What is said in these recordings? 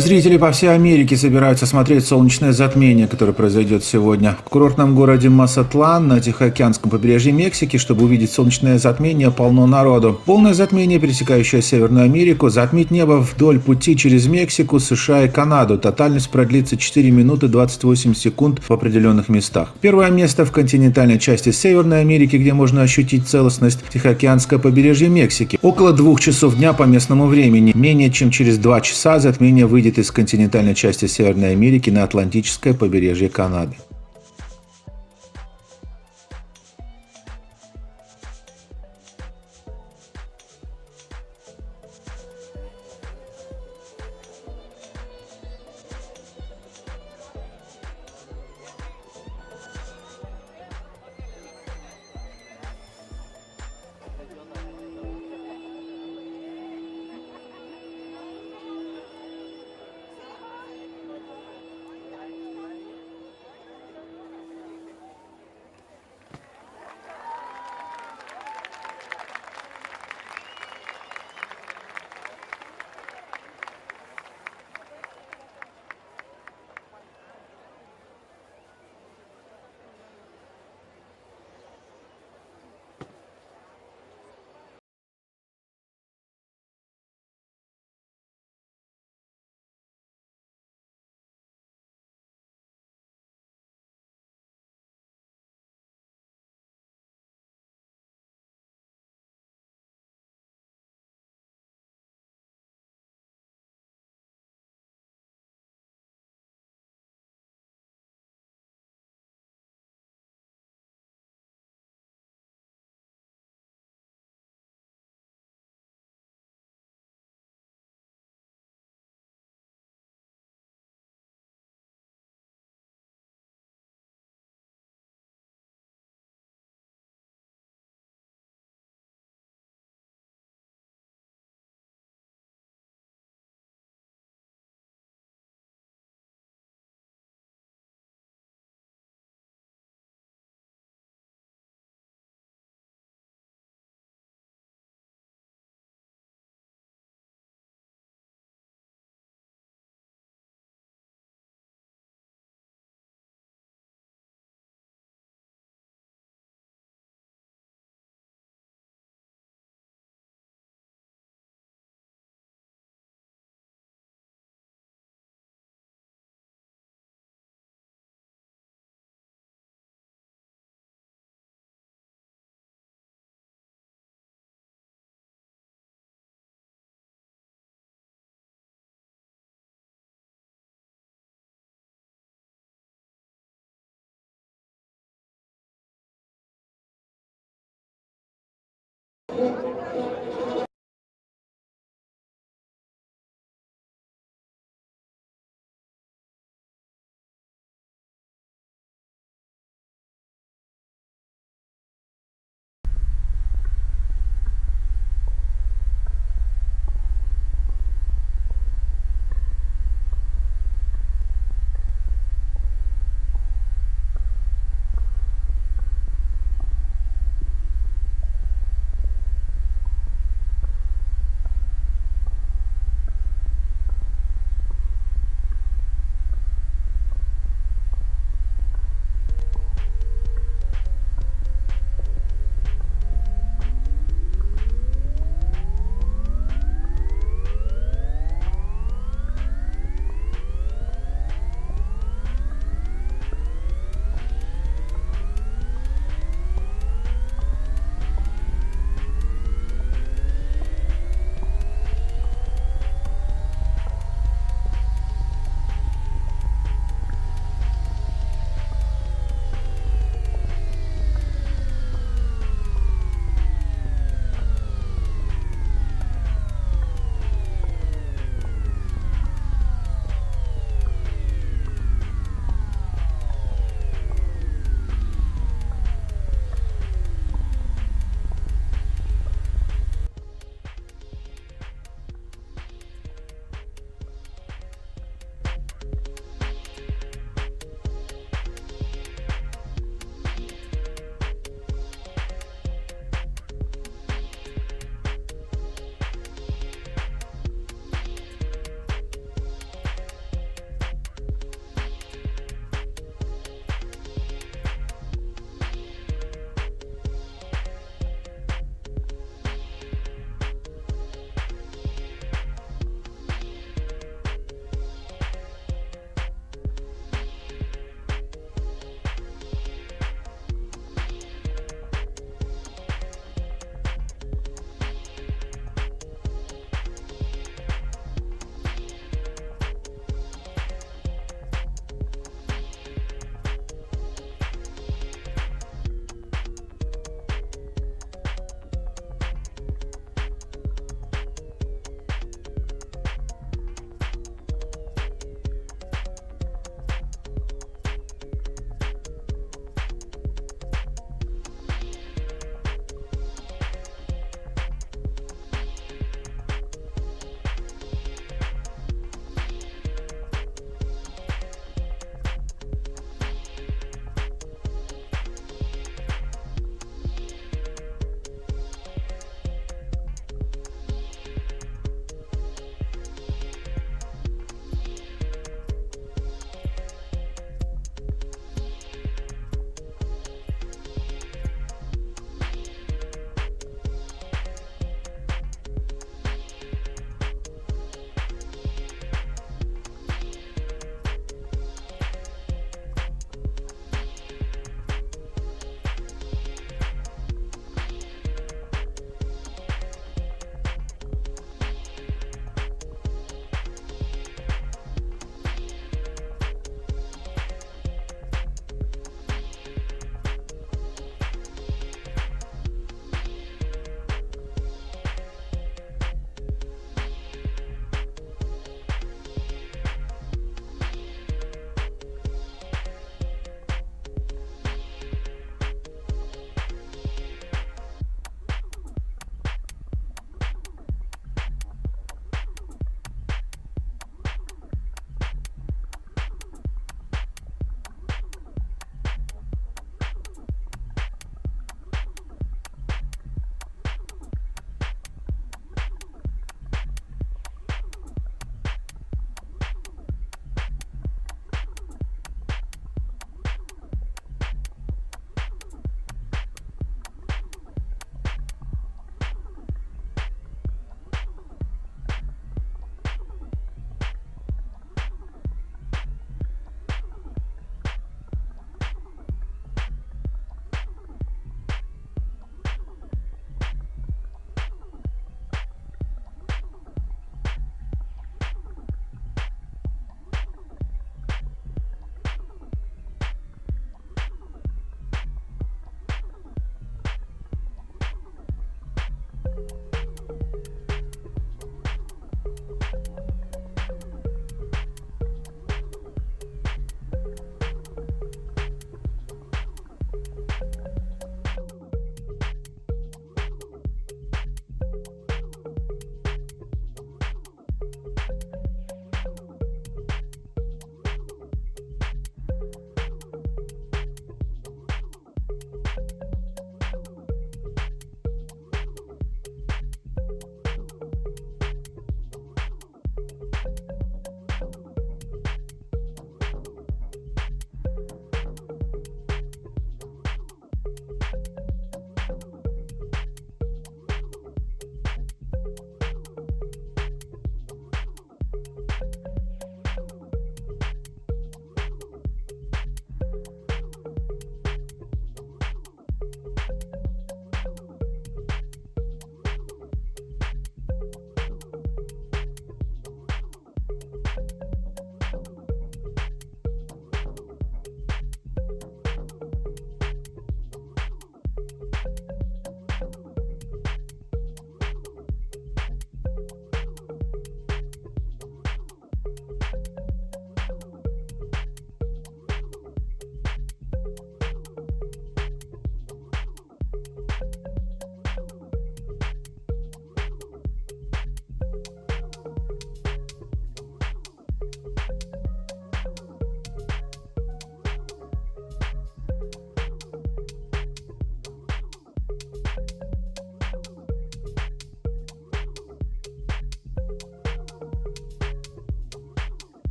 Зрители по всей Америке собираются смотреть солнечное затмение, которое произойдет сегодня. В курортном городе Масатлан на Тихоокеанском побережье Мексики, чтобы увидеть солнечное затмение, полно народу. Полное затмение, пересекающее Северную Америку, затмит небо вдоль пути через Мексику, США и Канаду. Тотальность продлится 4 минуты 28 секунд в определенных местах. Первое место в континентальной части Северной Америки, где можно ощутить целостность, Тихоокеанское побережье Мексики. Около 2 часов дня по местному времени. Менее чем через 2 часа затмение выйдет из континентальной части Северной Америки на Атлантическое побережье Канады.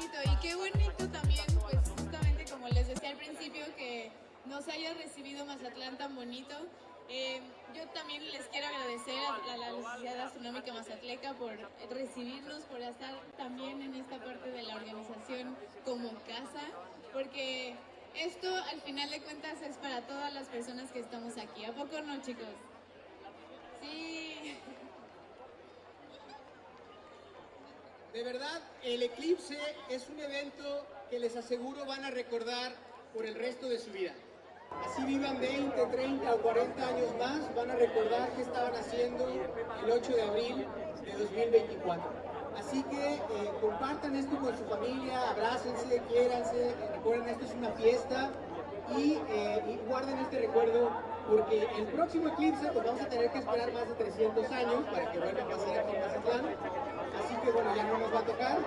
bonito. Y qué bonito también, pues justamente como les decía al principio, que nos haya recibido Mazatlán tan bonito. Yo también les quiero agradecer a la Sociedad Astronómica Mazatleca por recibirnos, por estar también en esta parte de la organización como casa, porque esto al final de cuentas es para todas las personas que estamos aquí. ¿A poco no, chicos? Sí. De verdad, el eclipse es un evento que les aseguro van a recordar por el resto de su vida. Así vivan 20, 30 o 40 años más, van a recordar qué estaban haciendo el 8 de abril de 2024. Así que compartan esto con su familia, abrácense, quiéranse, recuerden esto es una fiesta y guarden este recuerdo porque el próximo eclipse pues vamos a tener que esperar más de 300 años para que vuelva a pasar aquí en Mazatlán. Así que bueno, ya no nos va a tocar,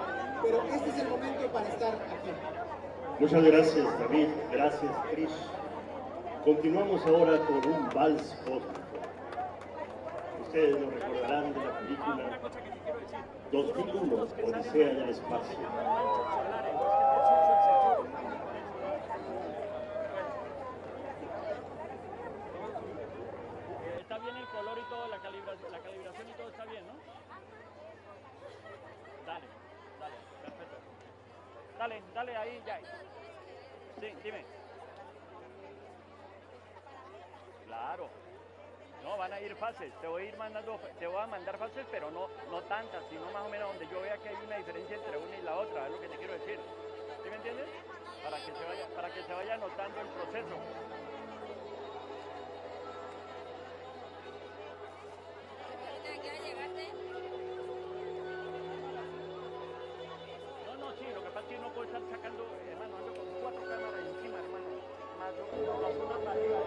pero este es el momento para estar aquí. Muchas gracias, David. Gracias, Chris. Continuamos ahora con un vals cósmico. Ustedes lo recordarán de la película 2001, Odisea del Espacio. Está bien el color y todo, la calibración y todo está bien, ¿no? Dale, perfecto. Dale ahí, ya. Sí, dime. Claro. No, van a ir fases. Te voy a mandar fases, pero no tantas, sino más o menos donde yo vea que hay una diferencia entre una y la otra, es lo que te quiero decir. ¿Sí me entiendes? Para que se vaya notando el proceso. No, sí, lo que pasa es que no puedo estar sacando, hermano, ando con 4 cámaras encima, hermano. Más una para arriba,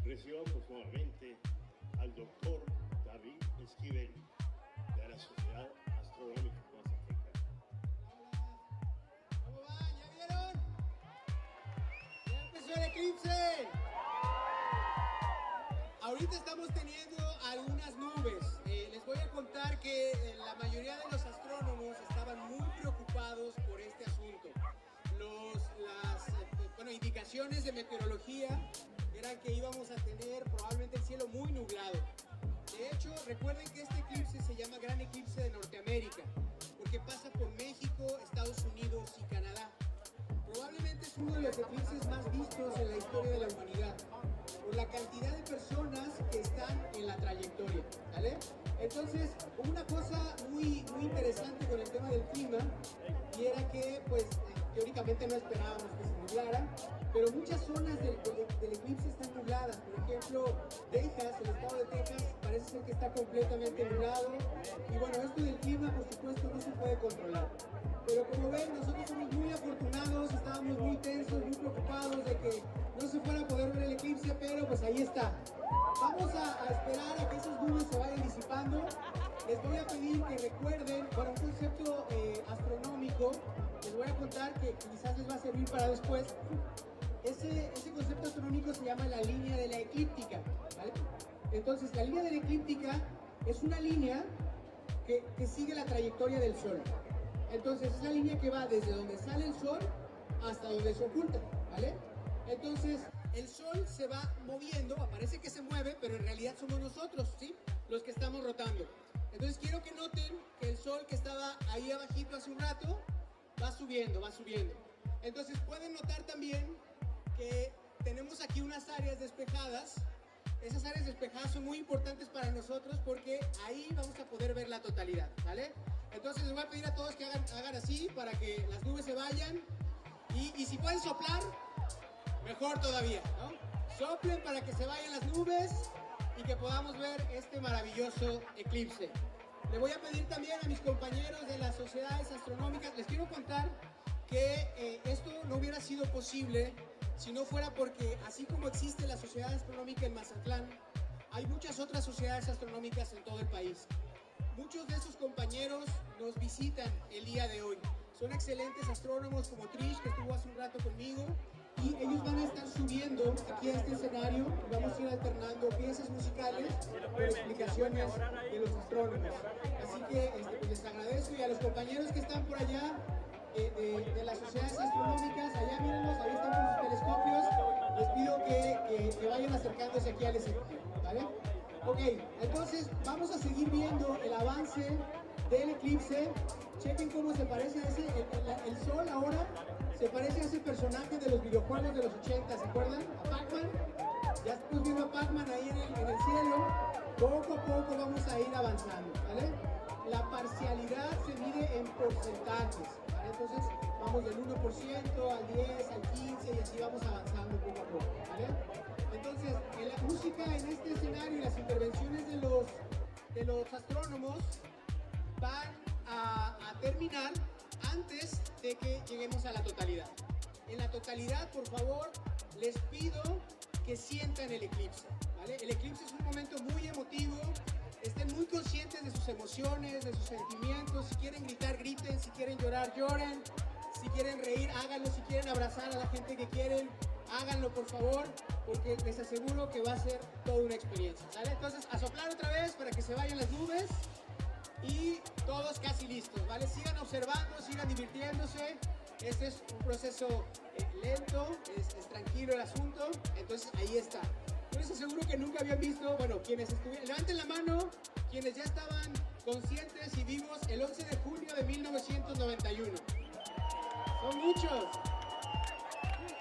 Recibamos nuevamente al doctor David Esquivel de la Sociedad Astronómica Mazatleca. ¿Cómo van? ¿Ya vieron? ¡Ya empezó el eclipse! Ahorita estamos teniendo algunas nubes. Les voy a contar que la mayoría de los astrónomos estaban muy preocupados por este asunto. Las indicaciones de meteorología eran que íbamos a tener probablemente el cielo muy nublado. De hecho, recuerden que este eclipse se llama Gran Eclipse de Norteamérica, porque pasa por México, Estados Unidos y Canadá. Probablemente es uno de los eclipses más vistos en la historia de la humanidad, por la cantidad de personas que están en la trayectoria, ¿vale? Entonces, hubo una cosa muy interesante con el tema del clima, y era que, pues, teóricamente no esperábamos que se nublara, pero muchas zonas del eclipse están nubladas. Por ejemplo, Texas, el estado de Texas, parece ser que está completamente nublado. Y bueno, esto del clima, por supuesto, no se puede controlar. Pero como ven, nosotros somos muy afortunados, estábamos muy tensos, muy preocupados de que no se fuera a poder ver el eclipse, pero pues ahí está. Vamos a esperar a que esas nubes se vayan disipando. Les voy a pedir que recuerden, bueno, un concepto astronómico, les voy a contar que quizás les va a servir para después. Ese concepto astronómico se llama la línea de la eclíptica, ¿vale? Entonces, la línea de la eclíptica es una línea que sigue la trayectoria del Sol. Entonces, es la línea que va desde donde sale el Sol hasta donde se oculta, ¿vale? Entonces, el Sol se va moviendo, parece que se mueve, pero en realidad somos nosotros, ¿sí? Los que estamos rotando. Entonces, quiero que noten que el Sol que estaba ahí abajito hace un rato, va subiendo, va subiendo. Entonces, pueden notar también que tenemos aquí unas áreas despejadas. Esas áreas despejadas son muy importantes para nosotros porque ahí vamos a poder ver la totalidad, ¿vale? Entonces les voy a pedir a todos que hagan así para que las nubes se vayan y si pueden soplar, mejor todavía, ¿no? Soplen para que se vayan las nubes y que podamos ver este maravilloso eclipse. Le voy a pedir también a mis compañeros de las sociedades astronómicas, les quiero contar que esto no hubiera sido posible si no fuera porque, así como existe la Sociedad Astronómica en Mazatlán, hay muchas otras sociedades astronómicas en todo el país. Muchos de esos compañeros nos visitan el día de hoy. Son excelentes astrónomos como Trish, que estuvo hace un rato conmigo, y ellos van a estar subiendo aquí a este escenario. Vamos a ir alternando piezas musicales con explicaciones de los astrónomos. Así que pues les agradezco, y a los compañeros que están por allá, de las sociedades astronómicas, allá mírenlos, ahí están con sus telescopios. Les pido que vayan acercándose aquí al escenario, ¿vale? Ok, entonces vamos a seguir viendo el avance del eclipse. Chequen cómo se parece a el Sol ahora se parece a ese personaje de los videojuegos de los 80, ¿se acuerdan? A Pac-Man. Ya estamos viendo a Pac-Man ahí en el cielo. Poco a poco vamos a ir avanzando, ¿vale? La parcialidad se mide en porcentajes, ¿vale? Entonces vamos del 1% al 10, al 15 y así vamos avanzando poco a poco, ¿vale? Entonces, en la música en este escenario y las intervenciones de los astrónomos van a terminar antes de que lleguemos a la totalidad. En la totalidad, por favor, les pido que sientan el eclipse, ¿vale? El eclipse es un momento muy emotivo. Estén muy conscientes de sus emociones, de sus sentimientos. Si quieren gritar, griten. Si quieren llorar, lloren. Si quieren reír, háganlo. Si quieren abrazar a la gente que quieren, háganlo, por favor, porque les aseguro que va a ser toda una experiencia, ¿vale? Entonces, a soplar otra vez para que se vayan las nubes. y todos casi listos, ¿vale? Sigan observando, sigan divirtiéndose. Este es un proceso lento, es tranquilo el asunto. Entonces ahí está. Yo les aseguro que nunca habían visto, bueno, quienes estuvieron, levanten la mano, quienes ya estaban conscientes y vivos el 11 de junio de 1991. Son muchos.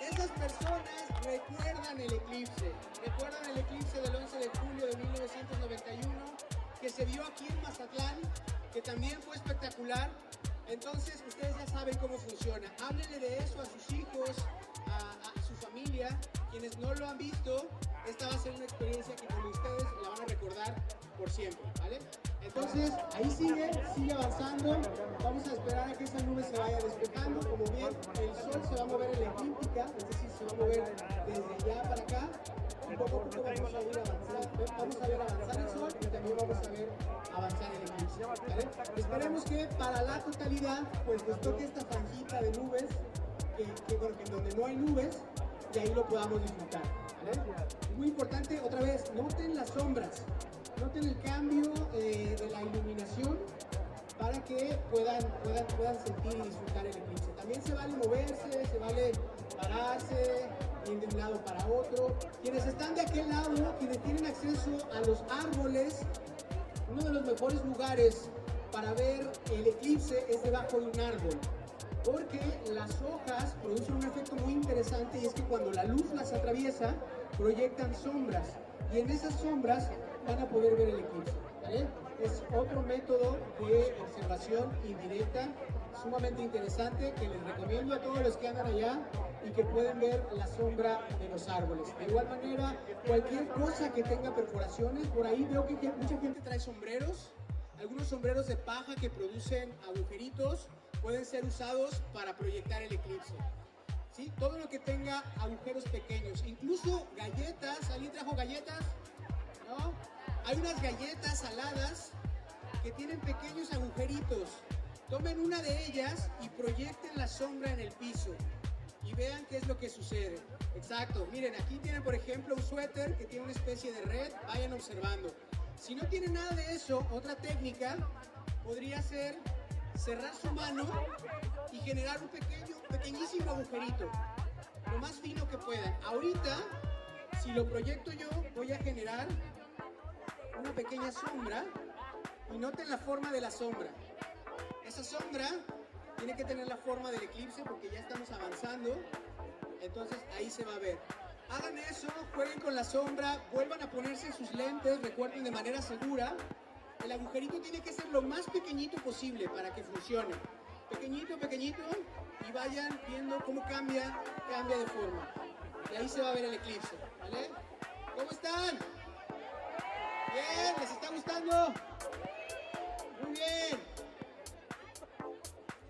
Esas personas recuerdan el eclipse del 11 de julio de 1991, que se vio aquí en Mazatlán, que también fue espectacular. Entonces ustedes ya saben cómo funciona. Háblenle de eso a sus hijos, a su familia. Quienes no lo han visto, esta va a ser una experiencia que con ustedes la van a recordar por siempre, ¿vale? Entonces, ahí sigue avanzando. Vamos a esperar a que esa nube se vaya despejando. Como bien, el sol se va a mover en la eclíptica, es decir, se va a mover desde allá para acá. Y poco a poco vamos a ir avanzando. Vamos a ver avanzar el sol y también vamos a ver avanzar el eclipse, ¿vale? Esperemos que para la totalidad, pues nos toque esta franjita de nubes, que donde no hay nubes, y ahí lo podamos disfrutar, ¿vale? Es muy importante, otra vez, noten las sombras. Noten el cambio de la iluminación para que puedan sentir y disfrutar el eclipse. También se vale moverse, se vale pararse, ir de un lado para otro. Quienes están de aquel lado, quienes tienen acceso a los árboles, uno de los mejores lugares para ver el eclipse es debajo de un árbol, porque las hojas producen un efecto muy interesante, y es que cuando la luz las atraviesa, proyectan sombras, y en esas sombras van a poder ver el eclipse, ¿vale? Es otro método de observación indirecta sumamente interesante que les recomiendo a todos los que andan allá y que pueden ver la sombra de los árboles. De igual manera, cualquier cosa que tenga perforaciones, por ahí veo que mucha gente trae sombreros, algunos sombreros de paja que producen agujeritos pueden ser usados para proyectar el eclipse. ¿Sí? Todo lo que tenga agujeros pequeños, incluso galletas. ¿Alguien trajo galletas? ¿No? Hay unas galletas saladas que tienen pequeños agujeritos. Tomen una de ellas y proyecten la sombra en el piso y vean qué es lo que sucede. Exacto, miren, aquí tienen por ejemplo un suéter que tiene una especie de red, vayan observando. Si no tienen nada de eso, otra técnica podría ser cerrar su mano y generar un pequeñísimo agujerito, lo más fino que puedan. Ahorita, si lo proyecto yo, voy a generar una pequeña sombra, y noten la forma de la sombra. Esa sombra tiene que tener la forma del eclipse porque ya estamos avanzando, entonces ahí se va a ver. Hagan eso, jueguen con la sombra, vuelvan a ponerse sus lentes, recuerden de manera segura. El agujerito tiene que ser lo más pequeñito posible para que funcione. Pequeñito, pequeñito, y vayan viendo cómo cambia de forma. Y ahí se va a ver el eclipse, ¿vale? ¿Cómo están? ¿Bien? ¿Les está gustando? Muy bien.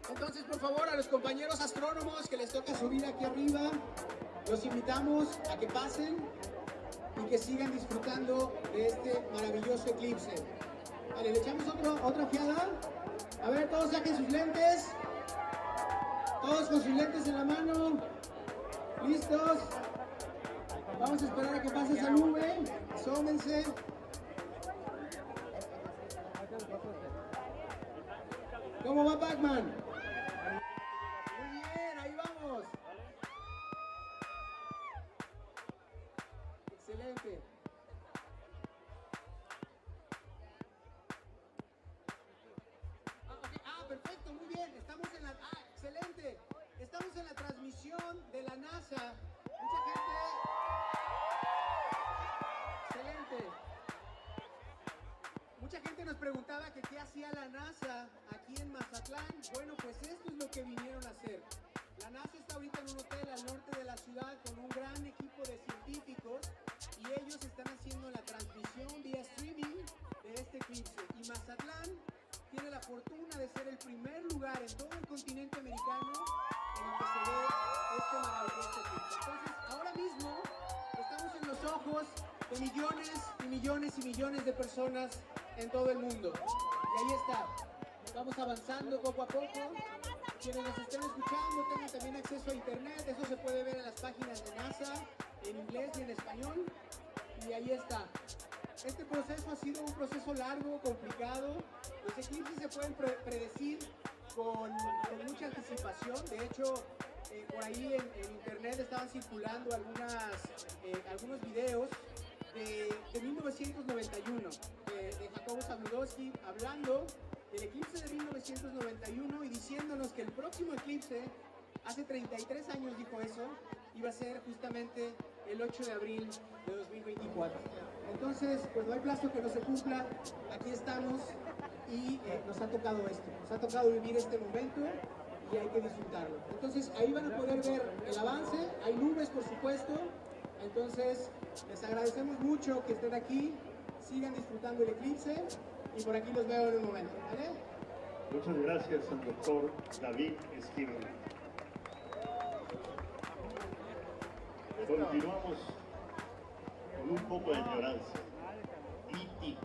Entonces, por favor, a los compañeros astrónomos que les toca subir aquí arriba, los invitamos a que pasen y que sigan disfrutando de este maravilloso eclipse. Vale, le echamos otra ojeada. A ver, todos saquen sus lentes. Todos con sus lentes en la mano. ¿Listos? Vamos a esperar a que pase esa nube. Asómense. ¿Cómo va Pac-Man? Muy bien, ahí vamos. Excelente. Perfecto, muy bien. Estamos en la... excelente. Estamos en la transmisión de la NASA. Mucha gente... Excelente. Mucha gente nos preguntaba que qué hacía la NASA aquí en Mazatlán. Bueno, pues esto es lo que vinieron a hacer. La NASA está ahorita en un hotel al norte de la ciudad con un gran equipo de científicos, y ellos están haciendo la transmisión vía streaming de este eclipse. Y Mazatlán tiene la fortuna de ser el primer lugar en todo el continente americano en el que se ve este maravilloso eclipse. Entonces, ahora mismo estamos en los ojos de millones y millones y millones de personas en todo el mundo. Y ahí está. Vamos avanzando poco a poco. Quienes nos estén escuchando tengan también acceso a internet. Eso se puede ver en las páginas de NASA, en inglés y en español. Y ahí está. Este proceso ha sido un proceso largo, complicado, Los eclipses se pueden predecir con mucha anticipación. De hecho, por ahí en internet estaban circulando algunos videos de 1991 de Jacobo Zabludowski hablando del eclipse de 1991 y diciéndonos que el próximo eclipse, hace 33 años dijo eso, iba a ser justamente el 8 de abril de 2024. Entonces, pues no hay plazo que no se cumpla, aquí estamos y nos ha tocado esto, nos ha tocado vivir este momento y hay que disfrutarlo. Entonces, ahí van a poder ver el avance, hay nubes por supuesto, entonces les agradecemos mucho que estén aquí, sigan disfrutando el eclipse y por aquí los veo en un momento, ¿vale? Muchas gracias al doctor David Esquivel. Continuamos con un poco de ignorancia. E.T.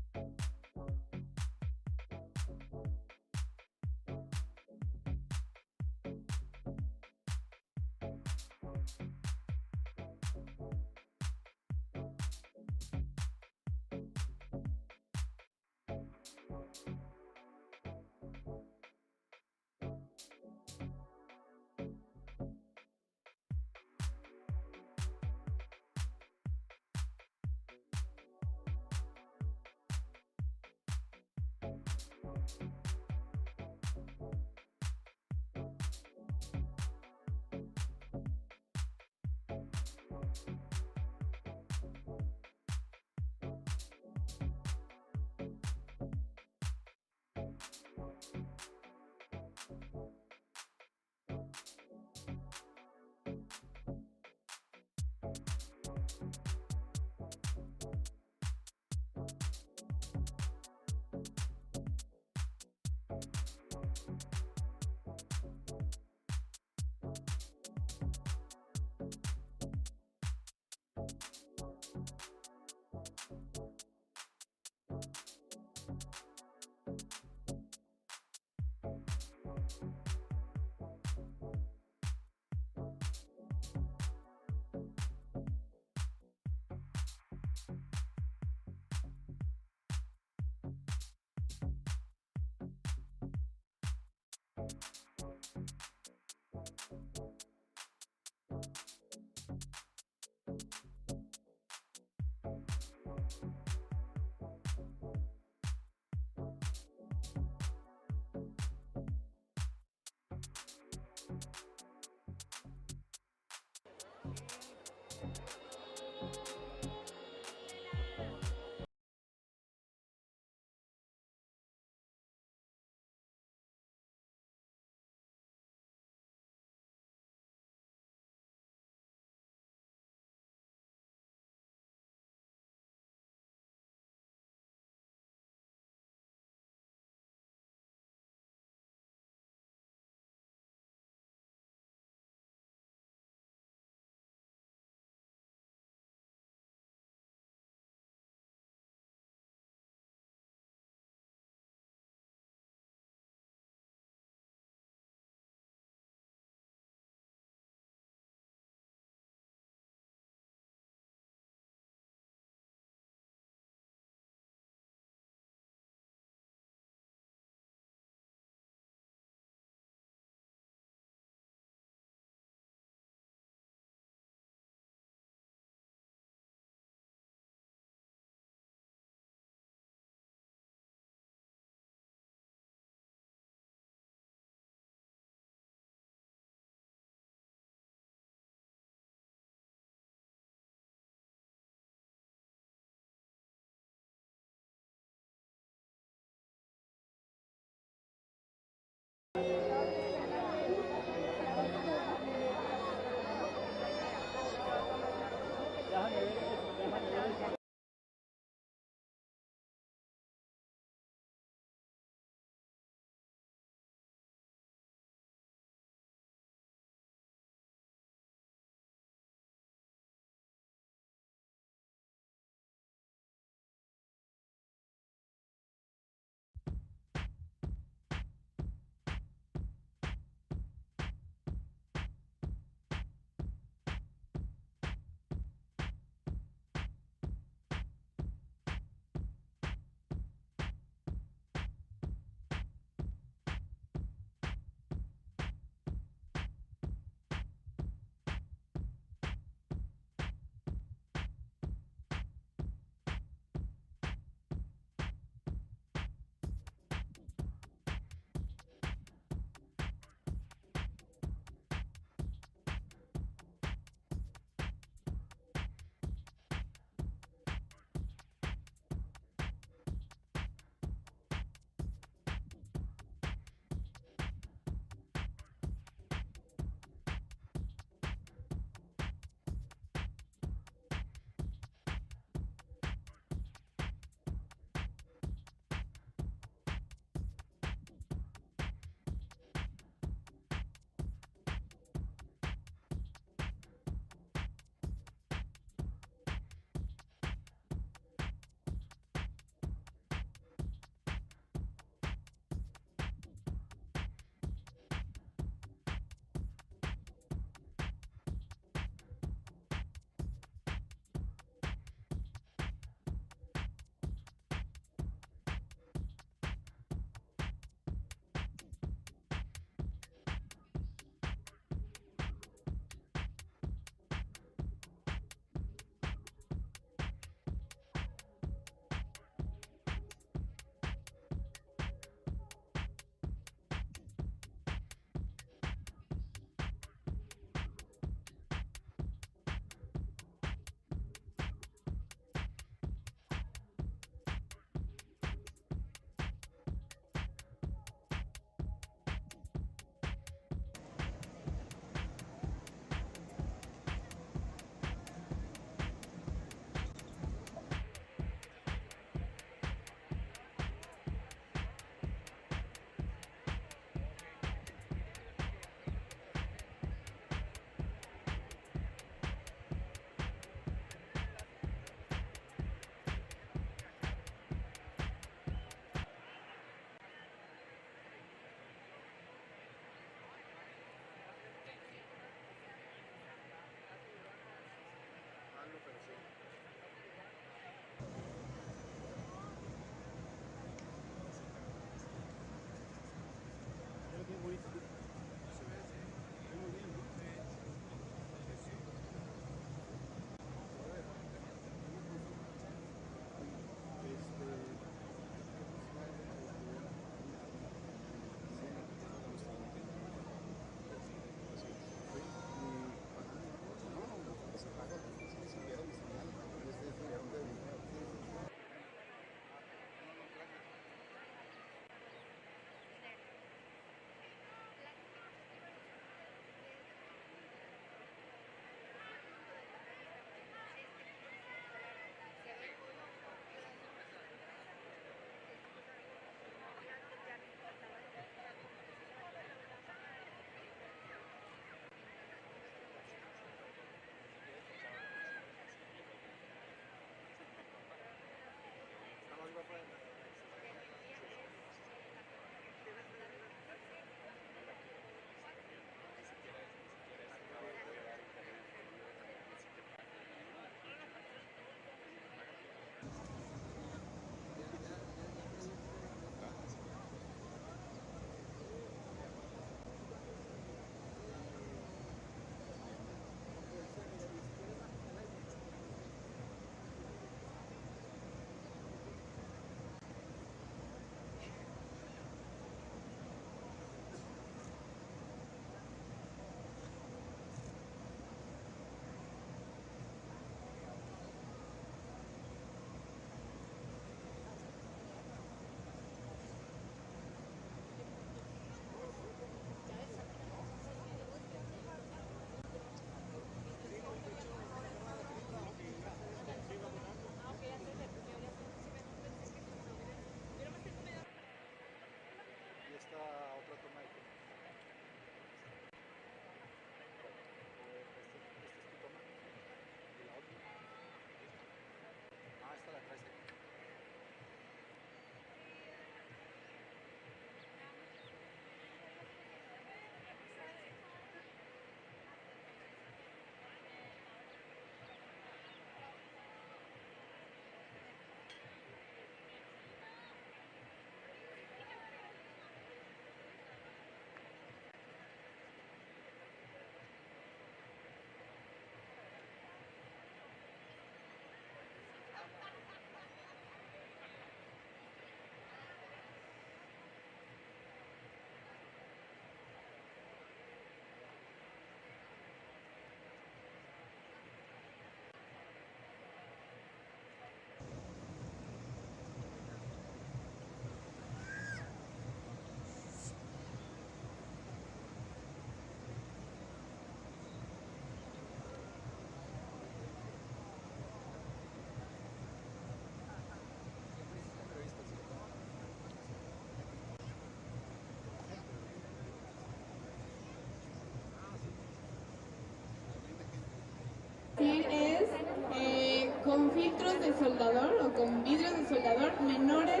con filtros de soldador o con vidrios de soldador menores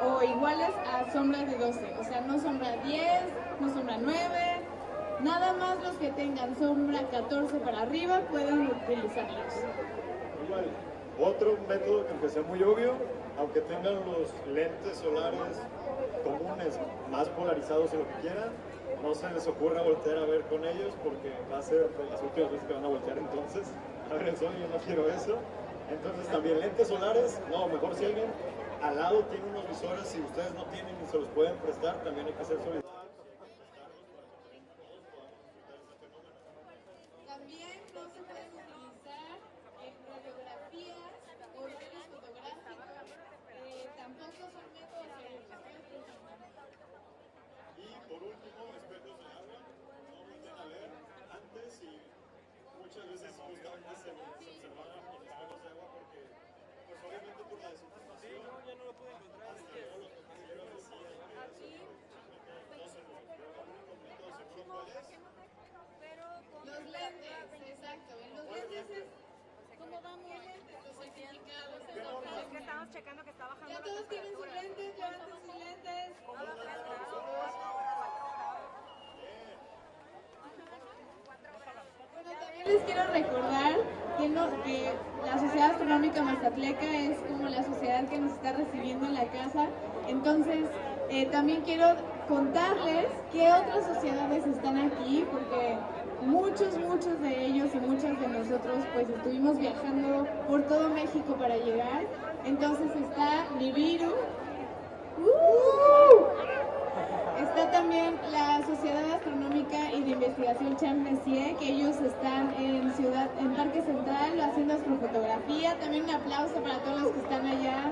o iguales a sombras de 12. O sea, no sombra 10, no sombra 9, nada más los que tengan sombra 14 para arriba pueden utilizarlos. Igual, otro método que aunque sea muy obvio, aunque tengan los lentes solares comunes más polarizados o lo que quieran, no se les ocurra voltear a ver con ellos porque va a ser de las últimas veces que van a voltear entonces a ver el sol, yo no quiero eso. Entonces también lentes solares, no, mejor si alguien al lado tiene unos visores, si ustedes no tienen y se los pueden prestar, también hay que ser solidarios. También no se pueden utilizar radiografías o rollos fotográficos, tampoco son métodos seguros. Y por último, espejos de agua, no volteen a ver antes y muchas veces justamente se observaban los espejos de agua porque pues obviamente por la desinformación ya no lo pude encontrar, hasta luego los noticieros decían que no se nos completo seguro cuál es. Los lentes, exacto. En los lentes es como vamos lentes, los certificados. Es que estamos checando que está bajando Ya la todos tienen sus temperatura. lentes, levanten sus lentes. Bueno, también les quiero recordar que la Sociedad Astronómica Mazatleca es como la sociedad que nos está recibiendo en la casa. Entonces, también quiero contarles qué otras sociedades están aquí, porque muchos de ellos y muchos de nosotros pues estuvimos viajando por todo México para llegar. Entonces está Nibiru, está también la Sociedad Astronómica y de Investigación Champ-Messier, que ellos están en Parque Central haciendo astrofotografía. También un aplauso para todos los que están allá.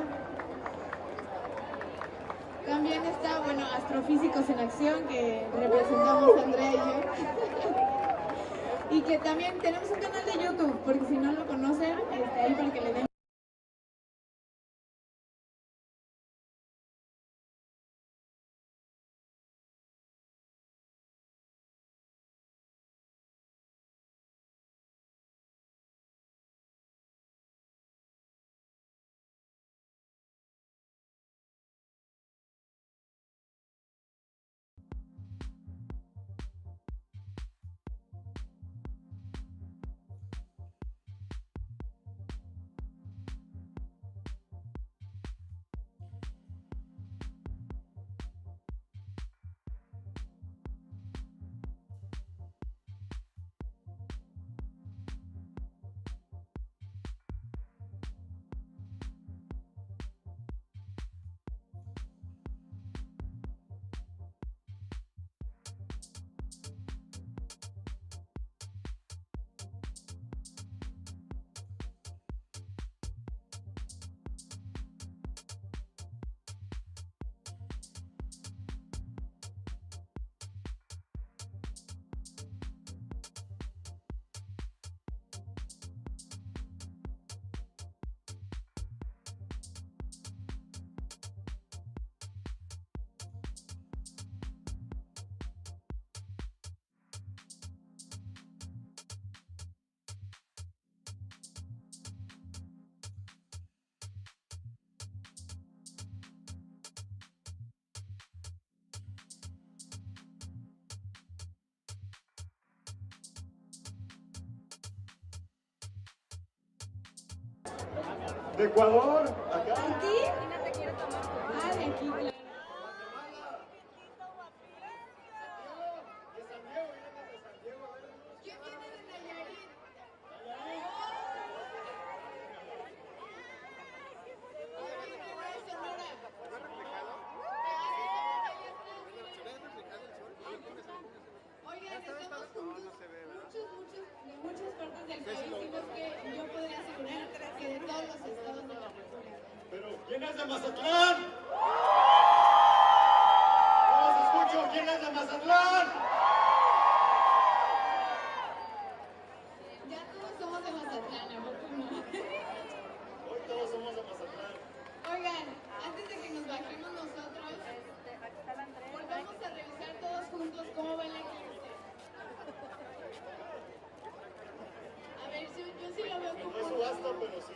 También está, bueno, Astrofísicos en Acción, que representamos Andrea y yo. Y que también tenemos un canal de YouTube, porque si no lo conocen, está ahí para que le den. De Ecuador, acá. ¿Aquí? Ah, de aquí, claro. ¿Quién viene de Nayarit? Oigan, estamos juntos de muchas partes del país, y los que yo podría asegurar que de todos los estados de la República. Pero, ¿quién es de Mazatlán? No los escucho, ¿quién es de Mazatlán? Ya todos somos de Mazatlán, ¿a poco no? Hoy todos somos de Mazatlán. Oigan, antes de que nos bajemos nosotros, volvamos a revisar todos juntos cómo va el eclipse. A ver, yo sí lo veo como... No es subasta, pero sí.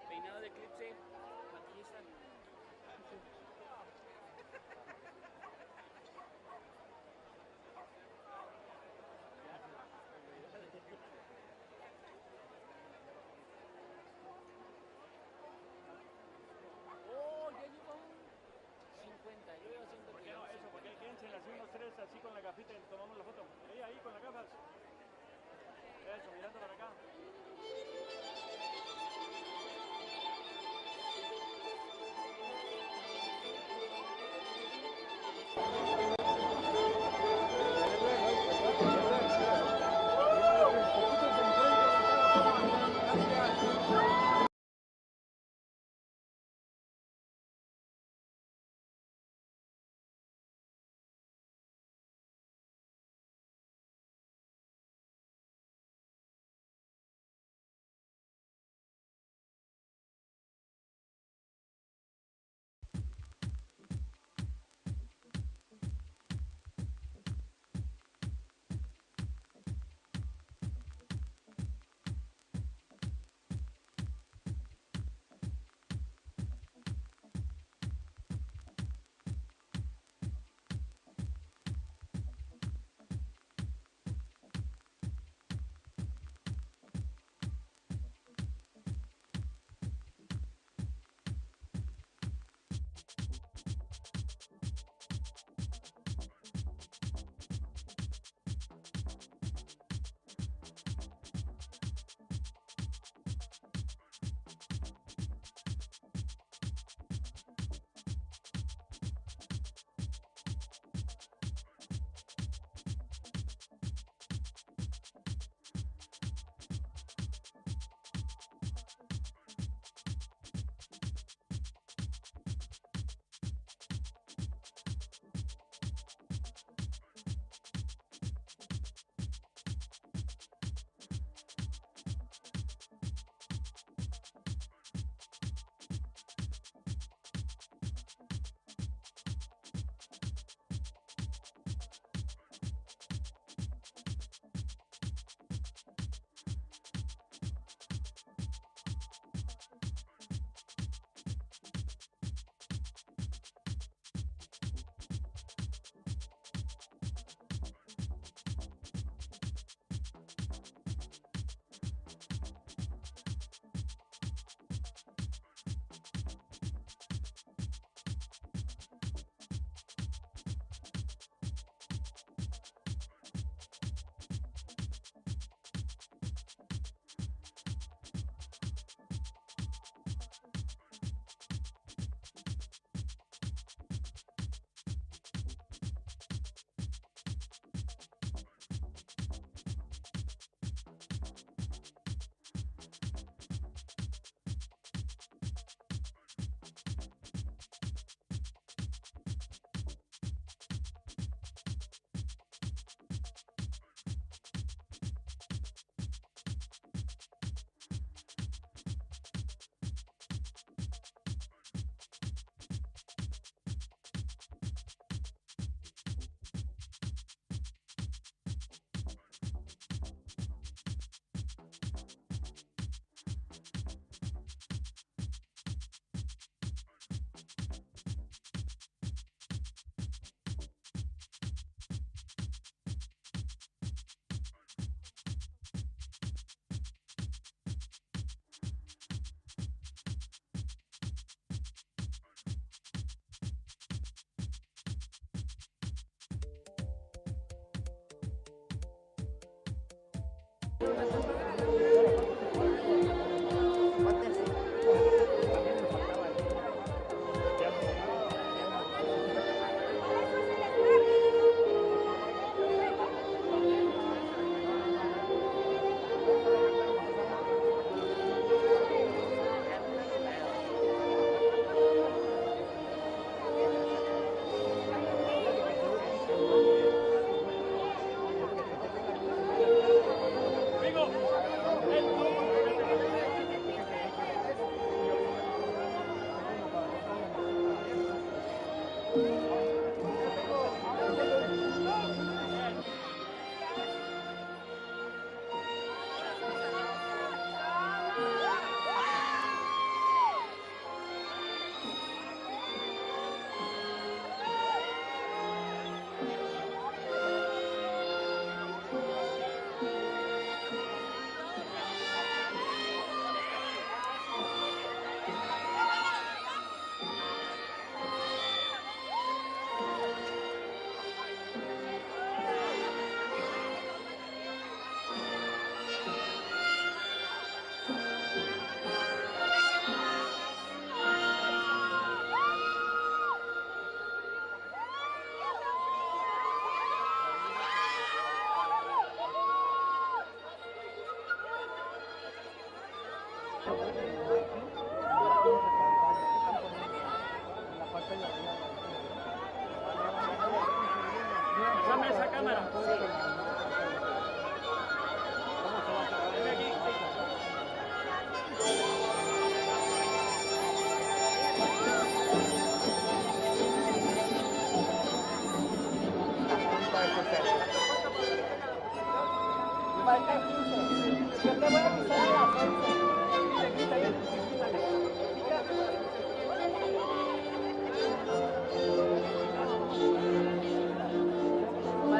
Peinado de eclipse, maquillista. Oh, ya lleva un 50, yo iba haciendo. ¿Por qué no eso? Porque quédense así unos tres así con la gafita y tomamos la foto. Ahí con las gafas. Eso, mirando para acá.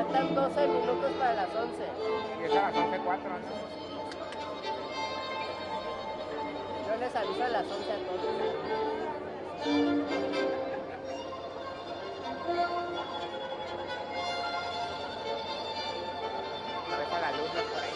Faltan 12 minutos para las 11. Y es a las 11:04. Yo les aviso a las 11 a todos. Deja la luz por ahí.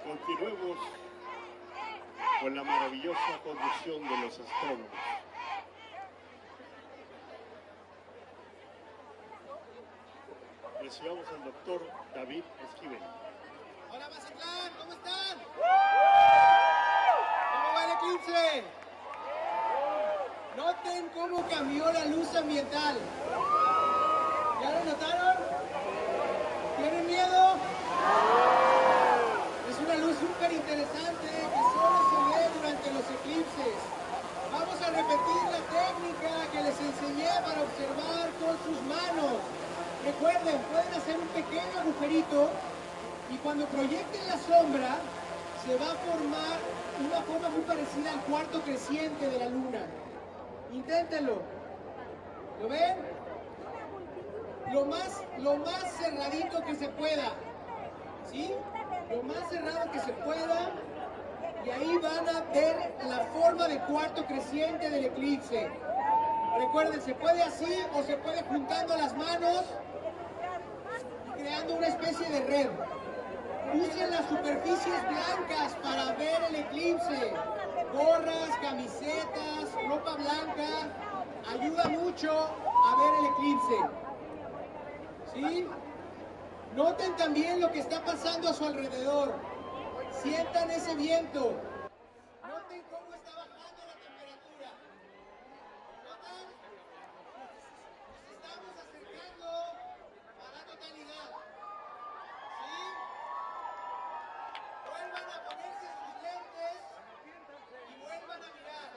Continuemos con la maravillosa conducción de los astrónomos. Recibamos al doctor David Esquivel. Hola Mazatlán, ¿cómo están? ¿Cómo va el eclipse? Noten cómo cambió la luz ambiental. ¿Ya lo notaron? ¿Tienen miedo? Es una luz súper interesante que solo se ve durante los eclipses. Vamos a repetir la técnica que les enseñé para observar con sus manos. Recuerden, pueden hacer un pequeño agujerito y cuando proyecten la sombra se va a formar una forma muy parecida al cuarto creciente de la luna. Inténtenlo. ¿Lo ven? Lo más cerradito que se pueda. ¿Sí? Lo más cerrado que se pueda. Y ahí van a ver la forma de cuarto creciente del eclipse. Recuerden, se puede así o se puede juntando las manos y creando una especie de red. Usen las superficies blancas para ver el eclipse. Gorras, camisetas, ropa blanca. Ayuda mucho a ver el eclipse. ¿Sí? Noten también lo que está pasando a su alrededor. Sientan ese viento. Noten cómo está bajando la temperatura. ¿Notan? Nos estamos acercando a la totalidad. ¿Sí? Vuelvan a ponerse sus lentes y vuelvan a mirar.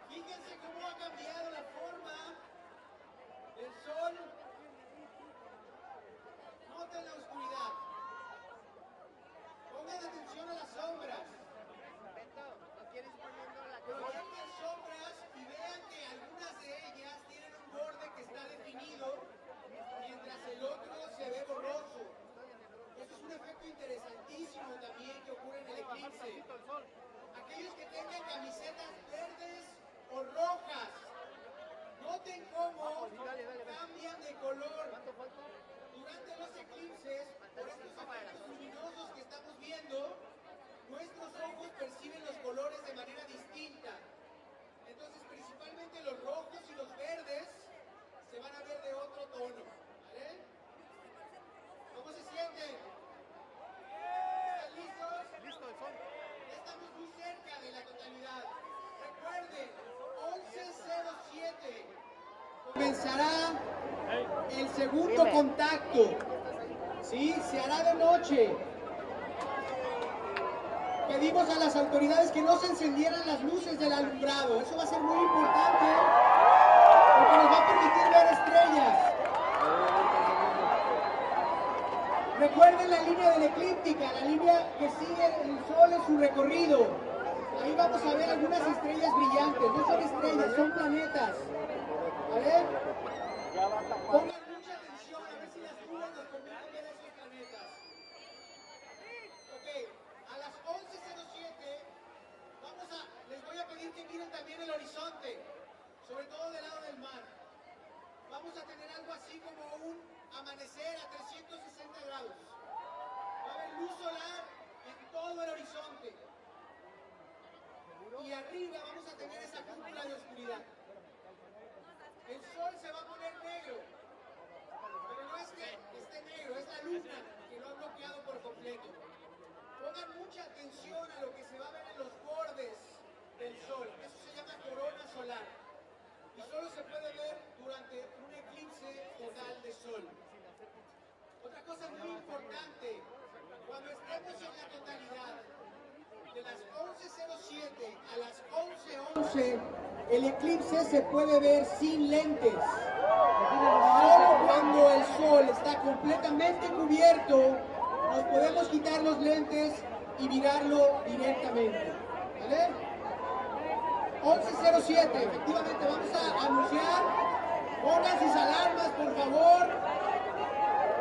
Fíjense cómo ha cambiado la forma del sol. Noten la oscuridad. Pongan atención a las sombras. Proyecten sombras y vean que algunas de ellas tienen un borde que está definido, mientras el otro se ve borroso. Esto es un efecto interesantísimo también que ocurre en el eclipse. Aquellos que tengan camisetas verdes o rojas, noten cómo cambian de color. Durante los eclipses, por estos efectos luminosos que estamos viendo, nuestros ojos perciben los colores de manera distinta. Entonces, principalmente los rojos y los verdes se van a ver de otro tono. ¿Vale? ¿Cómo se sienten? ¿Están listos? Listo, el sol. Ya estamos muy cerca de la totalidad. Recuerden, 11:07 comenzará el segundo contacto. ¿Sí? Se hará de noche. Pedimos a las autoridades que no se encendieran las luces del alumbrado. Eso va a ser muy importante porque nos va a permitir ver estrellas. Recuerden la línea de la eclíptica, la línea que sigue el sol en su recorrido. Ahí vamos a ver algunas estrellas brillantes. No son estrellas, son planetas. ¿Vale? Pongan mucha atención a ver si las nubes nos permiten ver esos planetas. Ok, a las 11:07 les voy a pedir que miren también el horizonte, sobre todo del lado del mar. Vamos a tener algo así como un amanecer a 360 grados. Va a haber luz solar en todo el horizonte. Y arriba vamos a tener esa cúpula de oscuridad. El sol se va a poner negro, pero no es que esté negro, es la luna que lo ha bloqueado por completo. Pongan mucha atención a lo que se va a ver en los bordes del sol. Eso se llama corona solar. Y solo se puede ver durante un eclipse total de sol. Otra cosa muy importante, cuando estemos en la totalidad, de las 11:07 a las 11:11, el eclipse se puede ver sin lentes. Solo cuando el sol está completamente cubierto, nos podemos quitar los lentes y mirarlo directamente. ¿Vale? 11:07, efectivamente, vamos a anunciar. Pongan sus alarmas, por favor.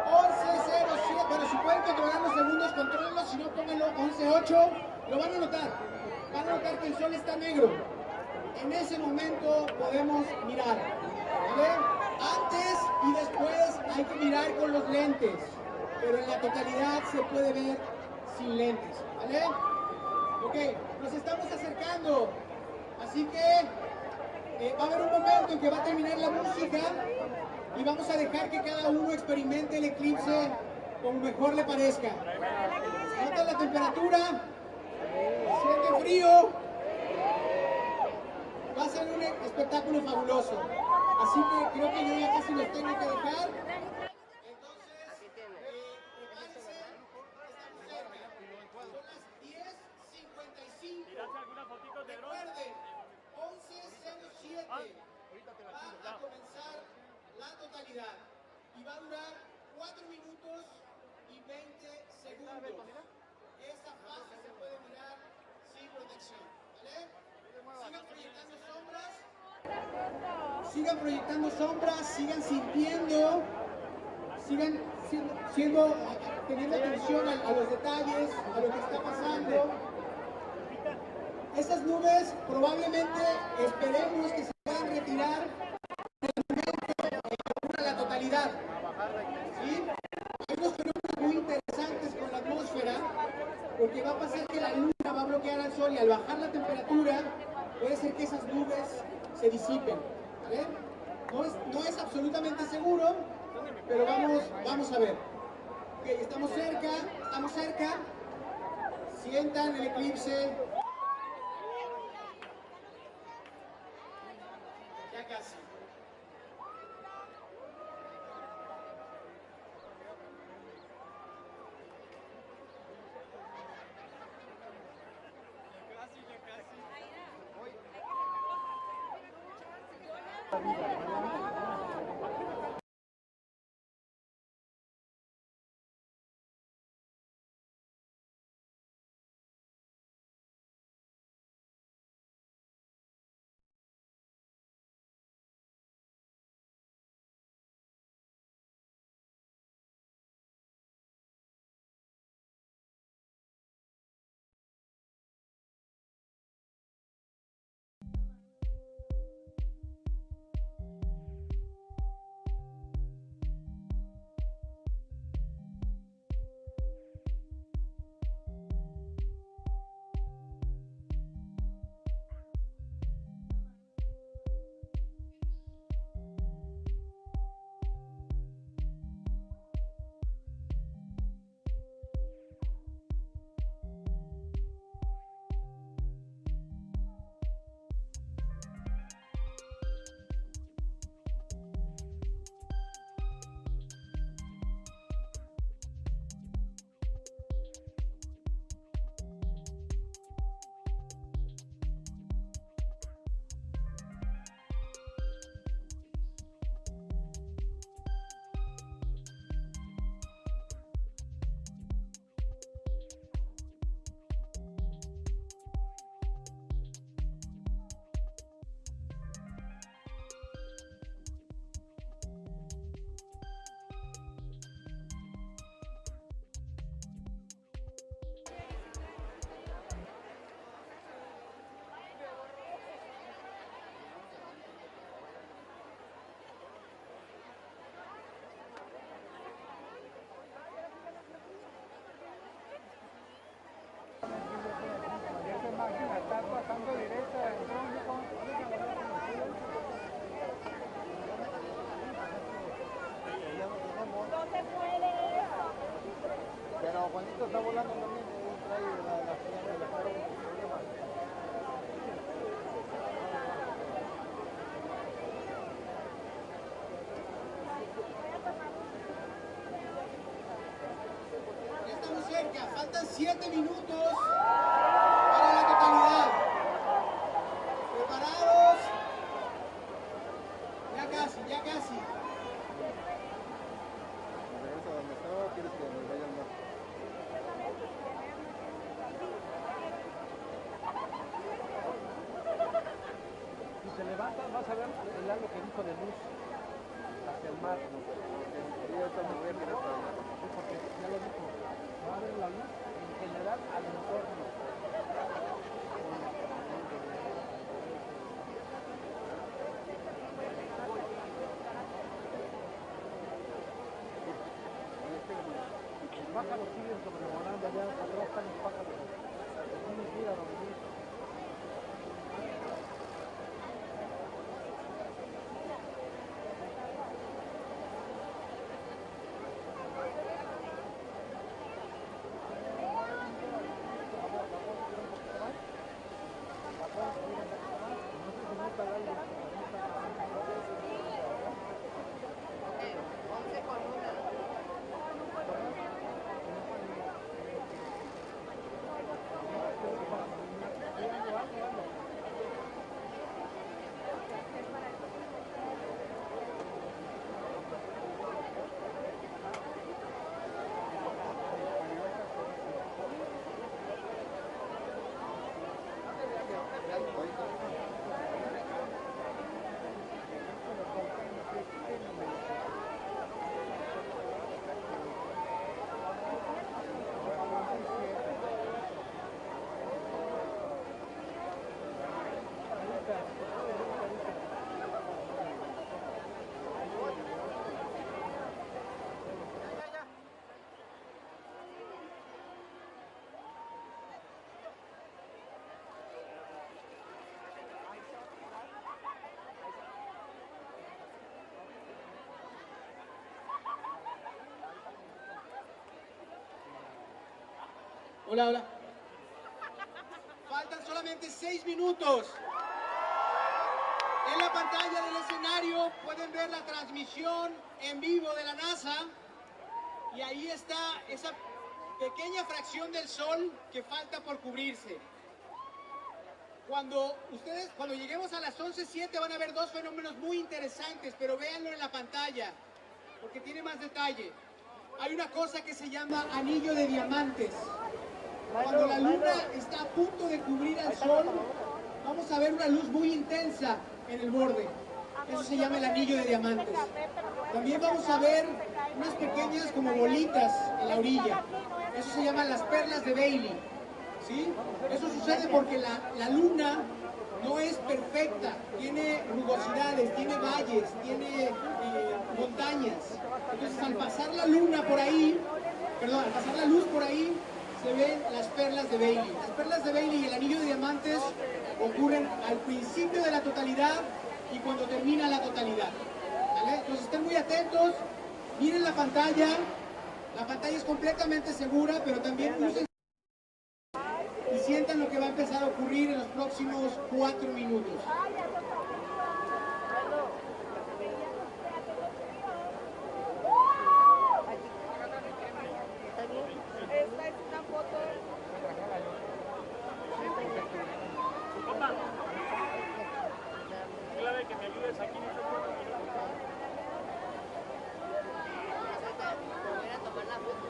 11:07, bueno, si pueden controlar los segundos, contrólenlos, si no, pónganlo 11:08. Lo van a notar. Van a notar que el sol está negro. En ese momento podemos mirar. ¿Vale? Antes y después hay que mirar con los lentes. Pero en la totalidad se puede ver sin lentes. ¿Vale? Ok, nos estamos acercando. Así que va a haber un momento en que va a terminar la música y vamos a dejar que cada uno experimente el eclipse como mejor le parezca. ¿Nota la temperatura? ¿Siente frío? Va a ser espectáculo fabuloso. Así que creo que yo ya casi los tengo que dejar. Entonces, prepárense, estamos cerca. Son las 10:55. Recuerden, 11:07 va a comenzar la totalidad y va a durar 4 minutos y 20 segundos. Esa fase se puede mirar sin protección, ¿vale? Sigan proyectando sombras. Sigan proyectando sombras, sigan sintiendo, sigan teniendo atención a los detalles, a lo que está pasando. Esas nubes probablemente esperemos que se puedan retirar en el momento en que ocurra la totalidad. ¿Sí? Hay unos fenómenos muy interesantes con la atmósfera, porque va a pasar que la luna va a bloquear al sol y al bajar la temperatura puede ser que esas nubes se disipen. ¿Vale? No es absolutamente seguro, pero vamos a ver. Ok, estamos cerca. Sientan el eclipse. Ya casi. máquina está pasando directo del trónico. No se puede eso. Pero Juanito está volando también, trae la señal de la cara. Ya estamos cerca, faltan 7 minutos para la totalidad. ¿Preparados? Ya casi, ya casi. ¿Regresa donde estaba o quieres que nos vayan más? Si se levanta, vas a ver el halo que dijo de luz hacia el mar. Porque yo ahorita me voy a quedar para allá. Sí, porque ya lo dijo, va a ver la luz en general al entorno. Los pájaros siguen sobrevolando allá, atrás están los pájaros. Tienes que ir a dormir. No sé si nota el aire. Hola, hola. Faltan solamente 6 minutos. En la pantalla del escenario pueden ver la transmisión en vivo de la NASA y ahí está esa pequeña fracción del sol que falta por cubrirse. Cuando lleguemos a las 11:07 van a ver dos fenómenos muy interesantes, pero véanlo en la pantalla, porque tiene más detalle. Hay una cosa que se llama anillo de diamantes. Cuando la luna está a punto de cubrir al sol, vamos a ver una luz muy intensa en el borde. Eso se llama el anillo de diamantes. También vamos a ver unas pequeñas como bolitas en la orilla. Eso se llaman las perlas de Bailey. ¿Sí? Eso sucede porque la luna no es perfecta, tiene rugosidades, tiene valles, tiene montañas. Entonces al pasar la luna por ahí, al pasar la luz por ahí, se ven las perlas de Bailey. Las perlas de Bailey y el anillo de diamantes ocurren al principio de la totalidad y cuando termina la totalidad. ¿Vale? Entonces estén muy atentos, miren la pantalla es completamente segura, pero también usen y sientan lo que va a empezar a ocurrir en los próximos 4 minutos. Esta es una foto. Clave que me ayudes aquí. Voy a tomar la foto.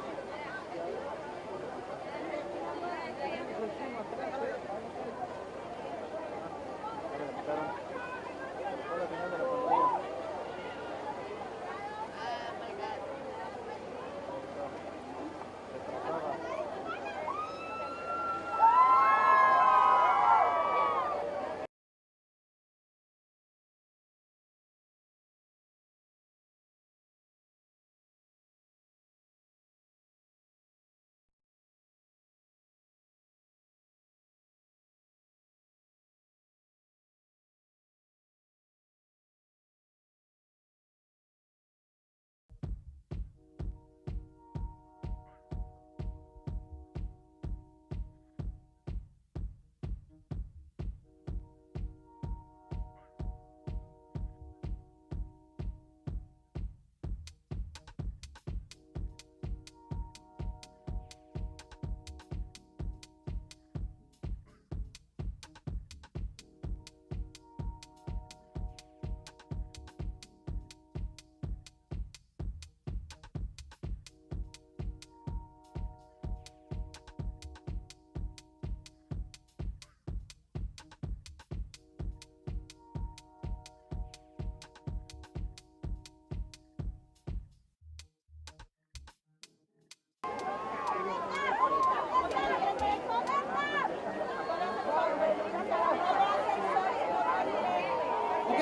Ok,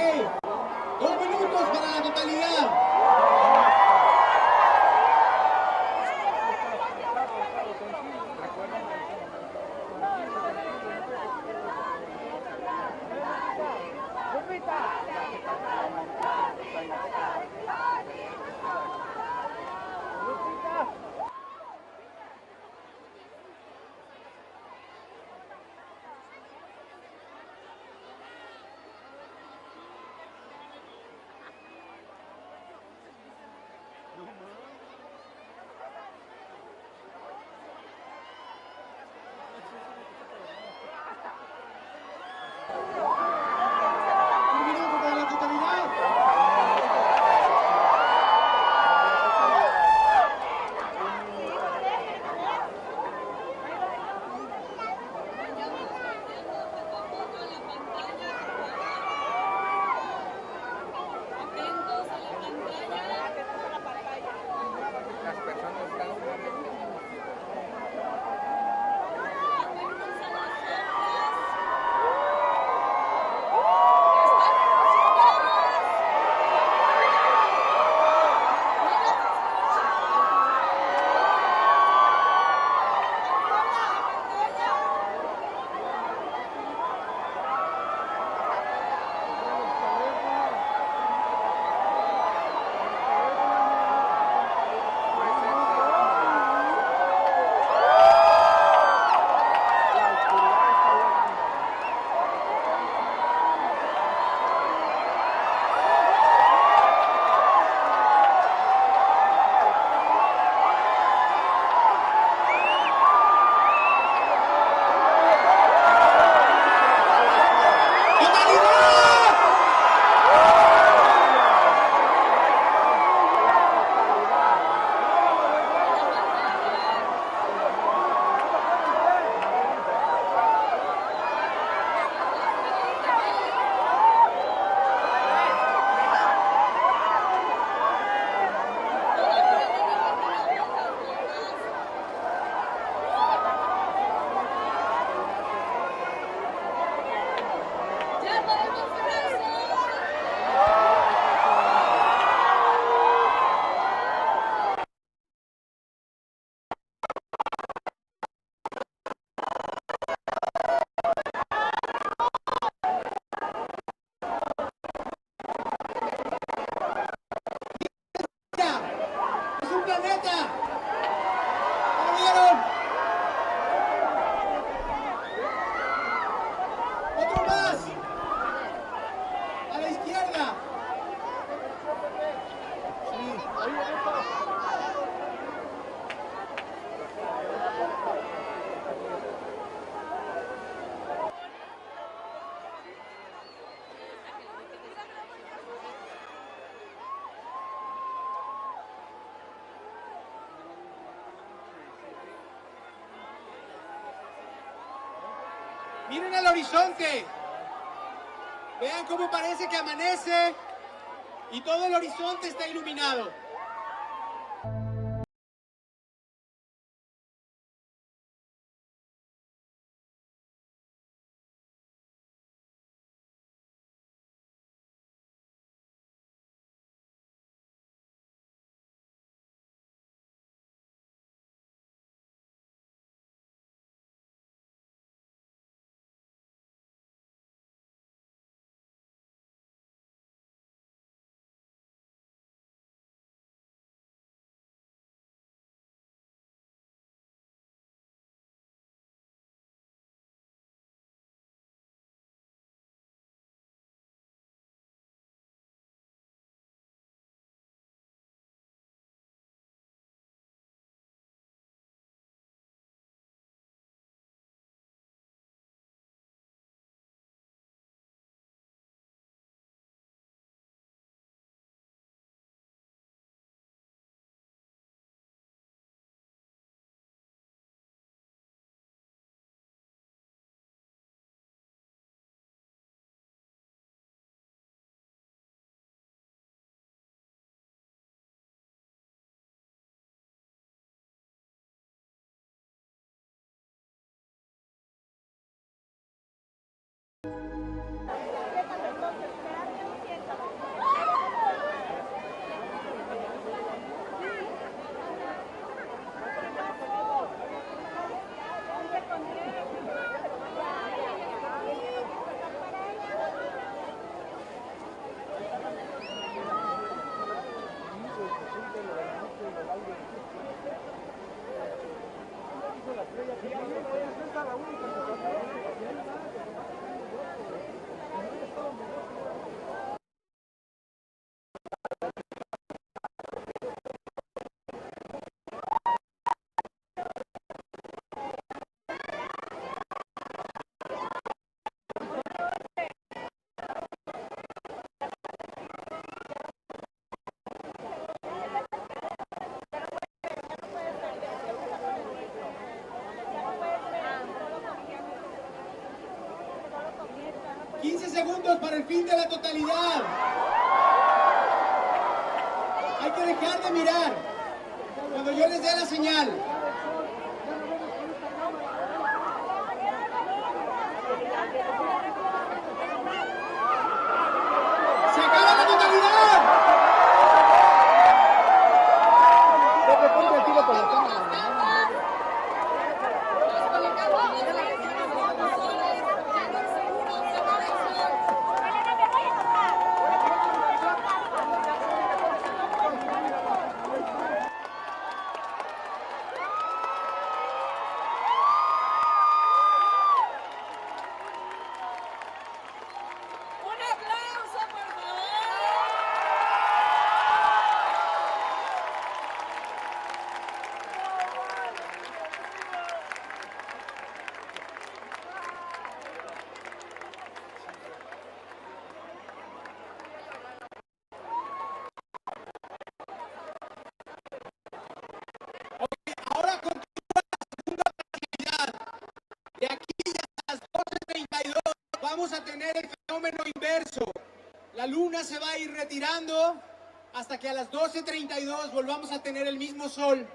2 minutos para la totalidad. Otro más. A la izquierda. Miren el horizonte. Vean cómo parece que amanece y todo el horizonte está iluminado. Segundos para el fin de la totalidad. Hay que dejar de mirar cuando yo les dé la señal. ¡Se acaba la totalidad! Vamos a tener el fenómeno inverso. La luna se va a ir retirando hasta que a las 12:32 volvamos a tener el mismo sol.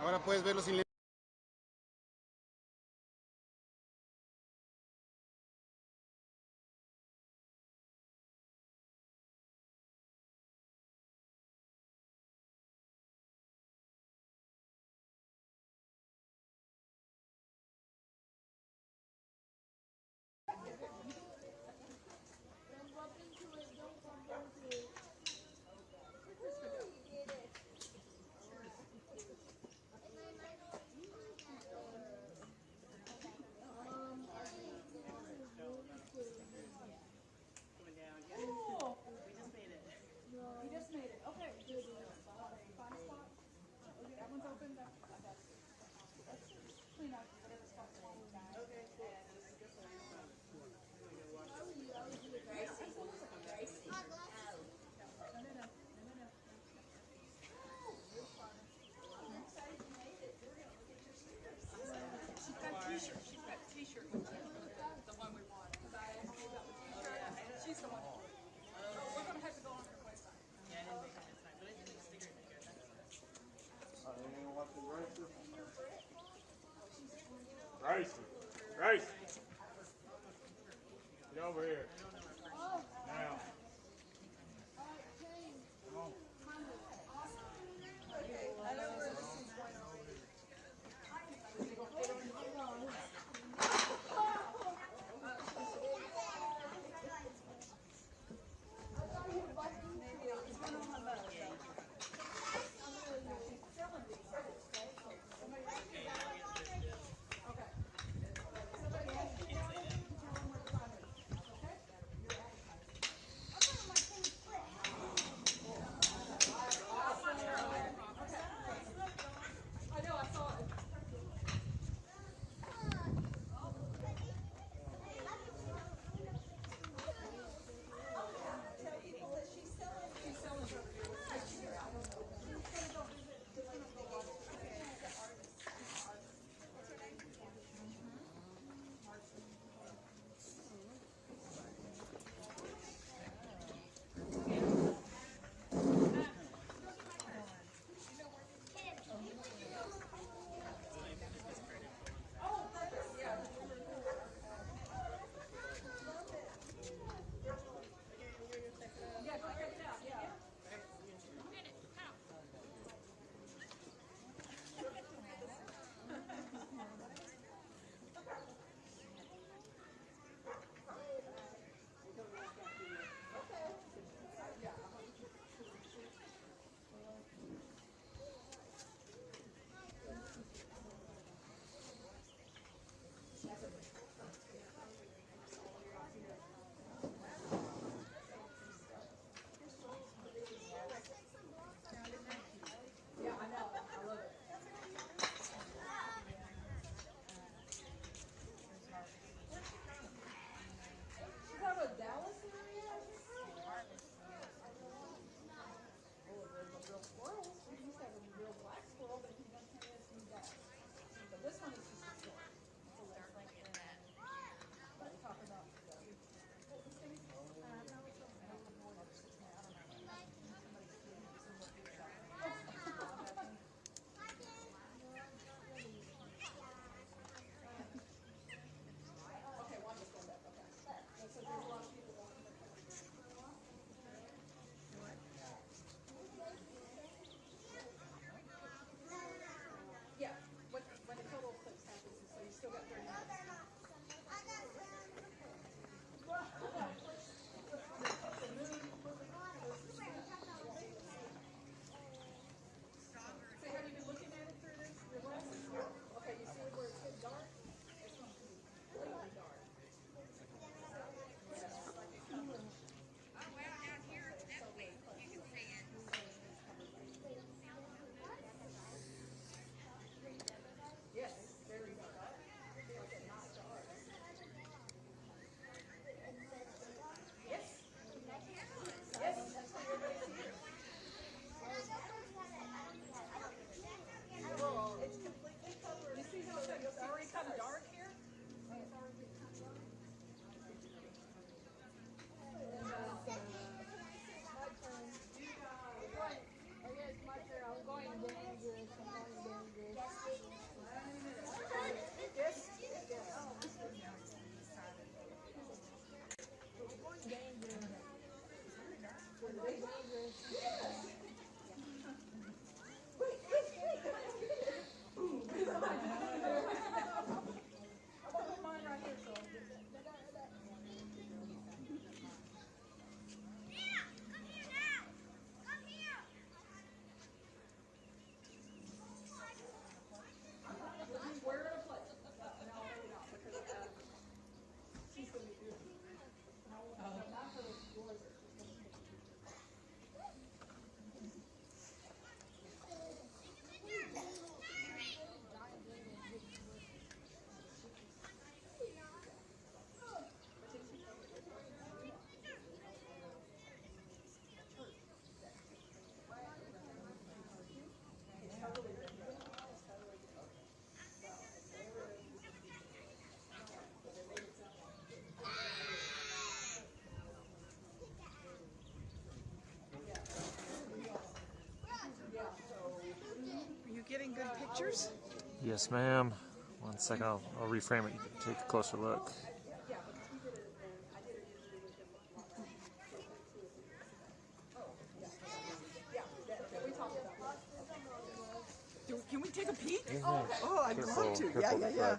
Ahora puedes verlo sin lentes. Gracie. Gracie. Get over here. Now. Come on. Getting good pictures? Yes, ma'am. One second, I'll reframe it. You can take a closer look. Can we take a peek? Oh, I'd love to. Yeah.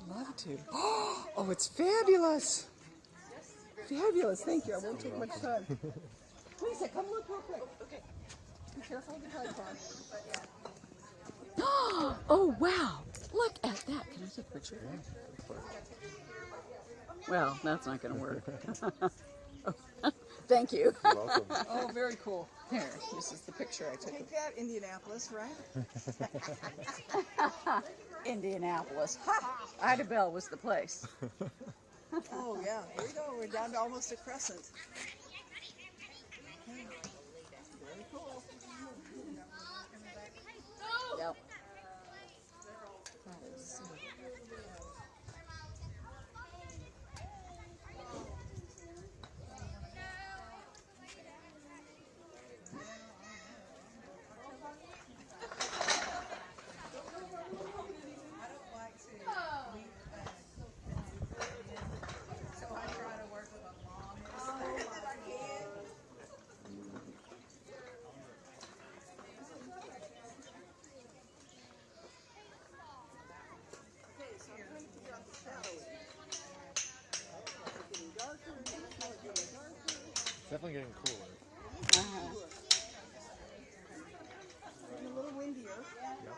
Love to. Oh, it's fabulous. Fabulous. Thank you. I won't take much time. Lisa, come look real quick. Okay. Be careful of the tripod. Oh, wow. Look at that. Can I take a picture? Well, that's not going to work. Thank you. You're welcome. Oh, very cool. Here, this is the picture I took. Take that, Indianapolis, right? Indianapolis. Ha! Idabel was the place. Oh, yeah. Here we go. We're down to almost a crescent. Very cool. Yep. It's definitely getting cooler. A little windier. Yep.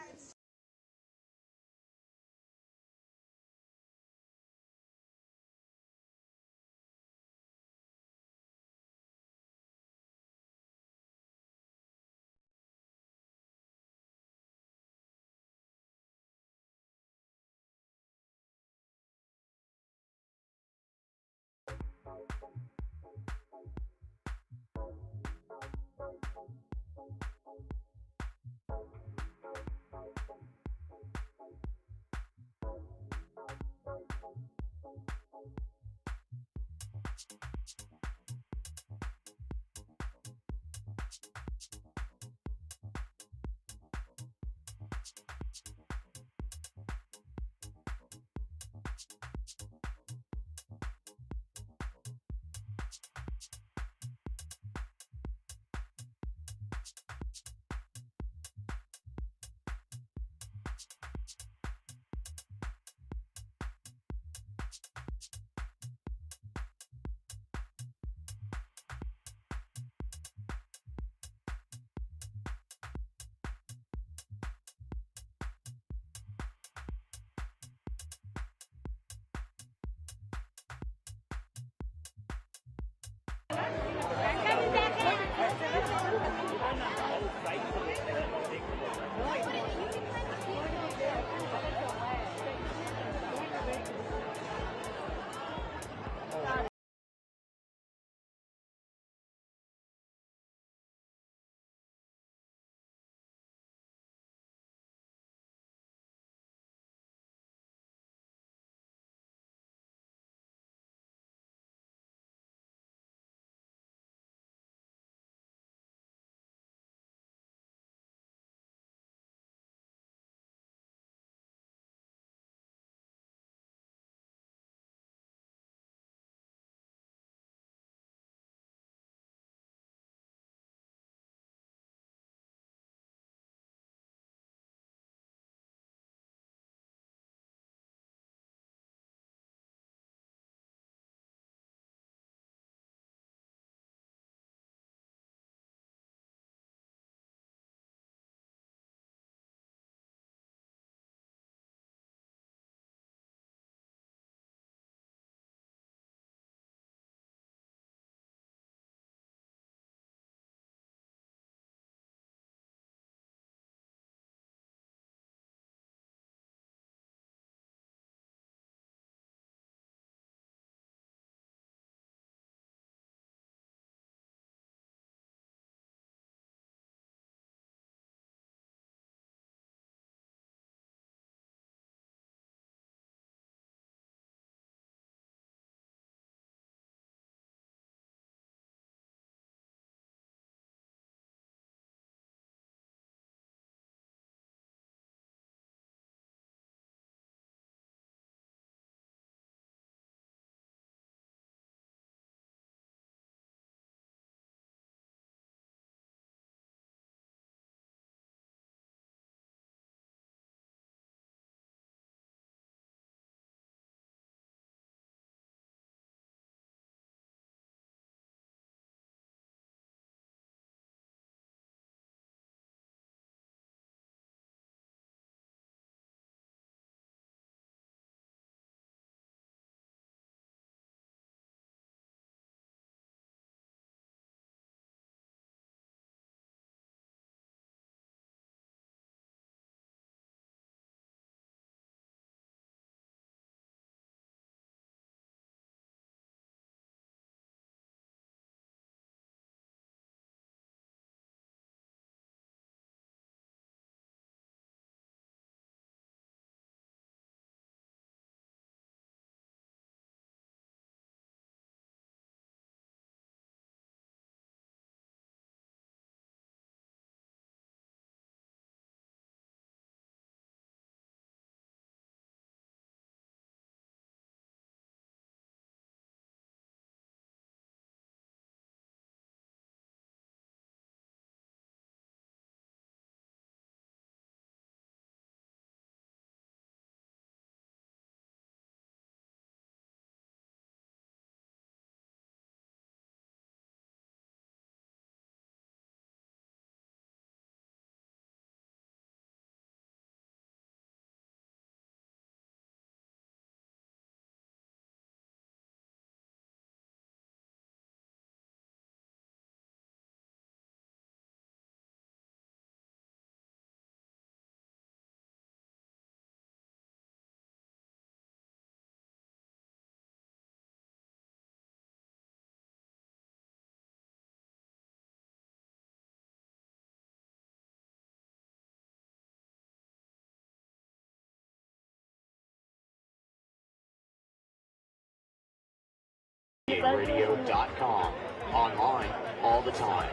BigGameRadio.com. Online all the time.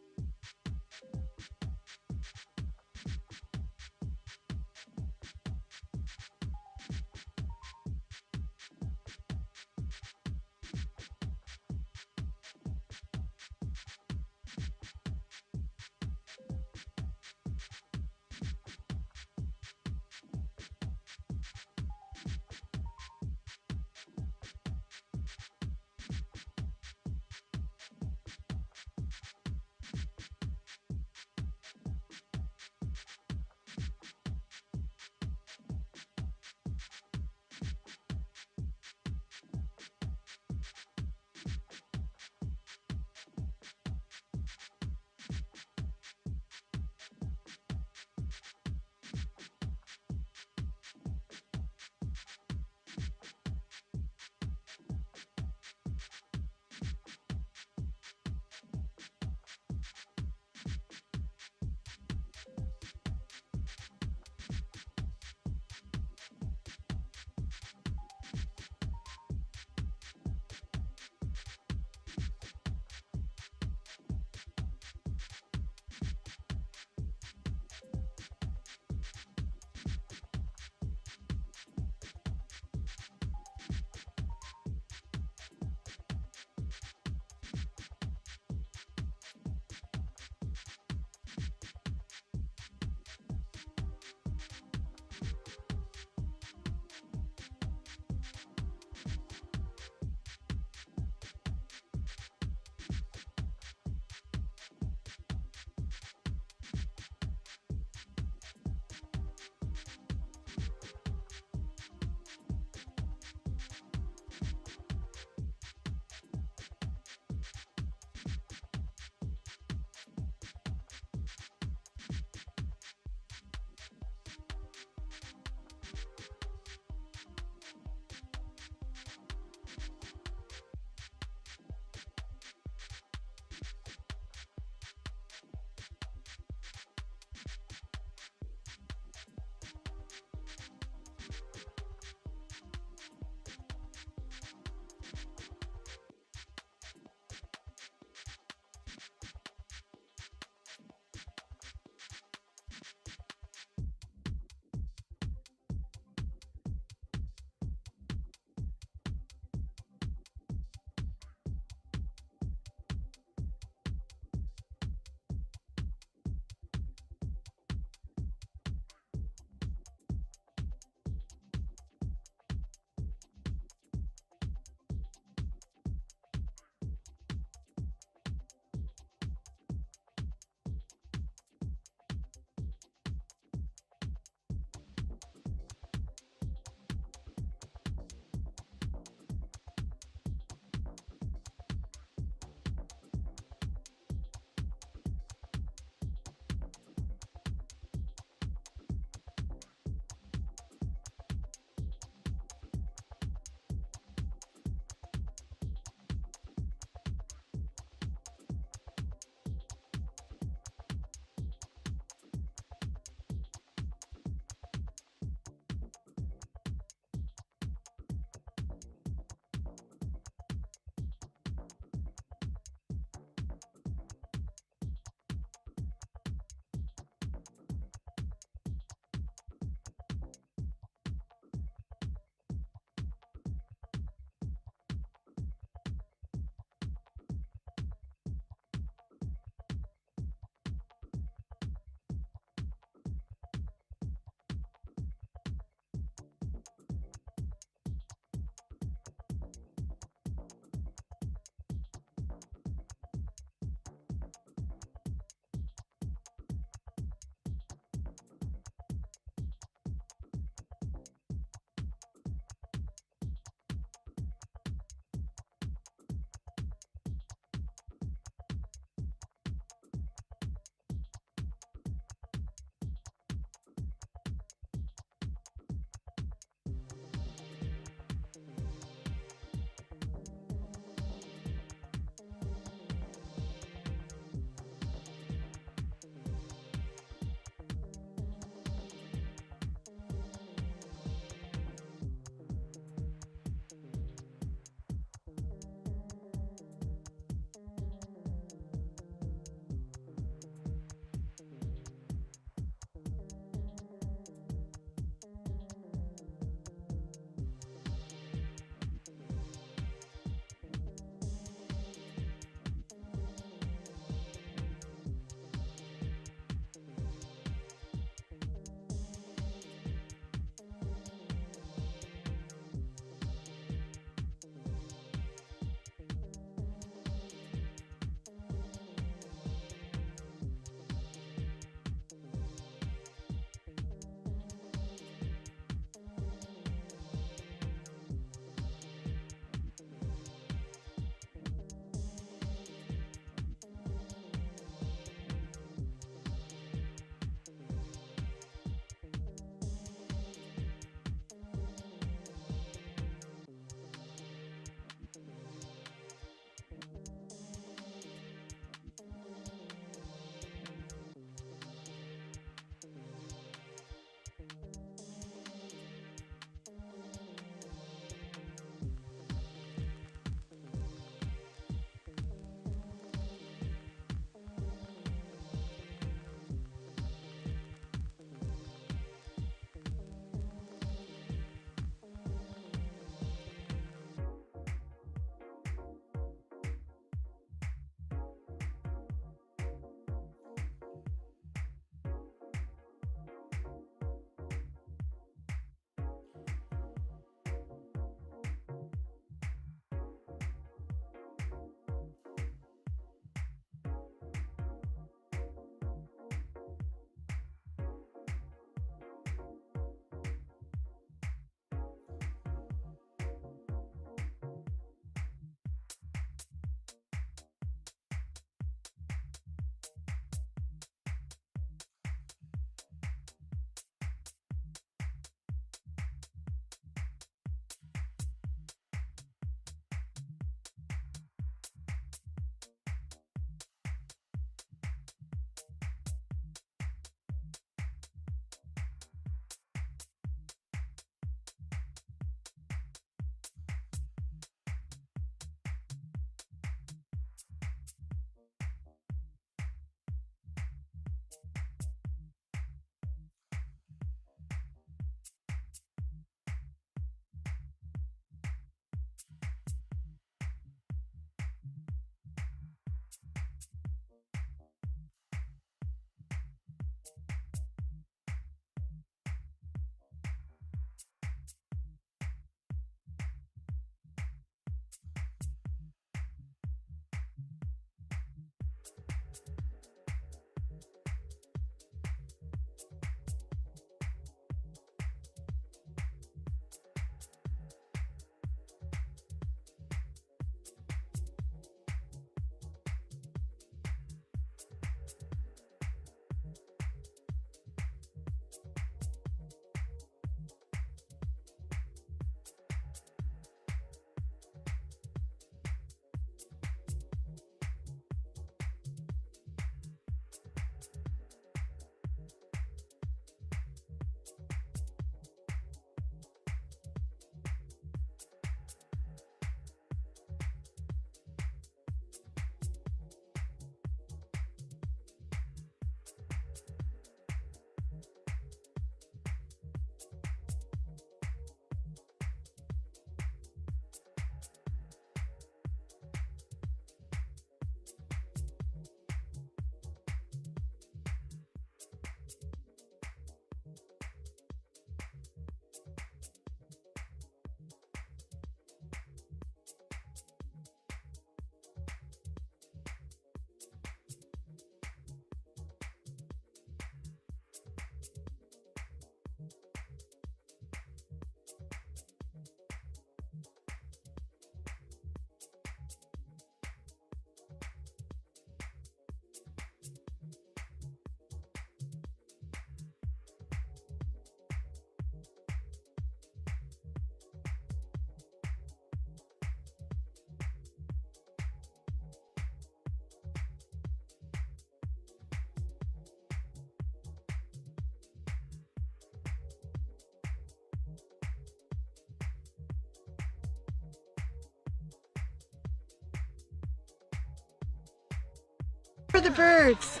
For the birds.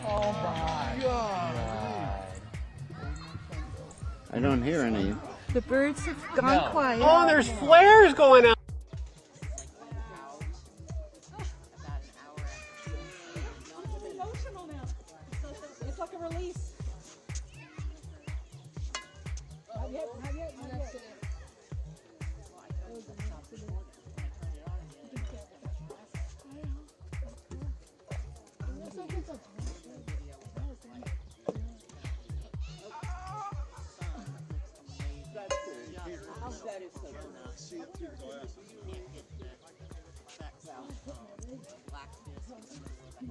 Oh my God. I don't hear any. The birds have gone quiet. Oh, there's flares going out. It's like a release. Not yet, not yet, not yet.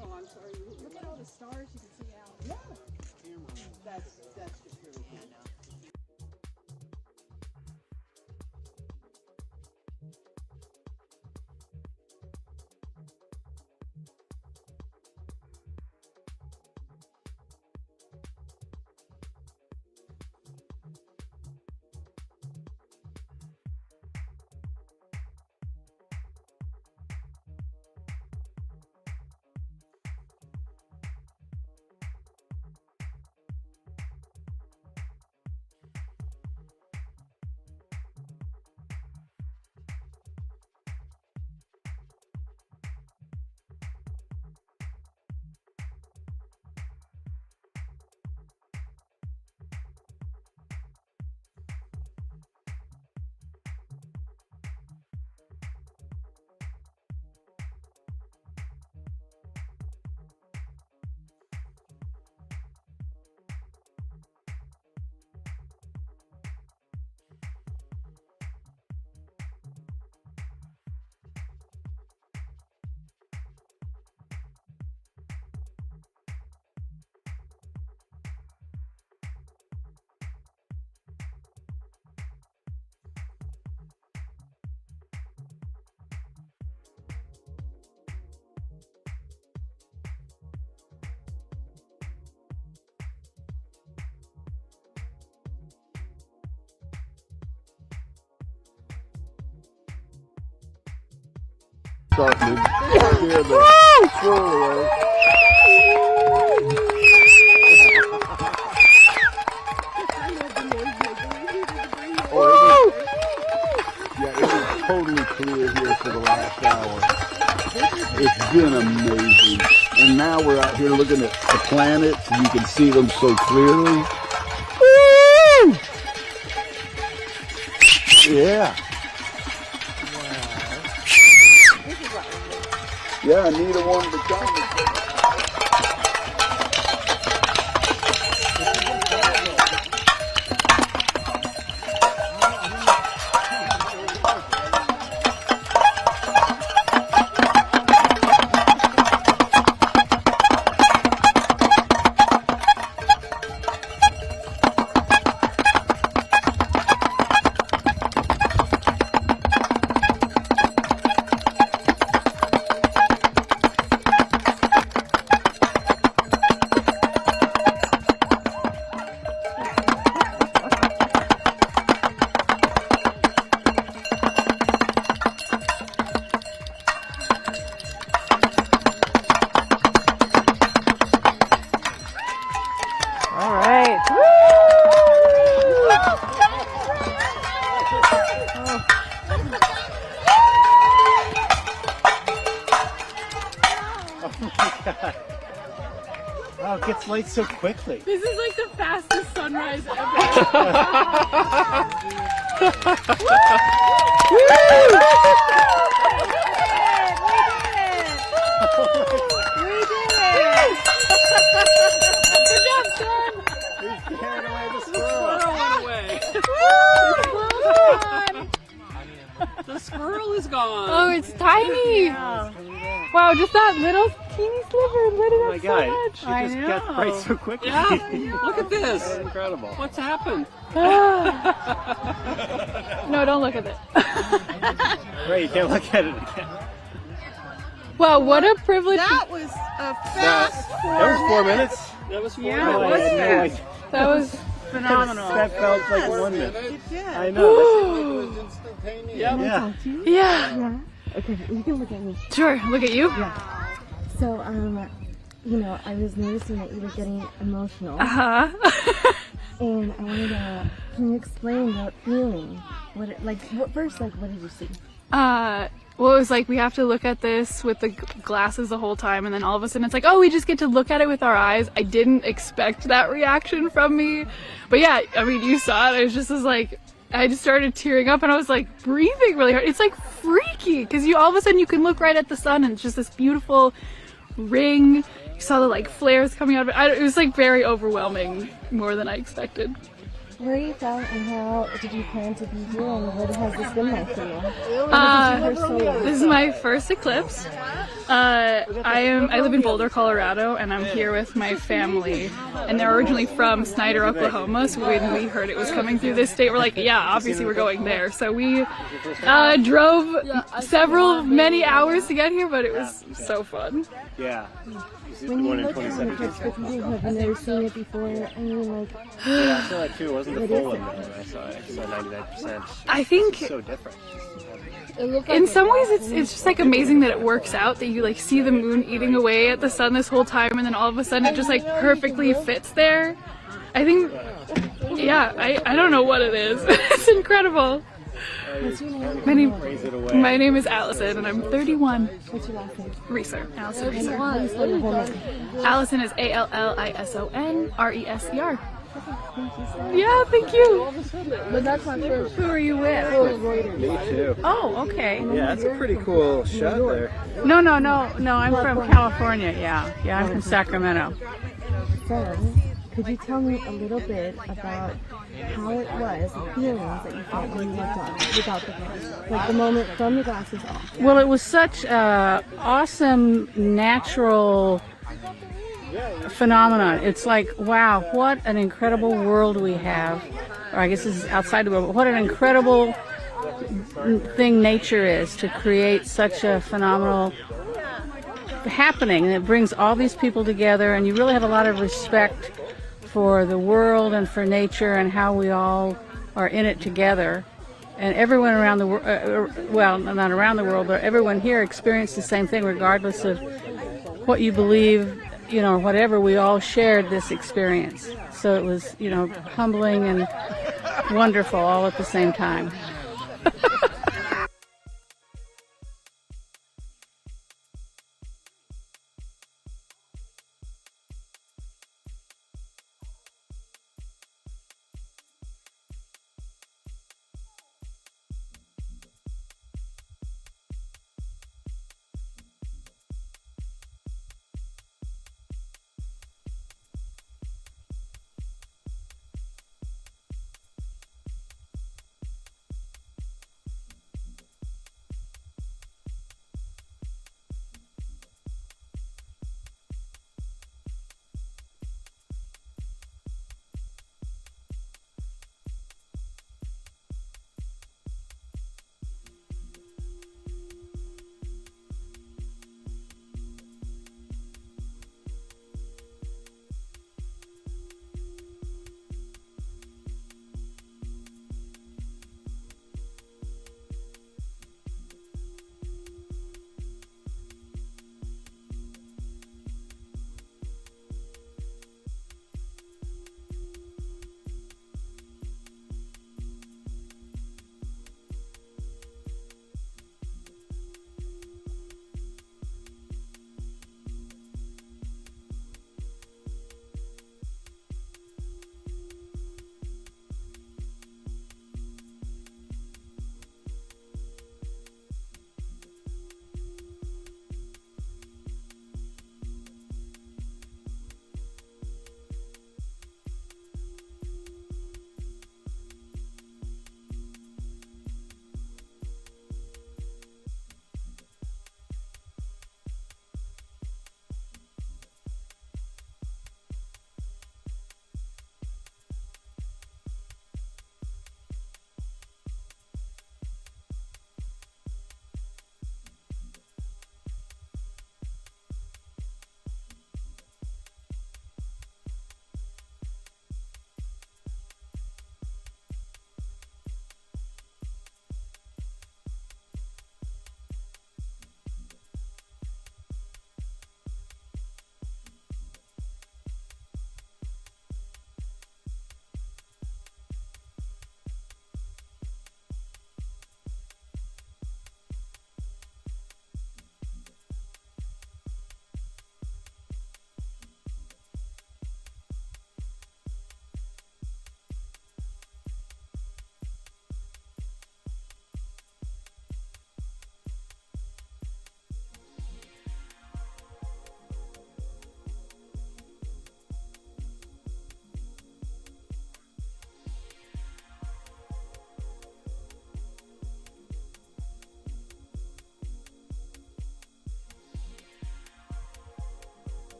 Oh, I'm sorry. Look at all the stars you can see out. Yeah. That's just really cool. Starting to scare the squirrel away. Yeah, it was totally clear here for the last hour. It's been amazing. And now we're out here looking at the planets and you can see them so clearly. Woo! Yeah. Yeah, neither one to come. Wow, it gets late so quickly. This is like the fastest sunrise ever. Good job, son. He's carrying away the squirrel. The squirrel is gone. Oh, it's tiny. Yeah. Wow, just that little teeny sliver lit it Oh my up God, so much. she just got bright so quickly. Yeah, look at this. That's incredible. What's happened? No, don't look at it. Right, you can't look at it again. Wow, what a privilege. That was a fast That was 4 minutes. That was 4 Yeah, minutes. it was fast. That was phenomenal. That felt like 1 minute. It did. I know. Yeah. Yeah. Okay, you can look at me. Sure, look at you. So, you know, I was noticing that you were getting emotional. And I wanted to, can you explain that feeling? What did you see? Well, it was like we have to look at this with the glasses the whole time, and then all of a sudden it's like, oh, we just get to look at it with our eyes. I didn't expect that reaction from me. But yeah, I mean, you saw it. I just started tearing up, and I was like breathing really hard. It's like freaky, because all of a sudden you can look right at the sun, and it's just this beautiful ring. You saw the like flares coming out of it. It was like very overwhelming, more than I expected. Where are you from, and how did you plan to be here, and what has this been like for you? This is my first eclipse. I live in Boulder, Colorado, and I'm here with my family. And they're originally from Snyder, Oklahoma, so when we heard it was coming through this state, we're like, yeah, obviously we're going there. So we drove many hours to get here, but it was so fun. Yeah. When you look at the eclipse, have you never seen it before? I mean, like... Yeah, I saw that too. It wasn't the full one, though. I saw 99%. I think... It's so different. In some ways, it's just like amazing that it works out, that you like see the moon eating away at the sun this whole time, and then all of a sudden it just like perfectly fits there. I think, yeah, I don't know what it is. It's incredible. What's your name? My name is Allison, and I'm 31. What's your last name? Reeser. Allison Reeser. How do you spell your whole name? Allison is ALLISON RESER. Yeah, thank you. But that's my first. Who are you with? Me too. Oh, okay. Yeah, that's a pretty cool shot there. No, I'm from California, yeah. Yeah, I'm from Sacramento. So, could you tell me a little bit about how it was, the feelings that you felt when you looked up without the glasses? Like the moment from the glasses off. Well, it was such an awesome, natural phenomenon. It's like, wow, what an incredible world we have. Or I guess this is outside the world, but what an incredible thing nature is to create such a phenomenal happening. And it brings all these people together, and you really have a lot of respect for the world and for nature and how we all are in it together. And everyone around the world, well, not around the world, but everyone here experienced the same thing regardless of what you believe, you know, whatever. We all shared this experience. So it was, you know, humbling and wonderful all at the same time.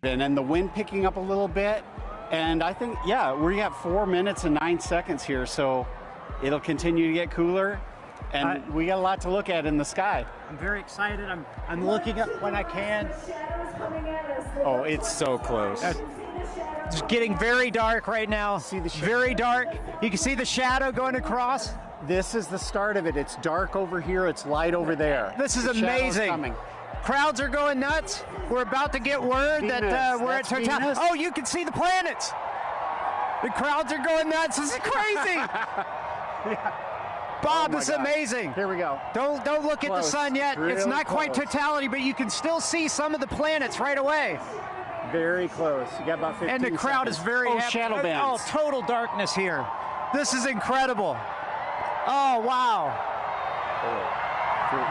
And the wind picking up a little bit. And I think, yeah, we have 4 minutes and 9 seconds here, so it'll continue to get cooler. And we got a lot to look at in the sky. I'm very excited. I'm looking up when I can. Oh, it's so close. It's getting very dark right now. See the very dark. You can see the shadow going across. This is the start of it. It's dark over here. It's light over there. This is the amazing. Coming. Crowds are going nuts. We're about to get word that we're at total. Oh, you can see the planets. The crowds are going nuts. This is crazy. Bob, this is amazing. Here we go. Don't look at the sun yet. Really it's not quite close. totality, but you can still see some of the planets right away. Very close. You got about 15 And the crowd seconds. is very happy. shadow bands. Oh, total darkness here. This is incredible. Oh, wow.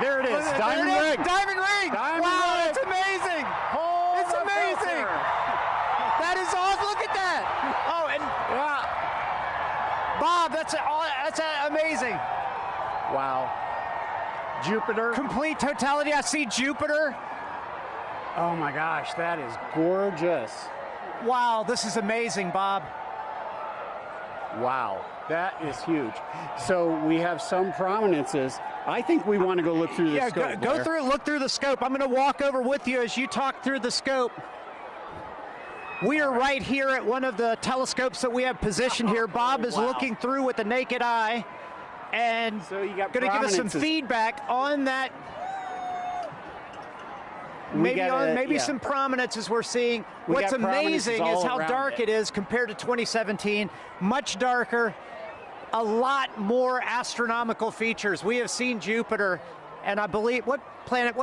There it is. There Diamond it is. ring. Diamond ring. Diamond wow, ring. it's amazing. Hold it's the amazing. filter. That is awesome. Look at that. Oh, and Bob, that's amazing. Wow. Jupiter. Complete totality. I see Jupiter. Oh my gosh, that is gorgeous. Wow, this is amazing, Bob. Wow, that is huge. So we have some prominences. I think we want to go look through the scope. Go through, look through the scope. I'm going to walk over with you as you talk through the scope. We are right here at one of the telescopes that we have positioned here. Bob is looking through with the naked eye and so you got going to give us some feedback on that. Maybe some prominences we're seeing. What's amazing is how dark it is compared to 2017. Much darker, a lot more astronomical features. We have seen Jupiter, and I believe what planet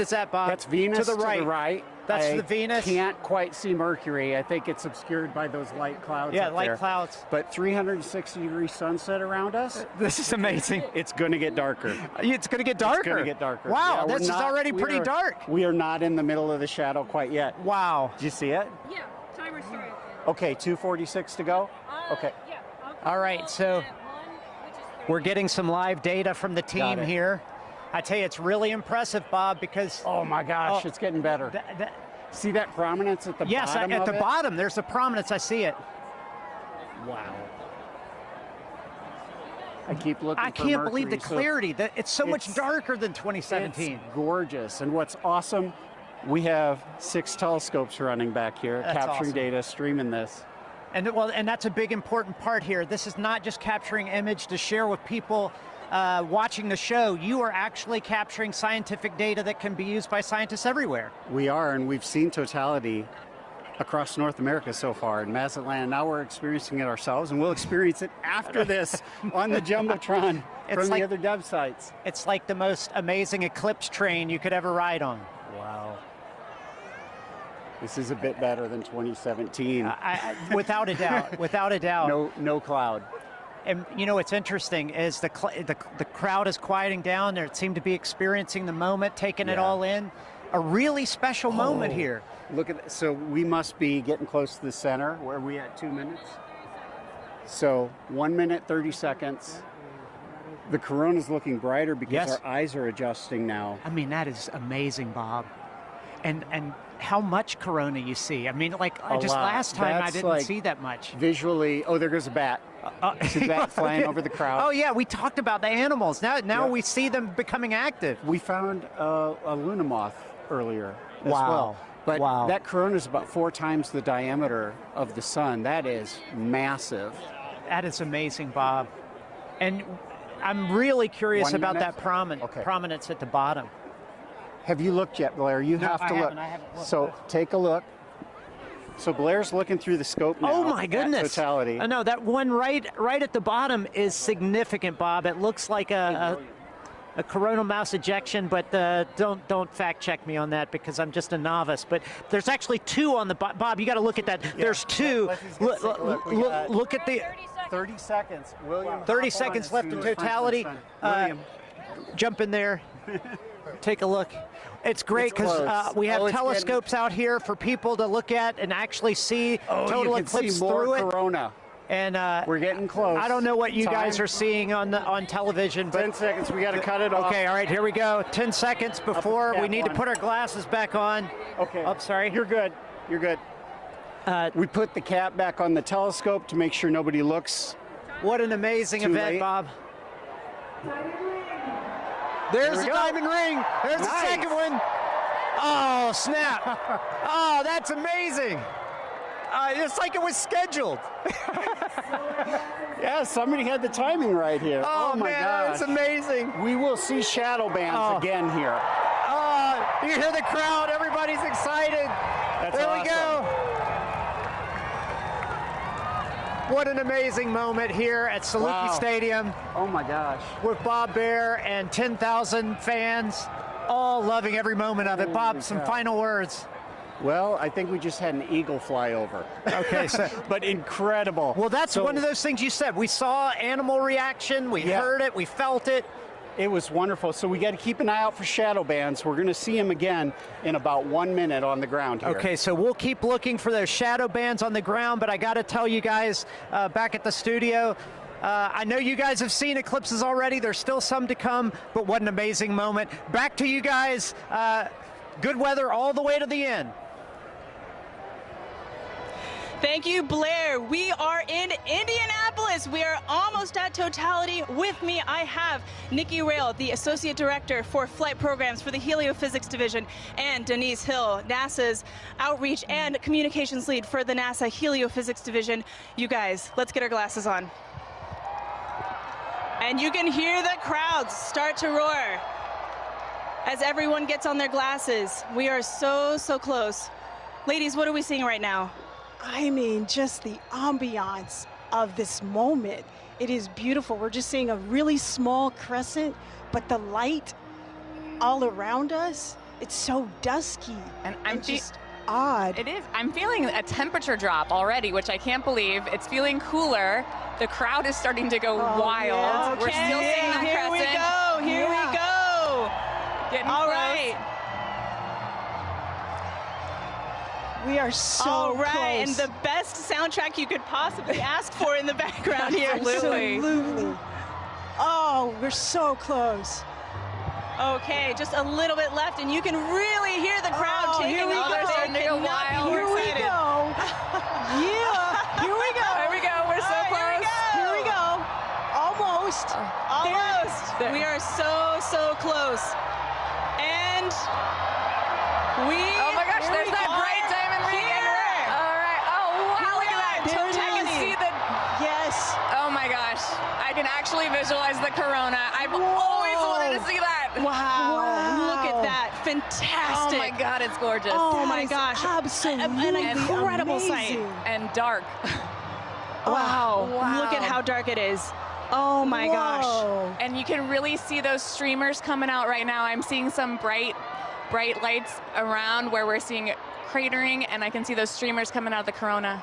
is that, Bob? That's Venus to the right. That's the Venus. Can't quite see Mercury. I think it's obscured by those light clouds. Yeah, up light there. clouds. But 360-degree sunset around us. This is amazing. It's going to get darker. It's going to get darker. It's going to get darker. Wow, yeah, this is already pretty dark. We are not in the middle of the shadow quite yet. Wow. Did you see it? Yeah, timer started. Okay, 2:46 to go. Okay. Yeah. All right, so we're getting some live data from the team here. I tell you, it's really impressive, Bob, because... Oh my gosh, it's getting better. See that prominence at the bottom? Yes, at the bottom, there's a prominence. I see it. Wow. I keep looking I can't believe the clarity. It's so much darker than 2017. It's gorgeous. And what's awesome, we have 6 telescopes running back here, That's capturing awesome. data, streaming this. And that's a big important part here. This is not just capturing image to share with people watching the show. You are actually capturing scientific data that can be used by scientists everywhere. We are, and we've seen totality across North America so far in Mazatlan. Now we're experiencing it ourselves, and we'll experience it after this on the Jumbotron from the other dev sites. It's like the most amazing eclipse train you could ever ride on. Wow. This is a bit better than 2017. Without a doubt, without a doubt. No cloud. And you know what's interesting is the crowd is quieting down. They seem to be experiencing the moment, taking it all in. A really special moment here. Look at that. So we must be getting close to the center. Where are we at? 2 minutes? So 1 minute, 30 seconds. The corona's looking brighter because our eyes are adjusting now. I mean, that is amazing, Bob. And how much corona you see. I mean, like just last time I didn't see that much. Visually, oh, there goes a bat. See the bat flying over the crowd. Oh yeah, we talked about the animals. Now we see them becoming active. We found a Luna moth earlier as well. But that corona is about 4 times the diameter of the sun. That is massive. That is amazing, Bob. And I'm really curious about that prominence at the bottom. Have you looked yet, Blair? You have to look. I haven't looked. So take a look. So Blair's looking through the scope now. Oh my goodness! Totality. No, that one right at the bottom is significant, Bob. It looks like a coronal mass ejection, but don't fact check me on that because I'm just a novice. But there's actually 2 on the bottom. Bob, you got to look at that. There's 2. Look at the 30 seconds. William. 30 seconds left in totality. Jump in there. Take a look. It's great because we have telescopes out here for people to look at and actually see total eclipse through it. Corona. And we're getting close. I don't know what you Time. guys are seeing on television, but 10 seconds. We got to cut it off. Okay, all right, here we go. 10 seconds before we need to one. put our glasses back on. Okay. Oh, sorry. You're good. You're good. We put the cap back on the telescope to make sure nobody looks. What an amazing too event, late. Bob. There's the go. diamond ring. There's the Nice. second one. Oh, snap. Oh, that's amazing. It's like it was scheduled. Yeah, somebody had the timing right here. Oh, my man, God. that's amazing. We will see shadow bands again here. Oh, you hear the crowd. Everybody's excited. That's there awesome. we go. What an amazing moment here at Saluki Stadium. Oh my gosh. With Bob Bear and 10,000 fans, all loving every moment of it. Bob, some final words. Well, I think we just had an eagle fly over. Okay, so but incredible. Well, that's one of those things you said. We saw animal reaction, we heard it, we felt it. It was wonderful. So we got to keep an eye out for shadow bands. We're going to see them again in about 1 minute on the ground here. Okay, so we'll keep looking for those shadow bands on the ground, but I got to tell you guys back at the studio, I know you guys have seen eclipses already. There's still some to come, but what an amazing moment. Back to you guys. Good weather all the way to the end. Thank you, Blair. We are in Indianapolis. We are almost at totality. With me, I have Nikki Rail, the Associate Director for Flight Programs for the Heliophysics Division, and Denise Hill, NASA's Outreach and Communications Lead for the NASA Heliophysics Division. You guys, let's get our glasses on. And you can hear the crowds start to roar as everyone gets on their glasses. We are so, so close. Ladies, what are we seeing right now? I mean, just the ambiance of this moment. It is beautiful. We're just seeing a really small crescent, but the light all around us, it's so dusky and I'm just odd. It is. I'm feeling a temperature drop already, which I can't believe. It's feeling cooler. The crowd is starting to go wild. Yeah. We're still seeing that Here we crescent. go. Here we go. Getting all close. right. We are so all right, close. and the best soundtrack you could possibly ask for in the background here. Absolutely. Oh, we're so close. Okay, just a little bit left, and you can really hear the crowd taking here we over. go. They're starting to go wild. Here we excited. go. Yeah, here we go. There we go. We're so close. Here we go. Almost. Almost. We are so, so close. And we... Oh my gosh, there's that bright diamond ring. All right. Oh, wow, look at that. I can see the... Yes. Oh my gosh. I can actually visualize the corona. I've always wanted to see that. Wow. Look at that. Fantastic. Oh my God, it's gorgeous. Oh my gosh. Absolutely An incredible sight. And dark. Wow. Look at how dark it is. Oh my gosh. And you can really see those streamers coming out right now. I'm seeing some bright lights around where we're seeing cratering, and I can see those streamers coming out of the corona.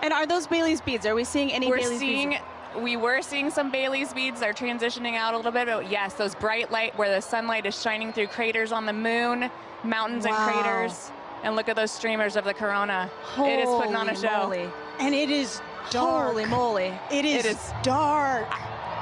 And are those Bailey's beads? Are we seeing any Bailey's beads? We were seeing some Bailey's beads. They're transitioning out a little bit, but yes, those bright light where the sunlight is shining through craters on the moon, mountains and craters. And look at those streamers of the corona. It is putting on a show. Moly. And it is dark. Holy moly. It is dark.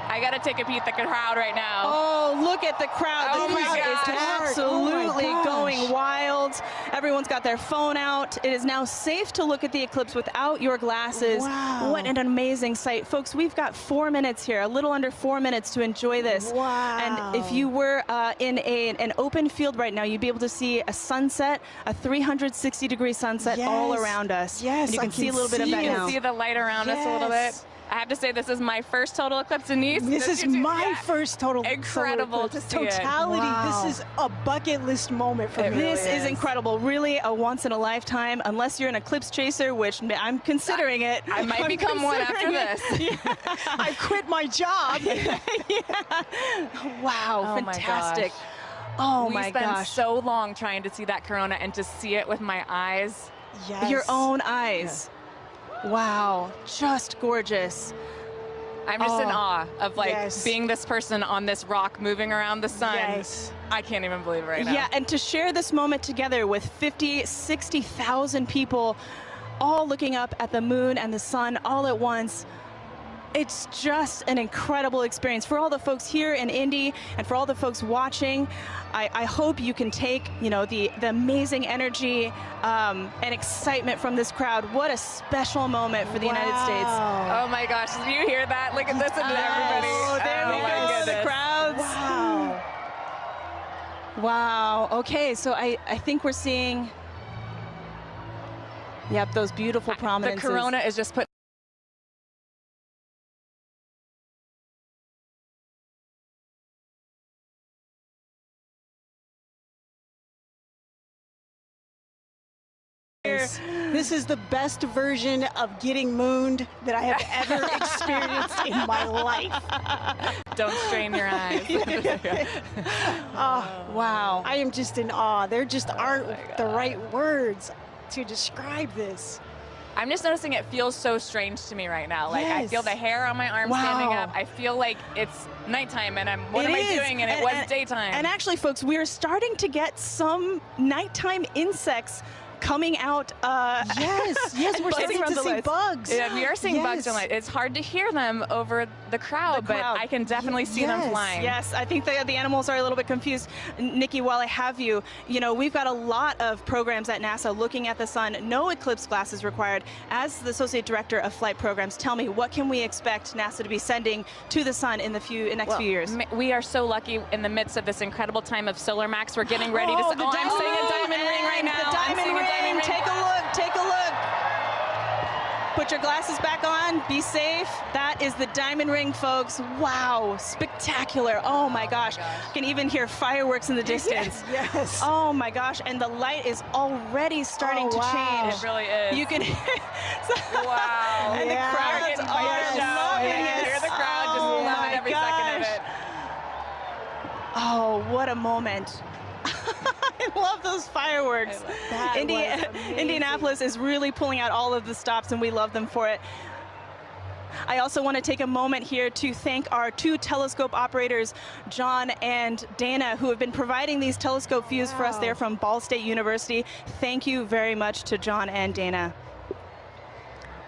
I gotta take a peek at the crowd right now. Oh, look at the crowd. Oh The my crowd is gosh. absolutely Oh my gosh. going wild. Everyone's got their phone out. It is now safe to look at the eclipse without your glasses. Wow. What an amazing sight. Folks, we've got 4 minutes here, a little under 4 minutes to enjoy this. Wow. And if you were in an open field right now, you'd be able to see a sunset, a 360-degree sunset all Yes. around us. Yes, And you I can see a little bit of You that can now. see the light around us a little bit. Yes. I have to say, this is my first total eclipse, Denise. This is my first total Incredible to see it. totality. Wow. This is a bucket list moment for me. This is incredible. Really a once in a lifetime, unless you're an eclipse chaser, which I'm considering it. I might I'm become one after considering this. I quit my job. Wow, Oh my fantastic. gosh. Oh We my spent gosh. so long trying to see that corona, and to see it with my eyes. Yes. Your own eyes. Wow, just gorgeous. I'm just in awe of yes. being this person on this rock moving around the sun. Yes. I can't even believe it right now. Yeah, and to share this moment together with 50, 60,000 people all looking up at the moon and the sun all at once. It's just an incredible experience for all the folks here in Indy and for all the folks watching. I hope you can take, you know, the amazing energy and excitement from this crowd. What a special moment for the United States. Oh my gosh, did you hear that? Look at this and everybody. Oh, there we go, the crowds. Wow. Wow, okay, so I think we're seeing, yep, those beautiful prominences. The corona is just put. This is the best version of getting mooned that I have ever experienced in my life. Don't strain your eyes. Oh, wow. I am just in awe. There just aren't the right words to describe this. I'm just noticing it feels so strange to me right now. Like, I feel the hair on my arm standing up. I feel like it's nighttime and what am I doing? And it was daytime. And actually, folks, we're starting to get some nighttime insects coming out. Yes, we're starting to see bugs. Yeah, we are seeing bugs tonight. It's hard to hear them over the crowd, but I can definitely see them flying. Yes, I think the animals are a little bit confused. Nikki, while I have you, you know, we've got a lot of programs at NASA looking at the sun. No eclipse glasses required. As the Associate Director of Flight Programs, tell me, what can we expect NASA to be sending to the sun in the next few years? We are so lucky in the midst of this incredible time of solar max. We're getting ready to. I'm seeing a diamond ring right now. The diamond ring. Take a look, take a look. Put your glasses back on, be safe. That is the diamond ring, folks. Wow, spectacular. Oh my gosh. You can even hear fireworks in the distance. Yes. Oh my gosh, and the light is already starting to change. It really is. You can wow. And the crowds are loving it. Hear the crowd just loving every second of it. Oh, what a moment. I love those fireworks. Indianapolis is really pulling out all of the stops, and we love them for it. I also want to take a moment here to thank our two telescope operators, John and Dana, who have been providing these telescope views for us there from Ball State University. Thank you very much to John and Dana.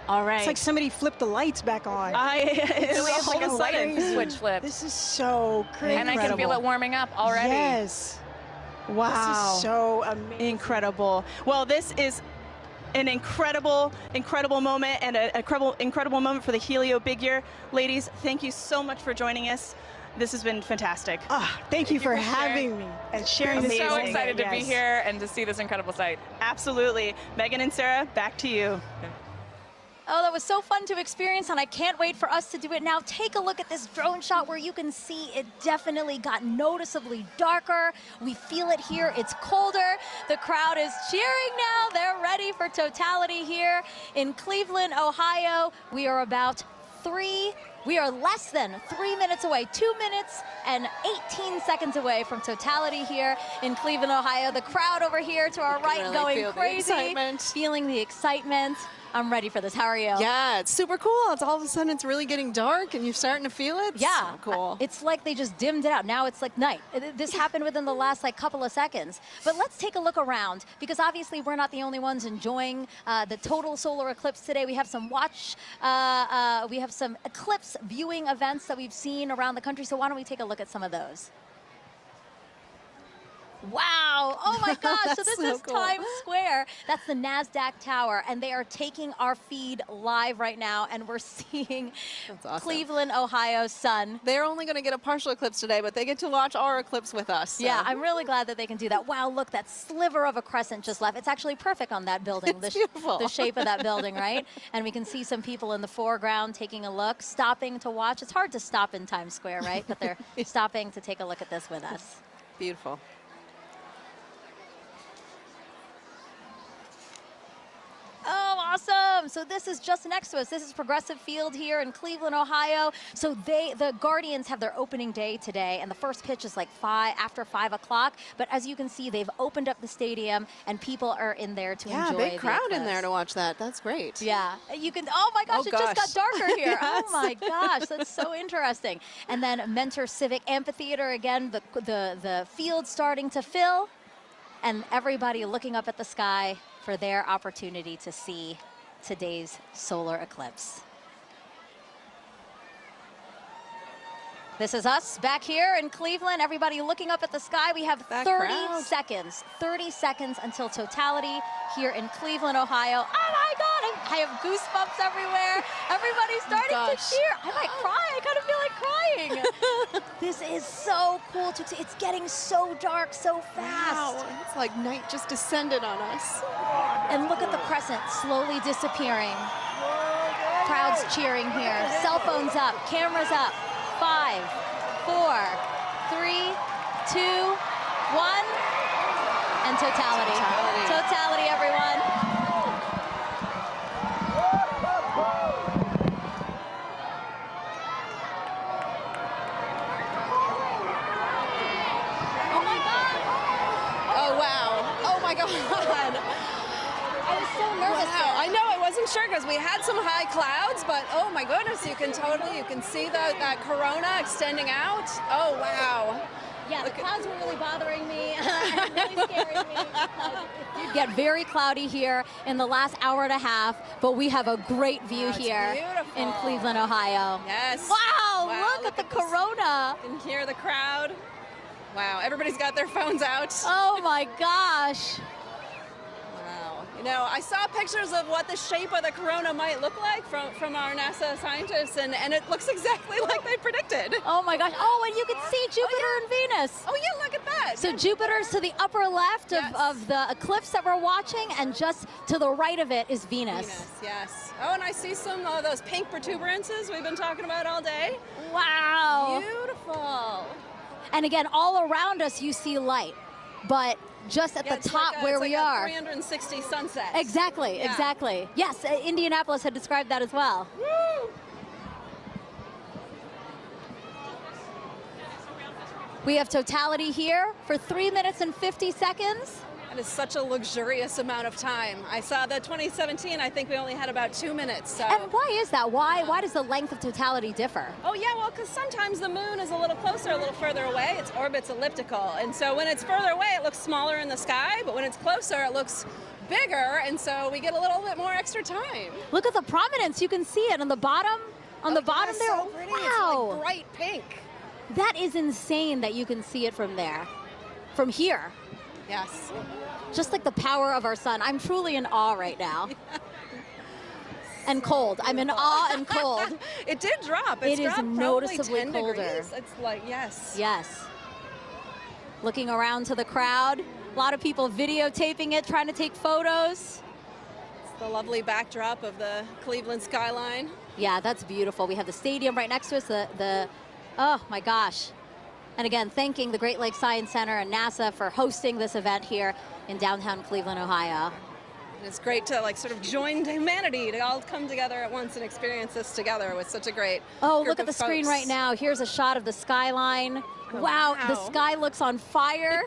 All right. It's like somebody flipped the lights back on. It's like a sudden switch flip. This is so crazy. And I can feel it warming up already. Yes. Wow. This is so amazing. Incredible. Well, this is an incredible moment and an incredible moment for the Helio Big Year. Ladies, thank you so much for joining us. This has been fantastic. Thank you for having me and sharing this. I'm so excited to be here and to see this incredible sight. Absolutely. Megan and Sarah, back to you. Oh, that was so fun to experience, and I can't wait for us to do it now. Take a look at this drone shot where you can see it definitely got noticeably darker. We feel it here. It's colder. The crowd is cheering now. They're ready for totality here in Cleveland, Ohio. We are less than 3 minutes away, 2 minutes and 18 seconds away from totality here in Cleveland, Ohio. The crowd over here to our right going crazy, feeling the excitement. I'm ready for this. How are you? Yeah, it's super cool. It's all of a sudden it's really getting dark and you're starting to feel it. Yeah, so cool. It's like they just dimmed it out. Now it's like night. This happened within the last couple of seconds. But let's take a look around, because obviously we're not the only ones enjoying the total solar eclipse today. We have some we have some eclipse viewing events that we've seen around the country. So why don't we take a look at some of those? Wow, oh my gosh, so this is cool. Times Square. That's the NASDAQ tower, and they are taking our feed live right now, and we're seeing awesome. Cleveland, Ohio sun. They're only going to get a partial eclipse today, but they get to watch our eclipse with us. So. Yeah, I'm really glad that they can do that. Wow, look, that sliver of a crescent just left. It's actually perfect on that building. It's beautiful. The shape of that building, right? And we can see some people in the foreground taking a look, stopping to watch. It's hard to stop in Times Square, right? But they're stopping to take a look at this with us. Beautiful. Oh, awesome. So this is just next to us. This is Progressive Field here in Cleveland, Ohio. So the Guardians have their opening day today, and the first pitch is like after 5 o'clock. But as you can see, they've opened up the stadium, and people are in there to enjoy. Yeah, big crowd in there to watch that. That's great. Yeah. You can, oh my gosh, it just got darker here. Yes. Oh my gosh, that's so interesting. And then Mentor Civic Amphitheater, again, the field starting to fill, and everybody looking up at the sky for their opportunity to see today's solar eclipse. This is us back here in Cleveland. Everybody looking up at the sky. We have 30 seconds. 30 seconds until totality here in Cleveland, Ohio. Oh my God, I have goosebumps everywhere. Everybody's starting to cheer. I might cry. I kind of feel like crying. This is so cool to see. It's getting so dark so fast. Wow, it's like night just descended on us. And look at the crescent slowly disappearing. Crowds cheering here. Cell phones up, cameras up. 5, 4, 3, 2, 1, and totality. Totality, everyone. Oh my God. Oh wow. Oh my God. I was so nervous. Wow. I know, I wasn't sure because we had some high clouds, but oh my goodness, you can see that corona extending out. Oh wow. Yeah, the clouds were really bothering me and really scaring me because it did get very cloudy here in the last hour and a half, but we have a great view here in Cleveland, Ohio. Yes. Wow, look at the corona. You can hear the crowd. Wow, everybody's got their phones out. Oh my gosh. You know, I saw pictures of what the shape of the corona might look like from our NASA scientists, and it looks exactly like they predicted. Oh my gosh. Oh, and you can see Jupiter and Venus. Oh yeah, look at that. So Jupiter's to the upper left of the eclipse that we're watching, and just to the right of it is Venus. Venus, yes. Oh, and I see some of those pink protuberances we've been talking about all day. Wow. Beautiful. And again, all around us you see light, but just at the top where we are. 360 sunsets. Exactly, exactly. Yes, Indianapolis had described that as well. Woo! We have totality here for 3 minutes and 50 seconds. That is such a luxurious amount of time. I saw the 2017, I think we only had about 2 minutes. So. And why is that? Why does the length of totality differ? Oh yeah, well, because sometimes the moon is a little closer, a little further away. Its orbit's elliptical. And so when it's further away, it looks smaller in the sky, but when it's closer, it looks bigger, and so we get a little bit more extra time. Look at the prominence. You can see it on the bottom. On the bottom there. So pretty. Wow. It's like bright pink. That is insane that you can see it from there. From here. Yes. Just like the power of our sun. I'm truly in awe right now. And cold. I'm in awe and cold. It did drop. It is noticeably 10 colder. degrees. It's like, yes. Yes. Looking around to the crowd. A lot of people videotaping it, trying to take photos. It's the lovely backdrop of the Cleveland skyline. Yeah, that's beautiful. We have the stadium right next to us. Oh my gosh. And again, thanking the Great Lakes Science Center and NASA for hosting this event here in downtown Cleveland, Ohio. It's great to sort of join humanity, to all come together at once and experience this together with such a great group look at the of screen folks. right now. Here's a shot of the skyline. Wow, the sky looks on fire.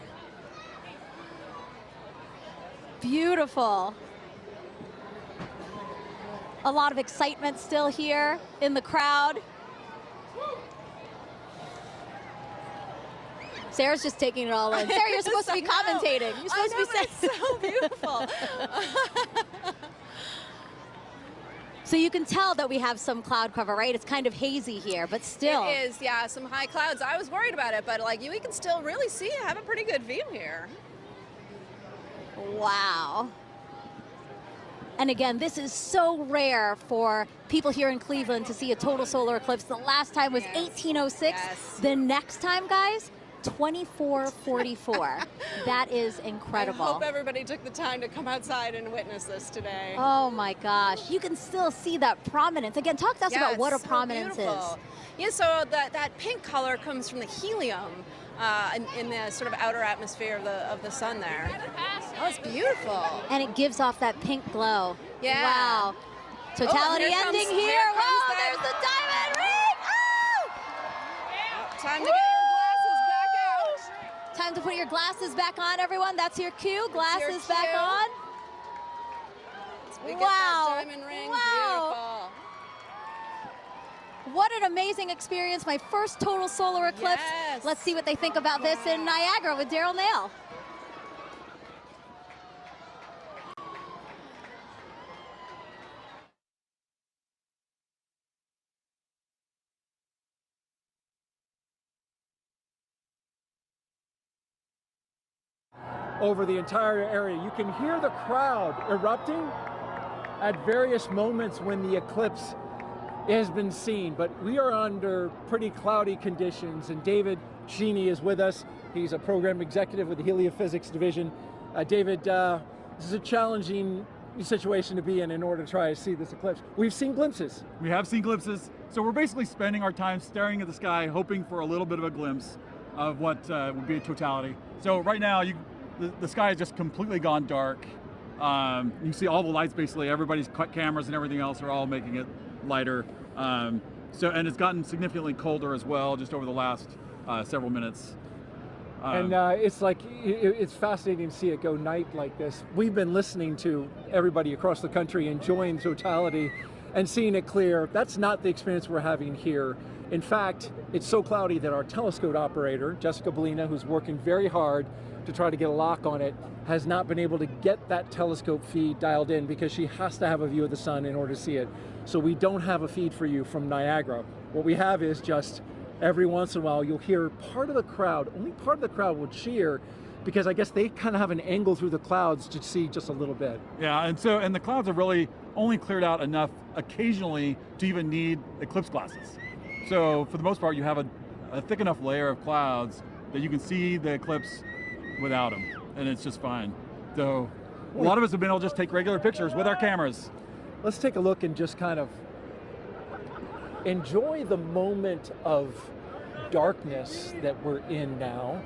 Beautiful. A lot of excitement still here in the crowd. Sarah's just taking it all in. Sarah, you're supposed to be commentating. You're supposed to be saying. It's so beautiful. So you can tell that we have some cloud cover, right? It's kind of hazy here, but still. It is, yeah, some high clouds. I was worried about it, but we can still really see, have a pretty good view here. Wow. And again, this is so rare for people here in Cleveland to see a total solar eclipse. The last time was 1806. Yes. The next time, guys, 2444. That is incredible. I hope everybody took the time to come outside and witness this today. Oh my gosh. You can still see that prominence. Again, talk to us about what a prominence is. Yeah, so that pink color comes from the helium in the sort of outer atmosphere of the sun there. Oh, it's beautiful. And it gives off that pink glow. Yeah. Wow. Totality ending here. Wow, there's the diamond ring. Oh! Time to get your glasses back out. Time to put your glasses back on, everyone. That's your cue. Glasses back on. We get wow. that diamond ring. Wow. Beautiful. What an amazing experience. My first total solar eclipse. Yes. Let's see what they think about this in Niagara with Daryl Nail. over the entire area. You can hear the crowd erupting at various moments when the eclipse has been seen, but we are under pretty cloudy conditions, and David Cheney is with us. He's a program executive with the Heliophysics Division. David, this is a challenging situation to be in order to try to see this eclipse. We've seen glimpses. We have seen glimpses, so we're basically spending our time staring at the sky, hoping for a little bit of a glimpse of what would be a totality. So right now, the sky has just completely gone dark. You can see all the lights, basically, everybody's cameras and everything else are all making it lighter. And it's gotten significantly colder as well, just over the last several minutes. And it's fascinating to see it go night like this. We've been listening to everybody across the country enjoying totality and seeing it clear. That's not the experience we're having here. In fact, it's so cloudy that our telescope operator, Jessica Bellina, who's working very hard to try to get a lock on it, has not been able to get that telescope feed dialed in because she has to have a view of the sun in order to see it. So we don't have a feed for you from Niagara. What we have is just every once in a while you'll hear part of the crowd, only part of the crowd will cheer, because I guess they kind of have an angle through the clouds to see just a little bit. Yeah, and the clouds have really only cleared out enough occasionally to even need eclipse glasses. So for the most part, you have a thick enough layer of clouds that you can see the eclipse without them, and it's just fine. So a lot of us have been able to just take regular pictures with our cameras. Let's take a look and just kind of enjoy the moment of darkness that we're in now.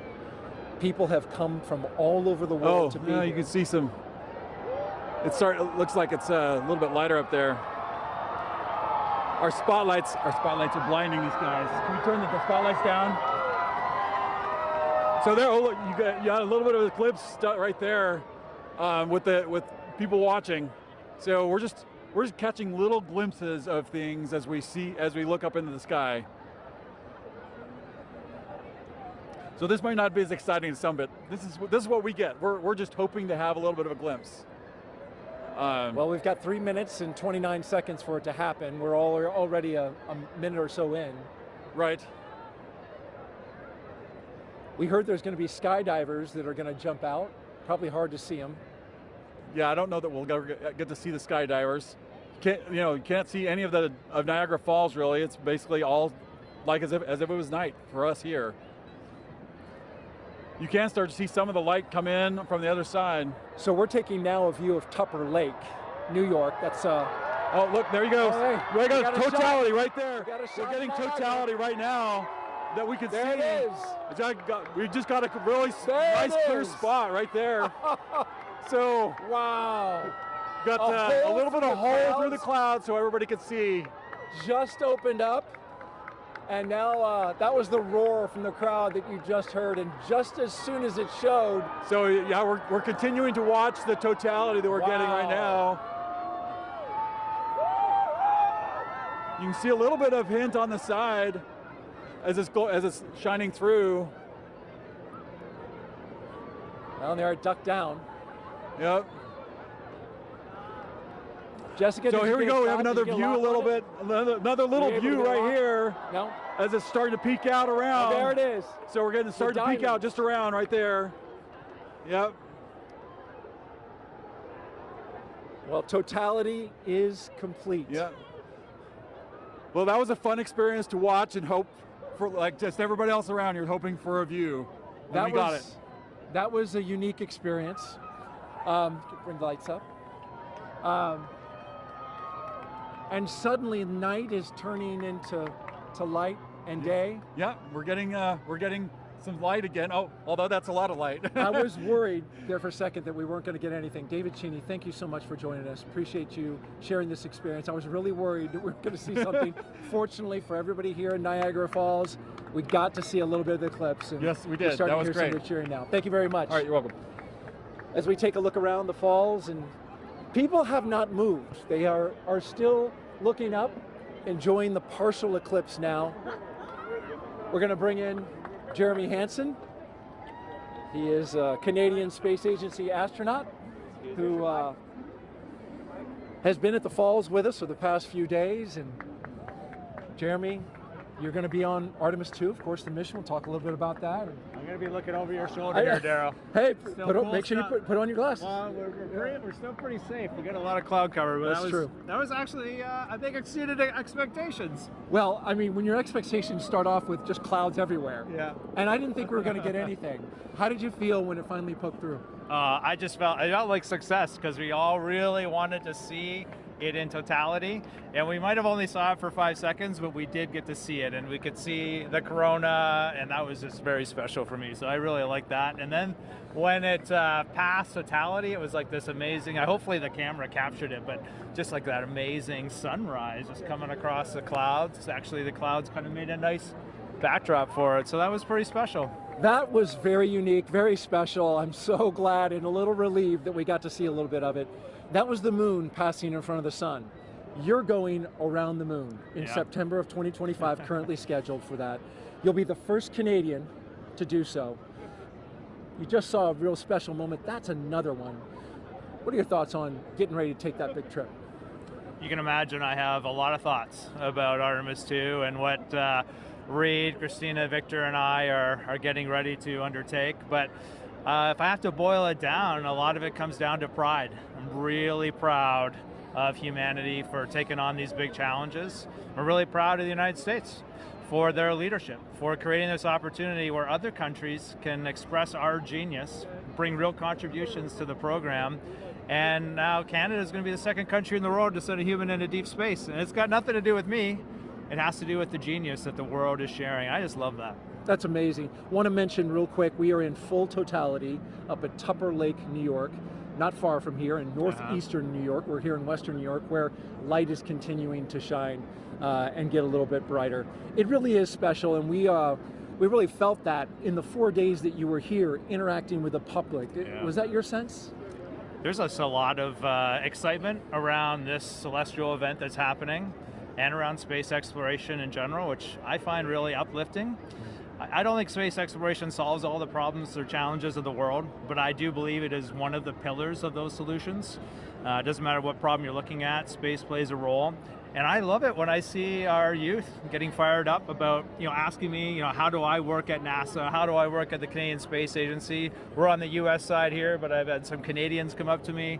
People have come from all over the world to be here. You can see some. It looks like it's a little bit lighter up there. Our spotlights are blinding these guys. Can we turn the spotlights down? So there, look, you got a little bit of eclipse right there with people watching. So we're just catching little glimpses of things as we look up into the sky. So this might not be as exciting as some, but this is what we get. We're just hoping to have a little bit of a glimpse. Well, we've got 3 minutes and 29 seconds for it to happen. We're already a minute or so in. Right. We heard there's going to be skydivers that are going to jump out. Probably hard to see them. Yeah, I don't know that we'll get to see the skydivers. You can't see any of Niagara Falls really. It's basically all like as if it was night for us here. You can start to see some of the light come in from the other side. So we're taking now a view of Tupper Lake, New York. That's oh, look, there he goes. Oh, hey, we got totality right there. We're getting totality right now that we can see. There it is. We just got a really nice clear spot right there. So wow, got a little bit of hole through the clouds so everybody could see. Just opened up. And now that was the roar from the crowd that you just heard, and just as soon as it showed. So yeah, we're continuing to watch the totality that we're getting right now. You can see a little bit of hint on the side as it's shining through. Well, there, it ducked down. Yep. Jessica, so here we go. We have another view, a little bit, another little view right here. No. As it's starting to peek out around. Oh, there it is. So we're getting starting to peek out just around right there. Yep. Well, totality is complete. Yeah. Well, that was a fun experience to watch and hope for, like just everybody else around here, hoping for a view. And we got it. That was a unique experience. Bring the lights up. And suddenly night is turning into light and day. Yeah, we're getting some light again. Oh, although that's a lot of light. I was worried there for a second that we weren't going to get anything. David Cheney, thank you so much for joining us. Appreciate you sharing this experience. I was really worried that we were going to see something. Fortunately for everybody here in Niagara Falls, we got to see a little bit of the eclipse. And yes, we did. That was great. Some of cheering now. Thank you very much. All right, you're welcome. As we take a look around the falls, and people have not moved. They are still looking up, enjoying the partial eclipse now. We're going to bring in Jeremy Hansen. He is a Canadian Space Agency astronaut who has been at the falls with us for the past few days. And Jeremy, you're going to be on Artemis 2, of course, the mission. We'll talk a little bit about that. I'm going going to be looking over your shoulder here, Daryl. Hey, Cool make sure you put on your glasses. We're still pretty safe. We got a lot of cloud cover, but That's true. That was actually, I think, exceeded expectations. Well, I mean, when your expectations start off with just clouds everywhere. Yeah. And I didn't think we were going to get anything. How did you feel when it finally poked through? I felt like success because we all really wanted to see it in totality, and we might have only saw it for 5 seconds, but we did get to see it, and we could see the corona, and that was just very special for me. So I really like that. And then when it passed totality, it was like this amazing, hopefully the camera captured it, but just like that amazing sunrise just coming across the clouds. Actually, the clouds kind of made a nice backdrop for it, so that was pretty special. That was very unique, very special. I'm so glad and a little relieved that we got to see a little bit of it. That was the moon passing in front of the sun. You're going around the moon in September of 2025, currently scheduled for that. You'll be the first Canadian to do so. You just saw a real special moment. That's another one. What are your thoughts on getting ready to take that big trip? You can imagine I have a lot of thoughts about Artemis 2 and what Reed, Christina, Victor, and I are getting ready to undertake. But if I have to boil it down, a lot of it comes down to pride. I'm really proud of humanity for taking on these big challenges. I'm really proud of the United States for their leadership, for creating this opportunity where other countries can express our genius, bring real contributions to the program. And now Canada is going to be the second country in the world to send a human into deep space. And it's got nothing to do with me. It has to do with the genius that the world is sharing. I just love that. That's amazing. Want to mention real quick, we are in full totality up at Tupper Lake, New York, not far from here in northeastern New York. We're here in western New York where light is continuing to shine and get a little bit brighter. It really is special, and we really felt that in the 4 days that you were here interacting with the public. Was that your sense? There's a lot of excitement around this celestial event that's happening and around space exploration in general, which I find really uplifting. I don't think space exploration solves all the problems or challenges of the world, but I do believe it is one of the pillars of those solutions. It doesn't matter what problem you're looking at, space plays a role. And I love it when I see our youth getting fired up about, asking me, how do I work at NASA? How do I work at the Canadian Space Agency? We're on the US side here, but I've had some Canadians come up to me.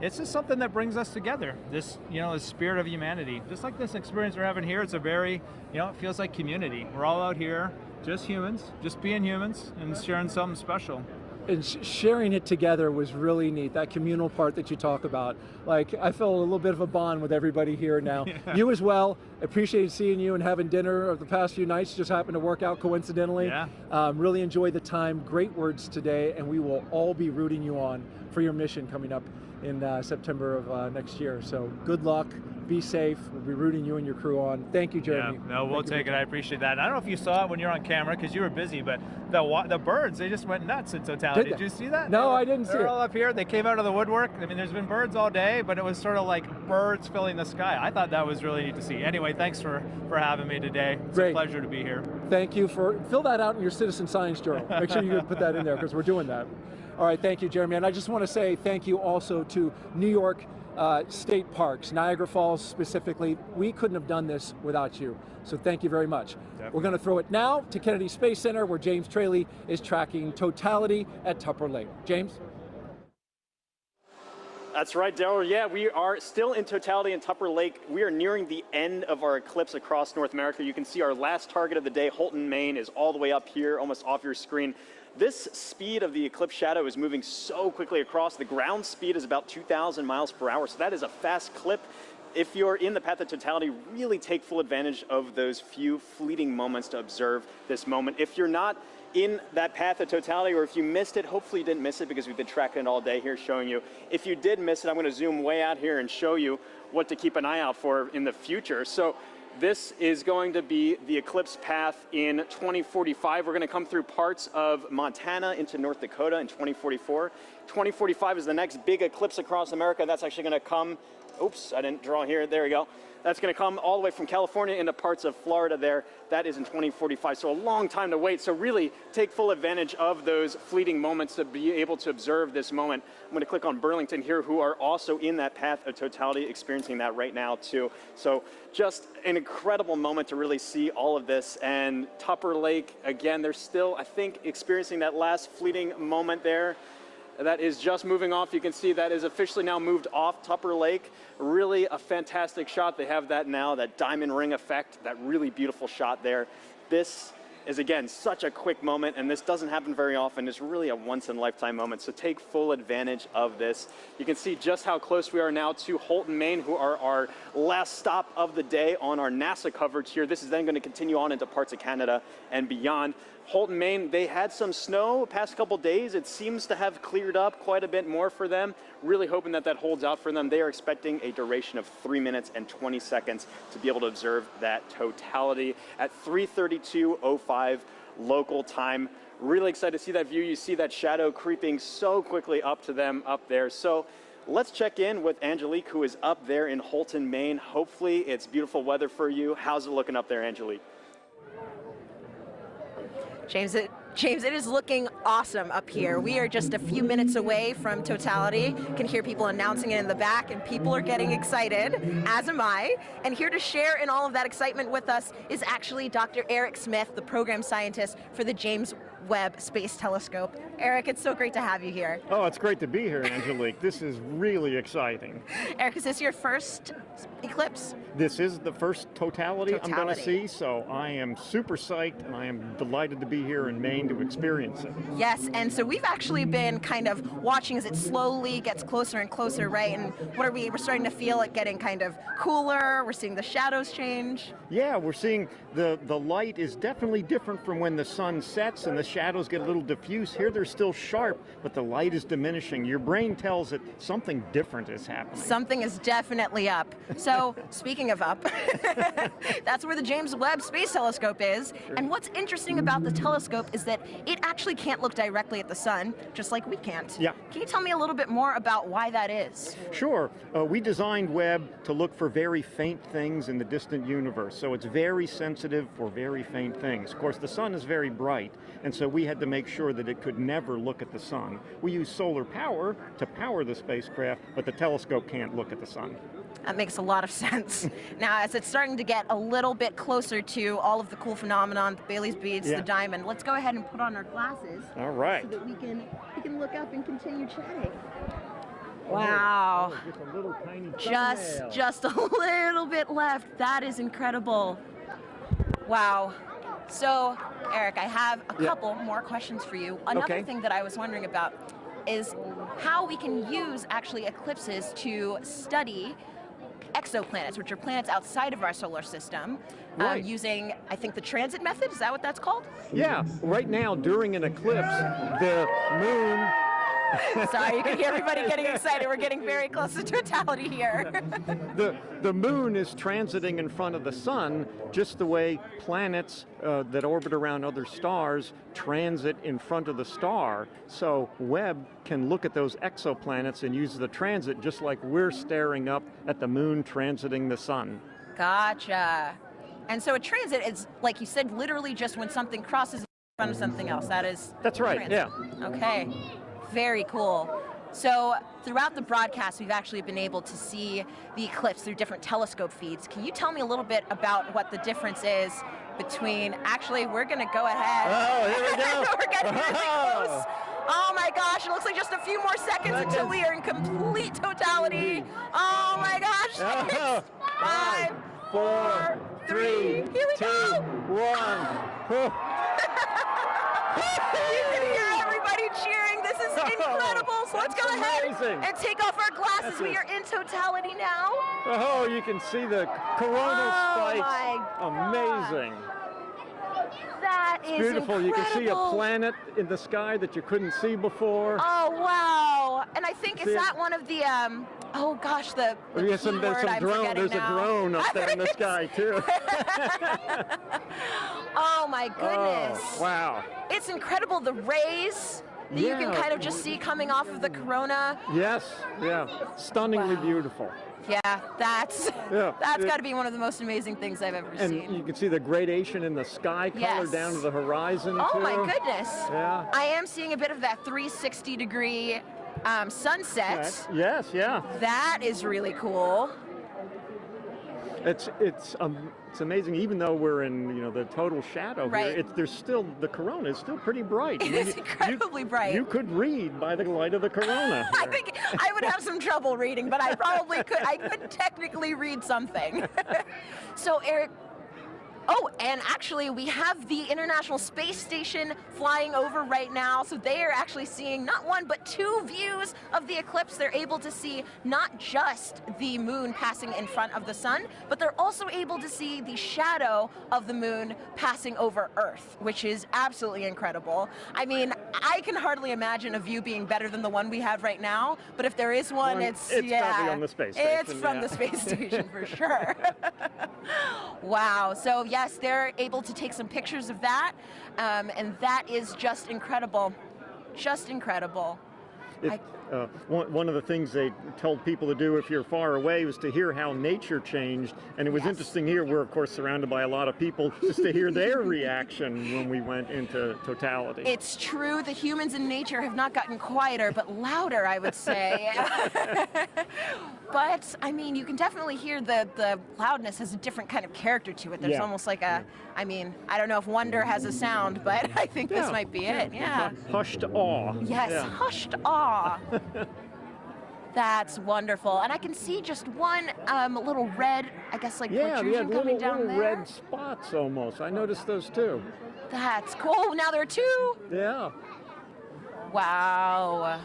It's just something that brings us together. This, the spirit of humanity. Just like this experience we're having here, it's a very, it feels like community. We're all out here, just humans, just being humans and sharing something special. And sharing it together was really neat, that communal part that you talk about. Like, I felt a little bit of a bond with everybody here now. Yeah. You as well. Appreciated seeing you and having dinner over the past few nights. Just happened to work out coincidentally. Yeah. Really enjoyed the time. Great words today, and we will all be rooting you on for your mission coming up in September of next year. So good luck. Be safe. We'll be rooting you and your crew on. Thank you, Jeremy. Yeah, no, we'll take it. I appreciate that. And I don't know if you saw it when you're on camera because you were busy, but the birds, they just went nuts in totality. Did you see that? No, I didn't see it. They're all up here. They came out of the woodwork. I mean, there's been birds all day, but it was sort of like birds filling the sky. I thought that was really neat to see. Anyway, thanks for having me today. It's a pleasure to be here. Thank you fill that out in your citizen science journal. Make sure you put that in there because we're doing that. All right, thank you, Jeremy. And I just want to say thank you also to New York State Parks, Niagara Falls specifically. We couldn't have done this without you. So thank you very much. Definitely. We're going to throw it now to Kennedy Space Center where James Traley is tracking totality at Tupper Lake. James? That's right, Daryl. Yeah, we are still in totality in Tupper Lake. We are nearing the end of our eclipse across North America. You can see our last target of the day, Holton, Maine, is all the way up here, almost off your screen. This speed of the eclipse shadow is moving so quickly across. The ground speed is about 2,000 miles per hour, so that is a fast clip. If you're in the path of totality, really take full advantage of those few fleeting moments to observe this moment. If you're not in that path of totality, or if you missed it, hopefully you didn't miss it because we've been tracking it all day here showing you. If you did miss it, I'm going to zoom way out here and show you what to keep an eye out for in the future. So this is going to be the eclipse path in 2045. We're going to come through parts of Montana into North Dakota in 2044. 2045 is the next big eclipse across America. That's actually going to come oops, I didn't draw here, there we go. That's going to come all the way from California into parts of Florida there. That is in 2045, so a long time to wait. So really take full advantage of those fleeting moments to be able to observe this moment. I'm going to click on Burlington here, who are also in that path of totality, experiencing that right now too. So just an incredible moment to really see all of this. And Tupper Lake, again, they're still, I think, experiencing that last fleeting moment there. That is just moving off. You can see that is officially now moved off Tupper Lake. Really a fantastic shot. They have that now, that diamond ring effect, that really beautiful shot there. This is, again, such a quick moment, and this doesn't happen very often. It's really a once-in-a-lifetime moment, so take full advantage of this. You can see just how close we are now to Holton, Maine, who are our last stop of the day on our NASA coverage here. This is then going to continue on into parts of Canada and beyond. Holton, Maine, they had some snow past couple days. It seems to have cleared up quite a bit more for them. Really hoping that that holds out for them. They are expecting a duration of 3 minutes and 20 seconds to be able to observe that totality at 3:32:05 local time. Really excited to see that view. You see that shadow creeping so quickly up to them up there. So let's check in with Angelique, who is up there in Holton, Maine. Hopefully it's beautiful weather for you. How's it looking up there, Angelique? James, it is looking awesome up here. We are just a few minutes away from totality. You can hear people announcing it in the back, and people are getting excited, as am I. And here to share in all of that excitement with us is actually Dr. Eric Smith, the program scientist for the James Webb Space Telescope. Eric, it's so great to have you here. Oh, it's great to be here, Angelique. This is really exciting. Eric, is this your first eclipse? This is the first totality I'm going to see, so I am super psyched, and I am delighted to be here in Maine to experience it. Yes, and so we've actually been kind of watching as it slowly gets closer and closer, right? And what are we? We're starting to feel it getting kind of cooler. We're seeing the shadows change. Yeah, we're seeing the light is definitely different from when the sun sets and the shadows get a little diffuse. Here they're still sharp, but the light is diminishing. Your brain tells that something different is happening. Something is definitely up. So, speaking of up, that's where the James Webb Space Telescope is. Sure. And what's interesting about the telescope is that it actually can't look directly at the sun, just like we can't. Yeah. Can you tell me a little bit more about why that is? Sure. We designed Webb to look for very faint things in the distant universe, so it's very sensitive for very faint things. Of course, the sun is very bright, and so we had to make sure that it could never look at the sun. We use solar power to power the spacecraft, but the telescope can't look at the sun. That makes a lot of sense. Now, as it's starting to get a little bit closer to all of the cool phenomenon, the Bailey's beads, the diamond, let's go ahead and put on our glasses. All right. So that we can look up and continue chatting. Wow. Just a little tiny Just a little bit left. That is incredible. Wow. So, Eric, I have a couple more questions for you. Another thing that I was wondering about is how we can use actually eclipses to study exoplanets, which are planets outside of our solar system, using, I think, the transit method. Is that what that's called? Yeah. Right now, during an eclipse, the moon... Sorry, you can hear everybody getting excited. We're getting very close to totality here. The moon is transiting in front of the sun just the way planets that orbit around other stars transit in front of the star. So Webb can look at those exoplanets and use the transit just like we're staring up at the moon transiting the sun. Gotcha. And so a transit is, like you said, literally just when something crosses in front of something else. That's right, transit. yeah. Okay. Very cool. So throughout the broadcast, we've actually been able to see the eclipse through different telescope feeds. Can you tell me a little bit about what the difference is between, actually, we're going to go ahead. Oh, here we go. We're getting really close. Oh my gosh, it looks like just a few more seconds until we are in complete totality. Oh my gosh. 6, 5, 4, 3, here we 2, go. 1. You can hear everybody cheering. This is incredible. So let's go ahead and take off our glasses. We are in totality now. Oh, you can see the coronal spikes. My amazing. That is beautiful. Incredible. You can see a planet in the sky that you couldn't see before. Oh, wow. And I think, is that one of the, oh gosh, the there's some drone. There's a drone up there in the sky, too. Oh, my goodness. Oh, wow. It's incredible. The rays, that you can kind of just see coming off of the corona. Yes, yeah, stunningly beautiful. Yeah, that's Yeah, got to be one of the most amazing things I've ever seen. And you can see the gradation in the sky color down to the horizon. Oh too. my goodness. Yeah. I am seeing a bit of that 360-degree sunset. Yes, yeah. That is really cool. It's amazing. Even though we're in the total shadow here, there's still the corona is still pretty bright. It is incredibly bright. You could read by the light of the corona. I think I would have some trouble reading, but I probably could. I could technically read something. So Eric. Oh, and actually we have the International Space Station flying over right now, so they are actually seeing not one but two views of the eclipse. They're able to see not just the moon passing in front of the sun, but they're also able to see the shadow of the moon passing over Earth, which is absolutely incredible. I mean, I can hardly imagine a view being better than the one we have right now, but if there is one, it's probably on the space station. It's from the space station for sure. Wow, so yes, they're able to take some pictures of that, and that is just incredible. Just incredible. One of the things they told people to do if you're far away was to hear how nature changed, and it was interesting here. We're of course surrounded by a lot of people, just to hear their reaction when we went into totality. It's true, the humans in nature have not gotten quieter, but louder, I would say. But I mean, you can definitely hear the loudness has a different kind of character to it. There's almost like a, I mean, I don't know if wonder has a sound, but I think this might be it. Yeah. Hushed awe. Yes, hushed awe. That's wonderful. And I can see just one little red, I guess, like protrusion coming down little there. red spots almost. I noticed those too. That's cool. Now there are two. Yeah. Wow.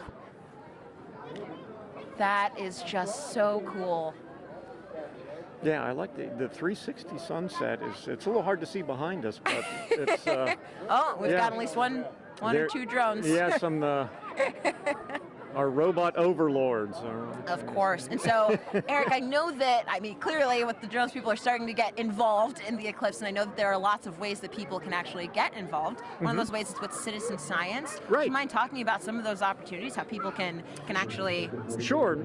That is just so cool. Yeah, I like the 360 sunset. It's a little hard to see behind us, but it's... oh, we've got at least one or two drones. Yes, our robot overlords. Of course. And so, Eric, I know that, I mean, clearly with the drones, people are starting to get involved in the eclipse, and I know that there are lots of ways that people can actually get involved. One of those ways is with citizen science. Right. Do you mind talking about some of those opportunities, how people can actually... Sure.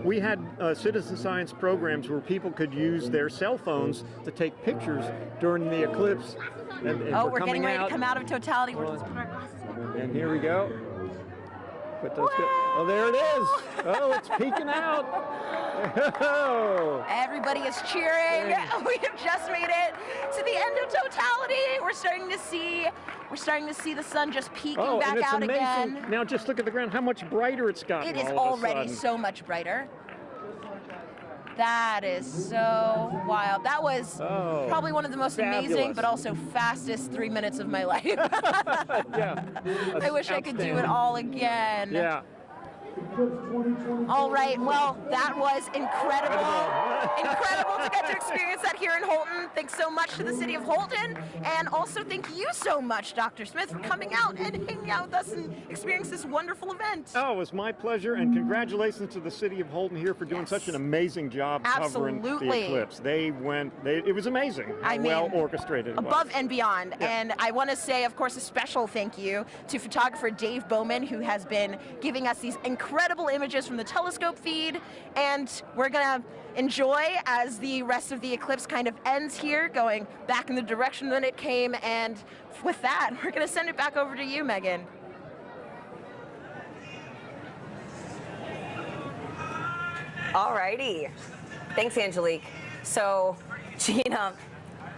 We had citizen science programs where people could use their cell phones to take pictures during the eclipse. And we're getting ready to come out of totality. We're just put our glasses on. And here we go. Put those oh, there it is. Oh, it's peeking out. Everybody is cheering. We have just made it to the end of totality. We're starting to see the sun just peeking back out amazing. Again. Now just look at the ground, how much brighter it's gotten. It is already so much brighter. That is so wild. That was probably one of the most amazing, but also fastest 3 minutes of my life. Yeah. I wish I could do it all again. Yeah. All right, well, that was incredible. Incredible to get to experience that here in Holton. Thanks so much to the city of Holton. And also thank you so much, Dr. Smith, for coming out and hanging out with us and experiencing this wonderful event. Oh, it was my pleasure, and congratulations to the city of Holton here for doing such an amazing job covering the eclipse. It was amazing how well orchestrated it was. Above and beyond. Yeah. And I want to say, of course, a special thank you to photographer Dave Bowman, who has been giving us these incredible images from the telescope feed, and we're gonna enjoy as the rest of the eclipse kind of ends here, going back in the direction that it came, and with that, we're gonna send it back over to you, Megan. Alrighty, thanks, Angelique. So, Gina,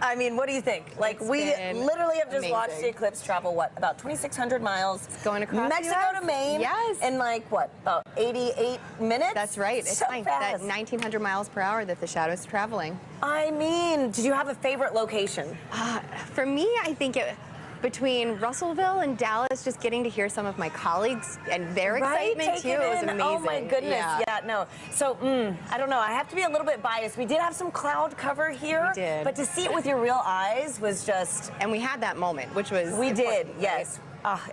I mean, what do you think? Like, we literally have just watched the eclipse travel, what, about 2,600 miles? It's going across Mexico to Maine. Yes. In like, what, about 88 minutes? That's right. It's so like fast. that 1,900 miles per hour that the shadow's traveling. I mean, did you have a favorite location? For me, I think between Russellville and Dallas, just getting to hear some of my colleagues and their excitement too, it was amazing. Oh my goodness, yeah, no. So, I don't know, I have to be a little bit biased. We did have some cloud cover here, we did. But to see it with your real eyes was just... And we had that moment, which was We did, right? yes.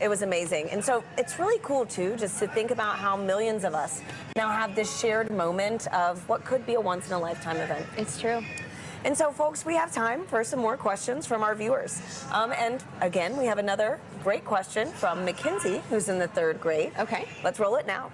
It was amazing. And so it's really cool too, just to think about how millions of us now have this shared moment of what could be a once-in-a-lifetime event. It's true. And so, folks, we have time for some more questions from our viewers. And again, we have another great question from Mackenzie, who's in the 3rd grade. Okay. Let's roll it now.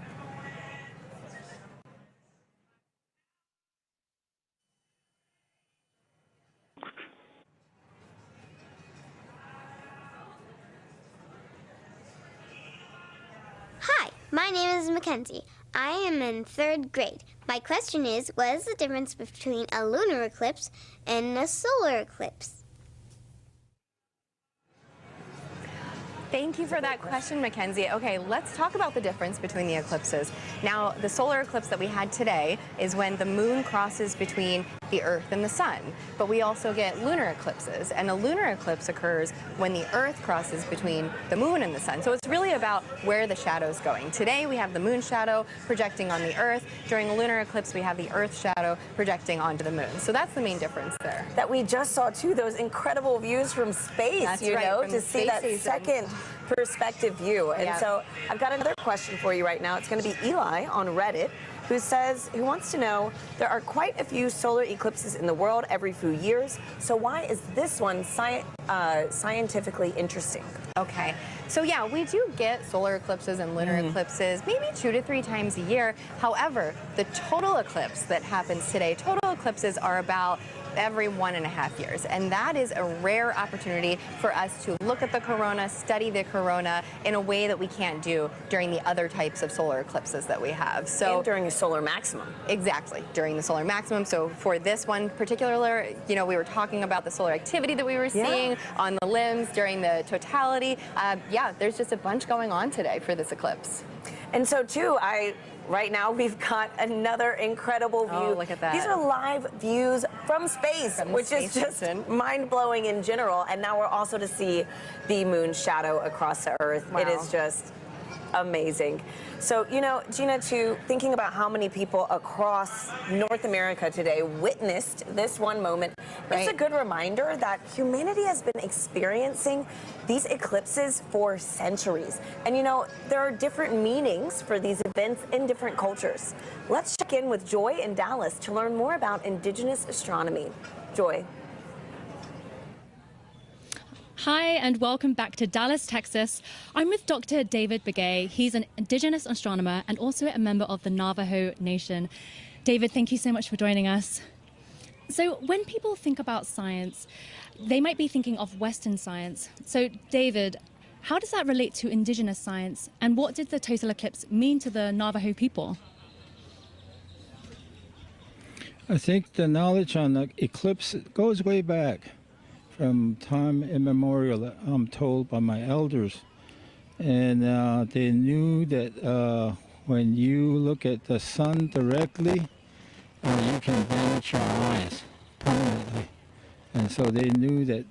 Hi, my name is Mackenzie. I am in 3rd grade. My question is, what is the difference between a lunar eclipse and a solar eclipse? Thank you for that question, Mackenzie. Okay, let's talk about the difference between the eclipses. Now, the solar eclipse that we had today is when the moon crosses between the Earth and the sun. But we also get lunar eclipses, and a lunar eclipse occurs when the Earth crosses between the moon and the sun. So it's really about where the shadow's going. Today, we have the moon shadow projecting on the Earth. During a lunar eclipse, we have the Earth shadow projecting onto the moon. So that's the main difference there. That we just saw, too, those incredible views from space, That's you right, know, from to the see space that station. second perspective view. And Yeah. so I've got another question for you right now. It's going to be Eli on Reddit, who wants to know, there are quite a few solar eclipses in the world every few years. So why is this one scientifically interesting? Okay, so yeah, we do get solar eclipses and lunar eclipses maybe 2 to 3 times a year. However, the total eclipse that happens today, total eclipses are about every 1.5 years. And that is a rare opportunity for us to look at the corona, study the corona in a way that we can't do during the other types of solar eclipses that we have. So and during the solar maximum. Exactly, during the solar maximum. So for this one particular, you know, we were talking about the solar activity that we were seeing on the limbs during the totality. Yeah, there's just a bunch going on today for this eclipse. And so too, right now we've got another incredible view. Oh, look at that. These are live views from space, which is just mind-blowing in general. And now we're also to see the moon shadow across the Earth. Wow. It is just amazing. So, you know, Gina, too, thinking about how many people across North America today witnessed this one moment, it's a good reminder that humanity has been experiencing these eclipses for centuries. And, you know, there are different meanings for these events in different cultures. Let's check in with Joy in Dallas to learn more about indigenous astronomy. Joy. Hi, and welcome back to Dallas, Texas. I'm with Dr. David Begay. He's an indigenous astronomer and also a member of the Navajo Nation. David, thank you so much for joining us. So when people think about science, they might be thinking of Western science. So David, how does that relate to indigenous science, and what did the total eclipse mean to the Navajo people? I think the knowledge on the eclipse goes way back. From time immemorial, I'm told by my elders. And they knew that when you look at the sun directly, you can damage your eyes permanently. And so they knew that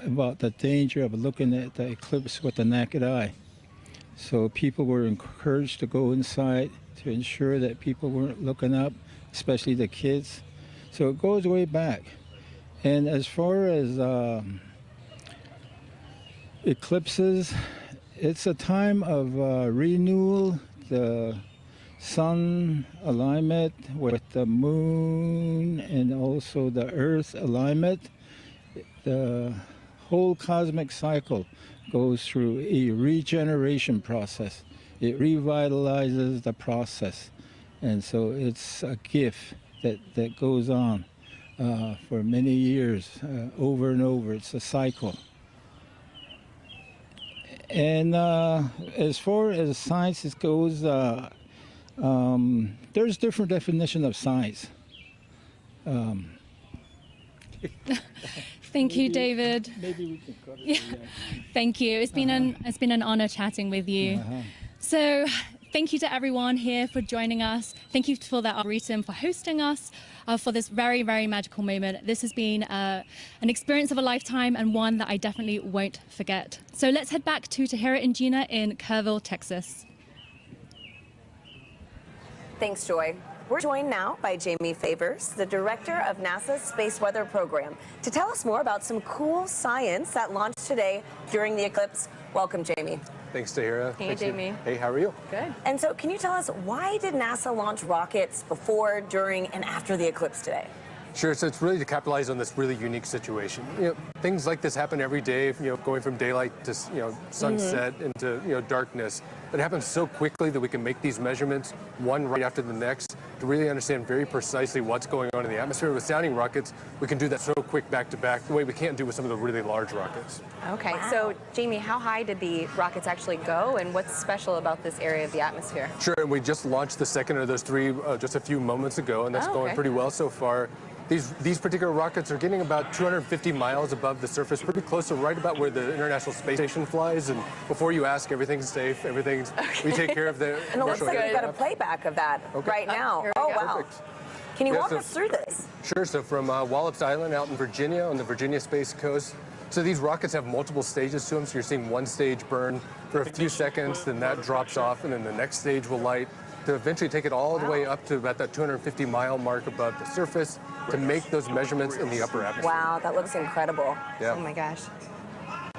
about the danger of looking at the eclipse with the naked eye. So people were encouraged to go inside to ensure that people weren't looking up, especially the kids. So it goes way back. And as far as eclipses, it's a time of renewal, the sun alignment with the moon and also the earth alignment. The whole cosmic cycle goes through a regeneration process. It revitalizes the process. And so it's a gift that goes on. For many years, over and over. It's a cycle. And as far as science goes, there's different definition of science. Thank you, David. Maybe we can cut it. Yeah. Thank you. It's been an honor chatting with you. So thank you to everyone here for joining us. Thank you for the Arboretum for hosting us for this very, very magical moment. This has been an experience of a lifetime and one that I definitely won't forget. So let's head back to Tahira and Gina in Kerrville, Texas. Thanks, Joy. We're joined now by Jamie Favors, the director of NASA's Space Weather Program, to tell us more about some cool science that launched today during the eclipse. Welcome, Jamie. Thanks, Tahira. Hey, Jamie. Hey, how are you? Good. And so can you tell us, why did NASA launch rockets before, during, and after the eclipse today? Sure, so it's really to capitalize on this really unique situation. Things like this happen every day, going from daylight to, sunset into, darkness. It happens so quickly that we can make these measurements, one right after the next, to really understand very precisely what's going on in the atmosphere. With sounding rockets, we can do that so quick back to back, the way we can't do with some of the really large rockets. Okay, so Jamie, how high did the rockets actually go, and what's special about this area of the atmosphere? Sure, and we just launched the second of those three just a few moments ago, and that's going pretty well so far. These particular rockets are getting about 250 miles above the surface, pretty close to right about where the International Space Station flies. And before you ask, everything's safe. We take care of the. And it looks like we've got a playback of that right now. Oh wow! Perfect. Can you walk us through this? Sure. So from Wallops Island out in Virginia, on the Virginia Space Coast. So these rockets have multiple stages to them. So you're seeing one stage burn for a few seconds, then that drops off, and then the next stage will light, to eventually take it all the way up to about that 250-mile mark above the surface to make those measurements in the upper atmosphere. Wow, that looks incredible. Yeah. Oh my gosh.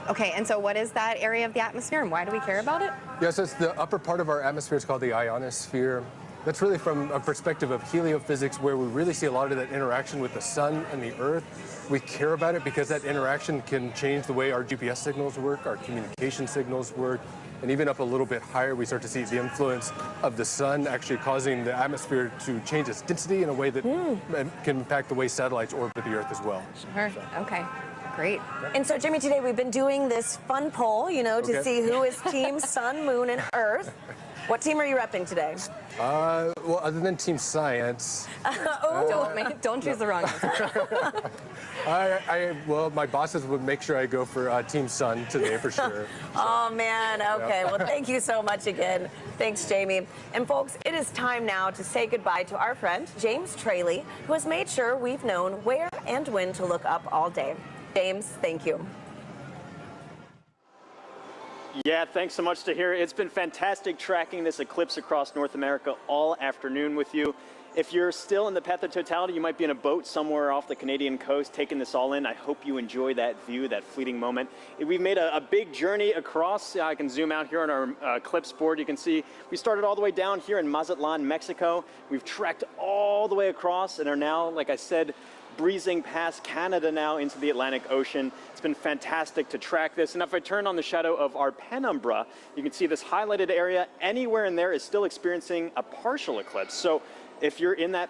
Okay, and so what is that area of the atmosphere, and why do we care about it? Yes, it's the upper part of our atmosphere. It's called the ionosphere. That's really from a perspective of heliophysics, where we really see a lot of that interaction with the sun and the earth. We care about it because that interaction can change the way our GPS signals work, our communication signals work, and even up a little bit higher, we start to see the influence of the sun actually causing the atmosphere to change its density in a way that can impact the way satellites orbit the Earth as well. Sure, okay. Great. And so, Jimmy, today we've been doing this fun poll, to see who is Team Sun, Moon, and Earth. What team are you repping today? Well, other than Team Science. Don't choose the wrong answer. Well, my bosses would make sure I go for Team Sun today for sure. Oh, man. Okay. Well, thank you so much again. Thanks, Jamie. And, folks, it is time now to say goodbye to our friend, James Traley, who has made sure we've known where and when to look up all day. James, thank you. Yeah, thanks so much, Tahira. It's been fantastic tracking this eclipse across North America all afternoon with you. If you're still in the path of totality, you might be in a boat somewhere off the Canadian coast taking this all in. I hope you enjoy that view, that fleeting moment. We've made a big journey across. I can zoom out here on our eclipse board. You can see we started all the way down here in Mazatlan, Mexico. We've trekked all the way across and are now, like I said, breezing past Canada now into the Atlantic Ocean. It's been fantastic to track this. And if I turn on the shadow of our penumbra, you can see this highlighted area. Anywhere in there is still experiencing a partial eclipse. So if you're in that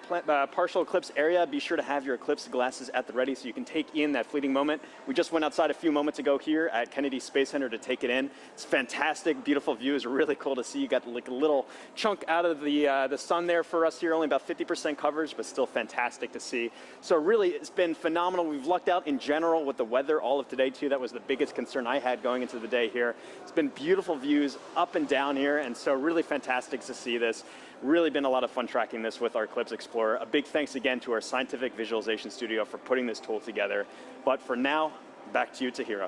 partial eclipse area, be sure to have your eclipse glasses at the ready so you can take in that fleeting moment. We just went outside a few moments ago here at Kennedy Space Center to take it in. It's fantastic, beautiful view. It's really cool to see. You got like a little chunk out of the sun there for us here, only about 50% coverage, but still fantastic to see. So really, it's been phenomenal. We've lucked out in general with the weather all of today too. That was the biggest concern I had going into the day here. It's been beautiful views up and down here, and so really fantastic to see this. Really been a lot of fun tracking this with our Eclipse Explorer. A big thanks again to our scientific visualization studio for putting this tool together. But for now, back to you, Tahira.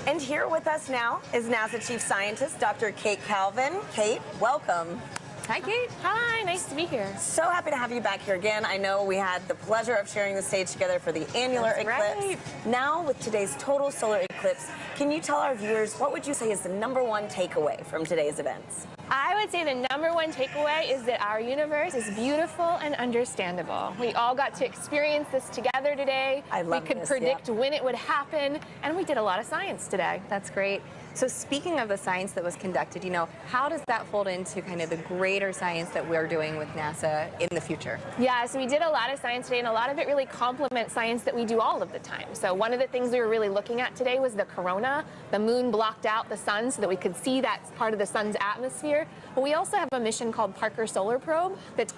And here with us now is NASA Chief Scientist, Dr. Kate Calvin. Kate, welcome. Hi, Kate. Hi, nice to be here. So happy to have you back here again. I know we had the pleasure of sharing the stage together for the annular eclipse. Right. Now, with today's total solar eclipse, can you tell our viewers what would you say is the #1 takeaway from today's events? I would say the #1 takeaway is that our universe is beautiful and understandable. We all got to experience this together today. We could predict when it would happen, and we did a lot of science today. That's great. So speaking of the science that was conducted, how does that fold into kind of the greater science that we're doing with NASA in the future? Yeah, so we did a lot of science today, and a lot of it really complements science that we do all of the time. So one of the things we were really looking at today was the corona. The moon blocked out the sun so that we could see that part of the sun's atmosphere. But we also have a mission called Parker Solar Probe that's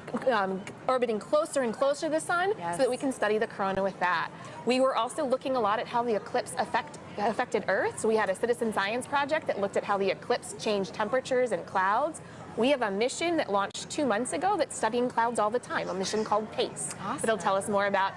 orbiting closer and closer to the sun so that we can study the corona with that. We were also looking a lot at how the eclipse affected Earth. So we had a citizen science project that looked at how the eclipse changed temperatures and clouds. We have a mission that launched 2 months ago that's studying clouds all the time, a mission called PACE. Awesome. It'll tell us more about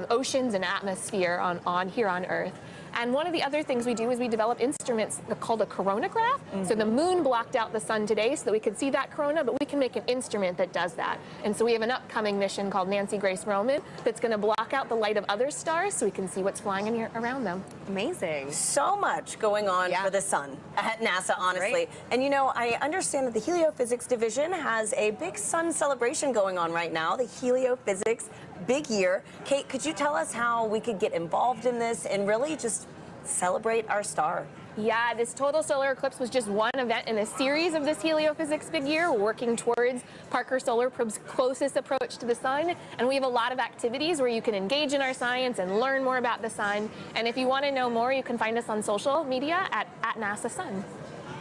oceans and atmosphere on here on Earth. And one of the other things we do is we develop instruments called a coronagraph. So the moon blocked out the sun today so that we could see that corona, but we can make an instrument that does that. And so we have an upcoming mission called Nancy Grace Roman that's going to block out the light of other stars so we can see what's flying around them. Amazing. So much going on for the sun at NASA, honestly. Right. And you know, I understand that the Heliophysics division has a big sun celebration going on right now, the Heliophysics Big Year. Kate, could you tell us how we could get involved in this and really just celebrate our star? Yeah, this total solar eclipse was just one event in a series of this Heliophysics Big Year, working towards Parker Solar Probe's closest approach to the sun. And we have a lot of activities where you can engage in our science and learn more about the sun. And if you want to know more, you can find us on social media at NASA Sun.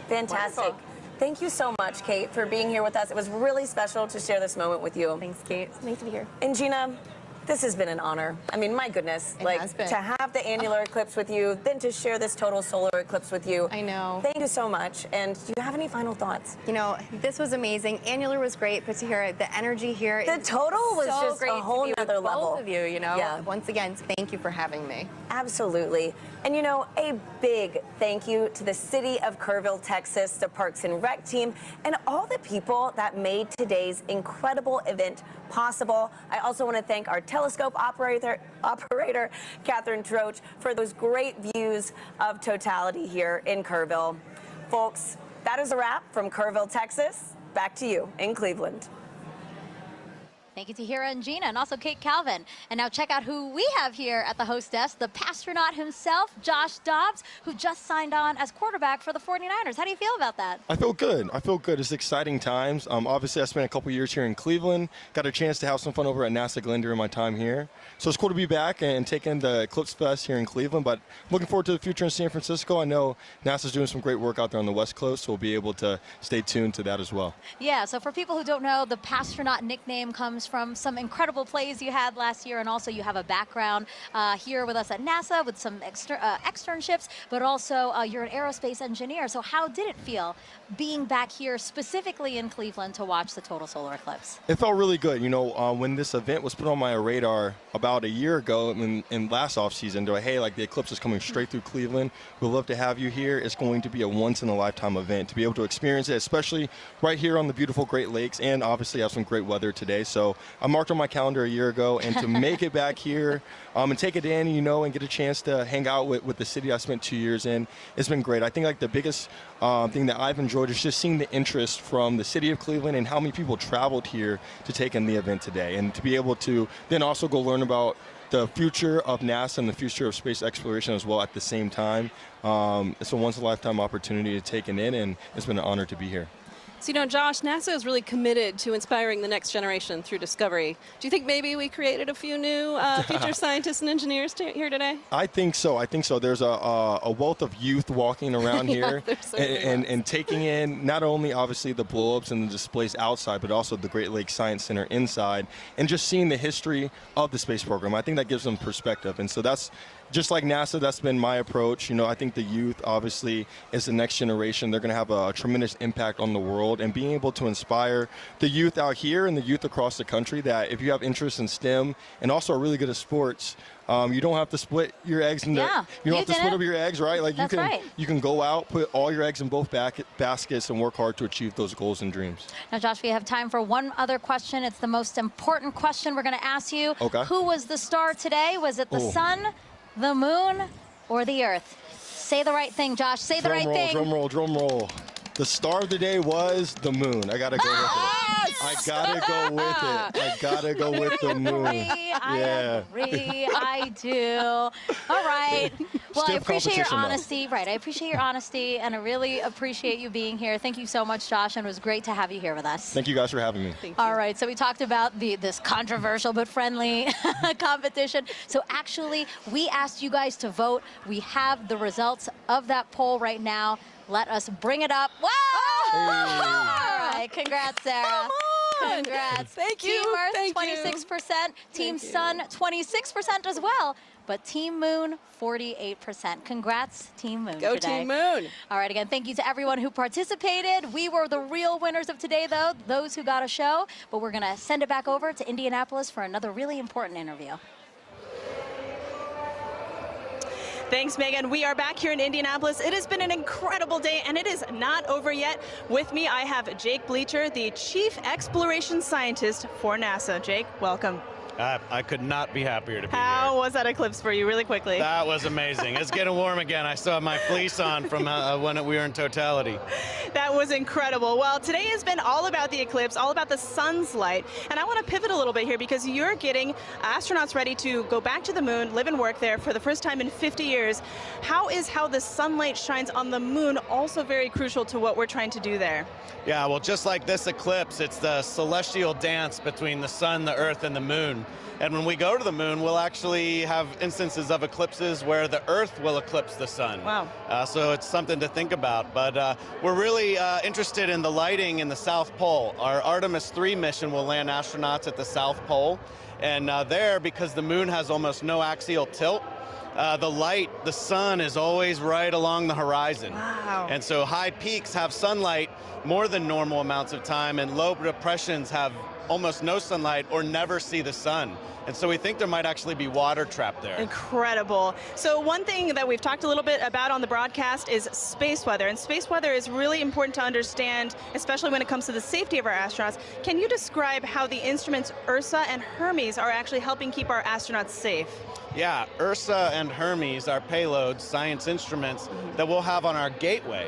Fantastic. Wonderful. Thank you so much, Kate, for being here with us. It was really special to share this moment with you. Thanks, Kate. It's nice to be here. And Gina, this has been an honor. I mean, my goodness, to have the annular eclipse with you, then to share this total solar eclipse with you. I know. Thank you so much. And do you have any final thoughts? You know, this was amazing. Annular was great, but to hear the energy here, the total was so just great a whole to be nother with level. Both of you, you know. Yeah. Once again, thank you for having me. Absolutely. And you know, a big thank you to the city of Kerrville, Texas, the Parks and Rec team, and all the people that made today's incredible event possible. I also want to thank our telescope operator Catherine Troach, for those great views of totality here in Kerrville. Folks, that is a wrap from Kerrville, Texas. Back to you in Cleveland. Thank you to Hira and Gina, and also Kate Calvin. And now check out who we have here at the host desk, the pastronaut himself, Josh Dobbs, who just signed on as quarterback for the 49ers. How do you feel about that? I feel good. I feel good. It's exciting times. Obviously, I spent a couple years here in Cleveland. Got a chance to have some fun over at NASA Glenn during my time here. So it's cool to be back and taking the Eclipse Fest here in Cleveland. But looking forward to the future in San Francisco. I know NASA's doing some great work out there on the West Coast, so we'll be able to stay tuned to that as well. Yeah, so for people who don't know, the pastronaut nickname comes from some incredible plays you had last year, and also you have a background here with us at NASA with some externships, but also you're an aerospace engineer. So how did it feel being back here specifically in Cleveland to watch the total solar eclipse? It felt really good. You know, when this event was put on my radar about a year ago in last off season, they're like, hey, like the eclipse is coming straight through Cleveland. We'd love to have you here. It's going to be a once-in-a-lifetime event to be able to experience it, especially right here on the beautiful Great Lakes, and obviously have some great weather today. So I marked on my calendar a year ago, and to make it back here and take it in, you know, and get a chance to hang out with the city I spent 2 years in, it's been great. I think like the biggest thing that I've enjoyed is just seeing the interest from the city of Cleveland and how many people traveled here to take in the event today, and to be able to then also go learn about the future of NASA and the future of space exploration as well at the same time. It's a once-in-a-lifetime opportunity to take it in, and it's been an honor to be here. So, you know, Josh, NASA is really committed to inspiring the next generation through discovery. Do you think maybe we created a few new future scientists and engineers here today? I think so. I think so. There's a wealth of youth walking around here and taking in not only obviously the blow-ups and the displays outside, but also the Great Lakes Science Center inside, and just seeing the history of the space program. I think that gives them perspective. And so that's just like NASA, that's been my approach. You know, I think the youth obviously is the next generation. They're going to have a tremendous impact on the world, and being able to inspire the youth out here and the youth across the country that if you have interest in STEM and also are really good at sports, you don't have to split your eggs into, you don't have to split up your eggs, right? Like you can go out, put all your eggs in both baskets and work hard to achieve those goals and dreams. Now, Josh, we have time for one other question. It's the most important question we're going to ask you. Okay. Who was the star today? Was it the sun, the moon, or the earth? Say the right thing, Josh. Say the right thing. Drum roll, drum roll. The star of the day was the moon. I gotta go with it. I gotta go with it. I gotta go with the moon. I agree. I do. All right. Well, I appreciate your honesty. Right. I appreciate your honesty, and I really appreciate you being here. Thank you so much, Josh, and it was great to have you here with us. Thank you guys for having me. All right. So we talked about this controversial but friendly competition. So actually, we asked you guys to vote. We have the results of that poll right now. Let us bring it up. Wow! Hey. All right, congrats, Sarah. Come on. Congrats. Thank you. Team Earth, Thank 26%. Team Sun, 26% as well. But Team Moon, 48%. Congrats, Team Moon. Go today. Team Moon. All right, again, thank you to everyone who participated. We were the real winners of today, though, those who got a show. But we're going to send it back over to Indianapolis for another really important interview. Thanks, Megan. We are back here in Indianapolis. It has been an incredible day, and it is not over yet. With me, I have Jake Bleacher, the Chief Exploration Scientist for NASA. Jake, welcome. I could not be happier to be How was that eclipse for you, really quickly? That was amazing. It's getting warm again. I still have my fleece on from when we were in totality. That was incredible. Well, today has been all about the eclipse, all about the sun's light. And I want to pivot a little bit here because you're getting astronauts ready to go back to the moon, live and work there for the first time in 50 years. How the sunlight shines on the moon also very crucial to what we're trying to do there? Yeah, well, just like this eclipse, it's the celestial dance between the sun, the earth, and the moon. And when we go to the moon, we'll actually have instances of eclipses where the Earth will eclipse the sun. Wow. So it's something to think about. But we're really interested in the lighting in the South Pole. Our Artemis 3 mission will land astronauts at the South Pole. And there, because the moon has almost no axial tilt, the sun is always right along the horizon. Wow. And so high peaks have sunlight more than normal amounts of time, and low depressions have almost no sunlight or never see the sun. And so we think there might actually be water trapped there. Incredible. So one thing that we've talked a little bit about on the broadcast is space weather. And space weather is really important to understand, especially when it comes to the safety of our astronauts. Can you describe how the instruments Ursa and Hermes are actually helping keep our astronauts safe? Yeah, Ursa and Hermes are payloads, science instruments that we'll have on our Gateway.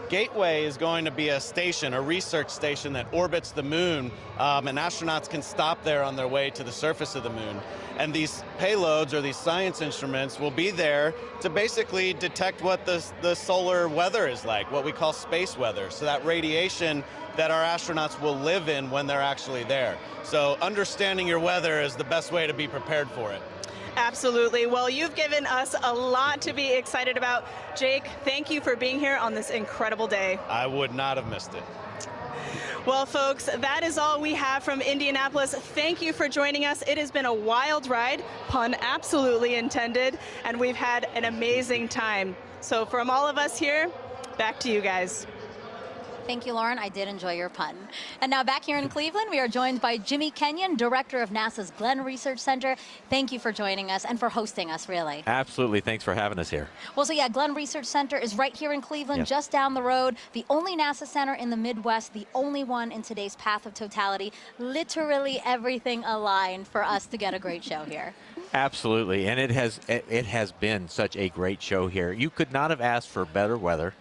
Gateway is going to be a station, a research station that orbits the moon, and astronauts can stop there on their way to the surface of the moon. And these payloads, or these science instruments, will be there to basically detect what the solar weather is like, what we call space weather. So that radiation that our astronauts will live in when they're actually there. So understanding your weather is the best way to be prepared for it. Absolutely. Well, you've given us a lot to be excited about. Jake, thank you for being here on this incredible day. I would not have missed it. Well, folks, that is all we have from Indianapolis. Thank you for joining us. It has been a wild ride, pun absolutely intended, and we've had an amazing time. So from all of us here, back to you guys. Thank you, Lauren. I did enjoy your pun. And now back here in Cleveland, we are joined by Jimmy Kenyon, director of NASA's Glenn Research Center. Thank you for joining us and for hosting us, really. Absolutely. Thanks for having us here. Well, so yeah, Glenn Research Center is right here in Cleveland, Yes. just down the road. The only NASA center in the Midwest, the only one in today's path of totality. Literally everything aligned for us to get a great show here. Absolutely. And it has been such a great show here. You could not have asked for better weather.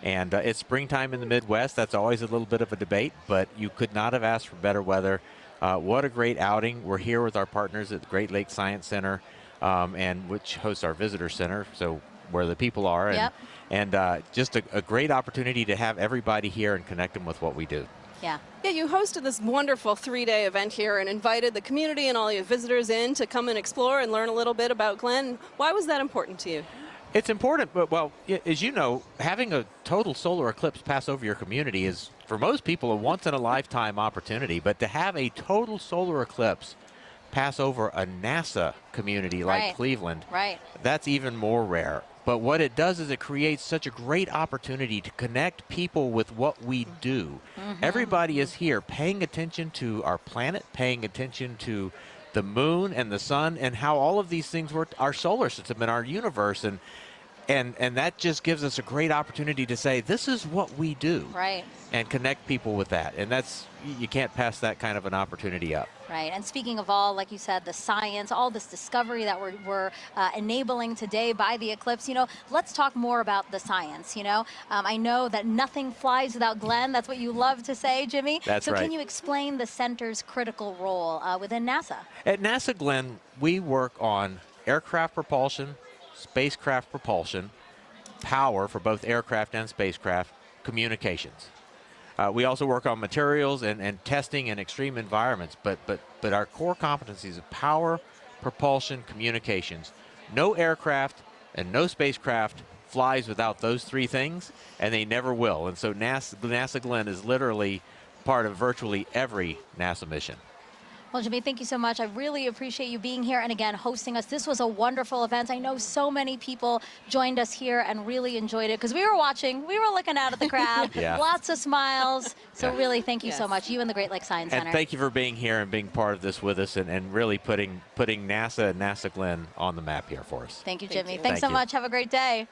And it's springtime in the Midwest. That's always a little bit of a debate, but you could not have asked for better weather. What a great outing. We're here with our partners at the Great Lakes Science Center, and which hosts our visitor center, so where the people are. Yep. And just a great opportunity to have everybody here and connect them with what we do. Yeah. Yeah, you hosted this wonderful 3-day event here and invited the community and all your visitors in to come and explore and learn a little bit about Glenn. Why was that important to you? It's important, but, well, as you know, having a total solar eclipse pass over your community is, for most people, a once-in-a-lifetime opportunity. But to have a total solar eclipse pass over a NASA community like Cleveland, that's even more rare. But what it does is it creates such a great opportunity to connect people with what we do. Everybody is here paying attention to our planet, paying attention to the moon and the sun and how all of these things work, our solar system and our universe, and that just gives us a great opportunity to say this is what we do, and connect people with that. And that's, you can't pass that kind of an opportunity up. Right, and speaking of all, like you said, the science, all this discovery that we're enabling today by the eclipse, you know, let's talk more about the science, you know. I know that nothing flies without Glenn. That's what you love to say, Jimmy. That's so right. Can you explain the center's critical role within NASA? At NASA Glenn, we work on aircraft propulsion, spacecraft propulsion, power for both aircraft and spacecraft, communications. We also work on materials and testing in extreme environments, but our core competencies of power, propulsion, communications. No aircraft and no spacecraft flies without those three things, and they never will. And so NASA Glenn is literally part of virtually every NASA mission. Well, Jimmy, thank you so much. I really appreciate you being here and again hosting us. This was a wonderful event. I know so many people joined us here and really enjoyed it because we were watching, we were looking out at the crowd, Yeah. Lots of smiles. So Yeah. really, thank you so much, you and the Great Lakes Science Center. And thank you for being here and being part of this with us and really putting NASA and NASA Glenn on the map here for us. Thank you, Jimmy. Thanks so much. Have a great day.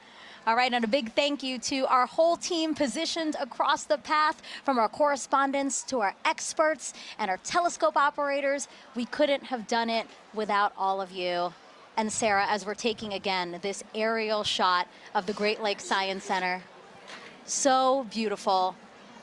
All right, and a big thank you to our whole team positioned across the path, from our correspondents to our experts and our telescope operators. We couldn't have done it without all of you. And Sarah, as we're taking again this aerial shot of the Great Lakes Science Center, so beautiful.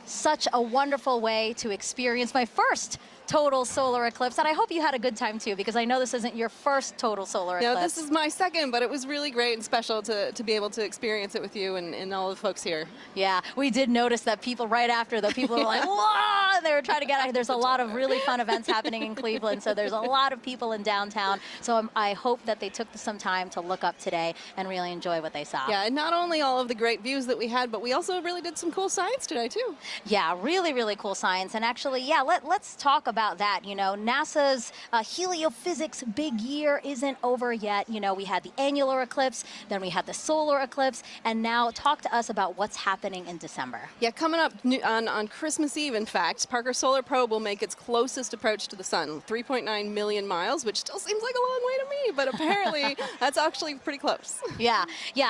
Such a wonderful way to experience my first total solar eclipse, and I hope you had a good time too, because I know this isn't your first total solar eclipse. No, this is my second, but it was really great and special to be able to experience it with you and all the folks here. Yeah, we did notice that people right after, the people were like, whoa, they were trying to get out. There's a lot of really fun events happening in Cleveland, so there's a lot of people in downtown. So I hope that they took some time to look up today and really enjoy what they saw. Yeah, and not only all of the great views that we had, but we also really did some cool science today too. Yeah, really, really cool science. And actually, yeah, let's talk about that. You know, NASA's heliophysics big year isn't over yet. You know, we had the annular eclipse, then we had the solar eclipse, and now talk to us about what's happening in December. Yeah, coming up on Christmas Eve, in fact, Parker Solar Probe will make its closest approach to the sun, 3.9 million miles, which still seems like a long way to me, but apparently that's actually pretty close. Yeah,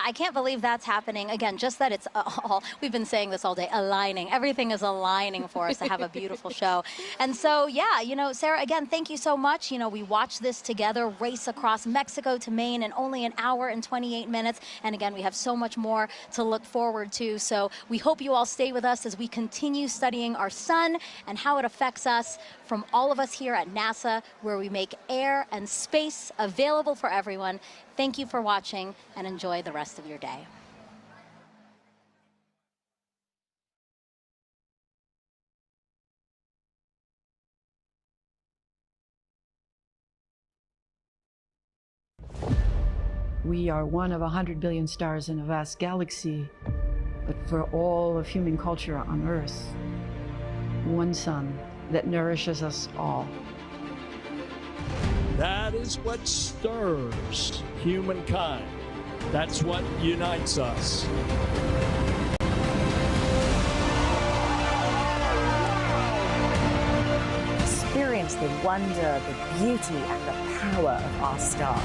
I can't believe that's happening. Again, just that it's all, we've been saying this all day, aligning. Everything is aligning for us to have a beautiful show. And so, yeah, you know, Sarah, again, thank you so much. You know, we watched this together, race across Mexico to Maine in only an hour and 28 minutes. And again, we have so much more to look forward to. So we hope you all stay with us as we continue studying our sun and how it affects us, from all of us here at NASA, where we make air and space available for everyone. Thank you for watching and enjoy the rest of your day. We are one of 100 billion stars in a vast galaxy, but for all of human culture on Earth, one sun that nourishes us all. That is what stirs humankind. That's what unites us. Experience the wonder, the beauty, and the power of our star.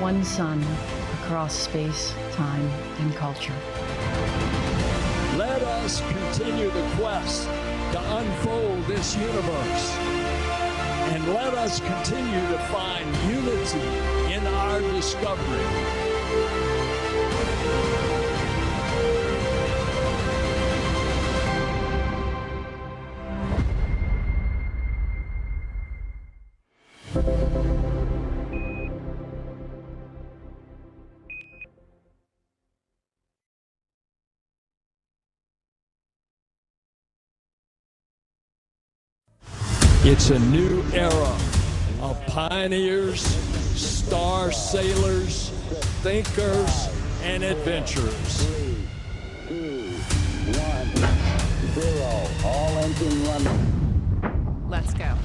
One sun across space, time, and culture. Let us continue the quest to unfold this universe. And let us continue to find unity in our discovery. It's a new era of pioneers, star sailors, thinkers, and adventurers. 3, 2, 1, 0. All engine running. Let's go.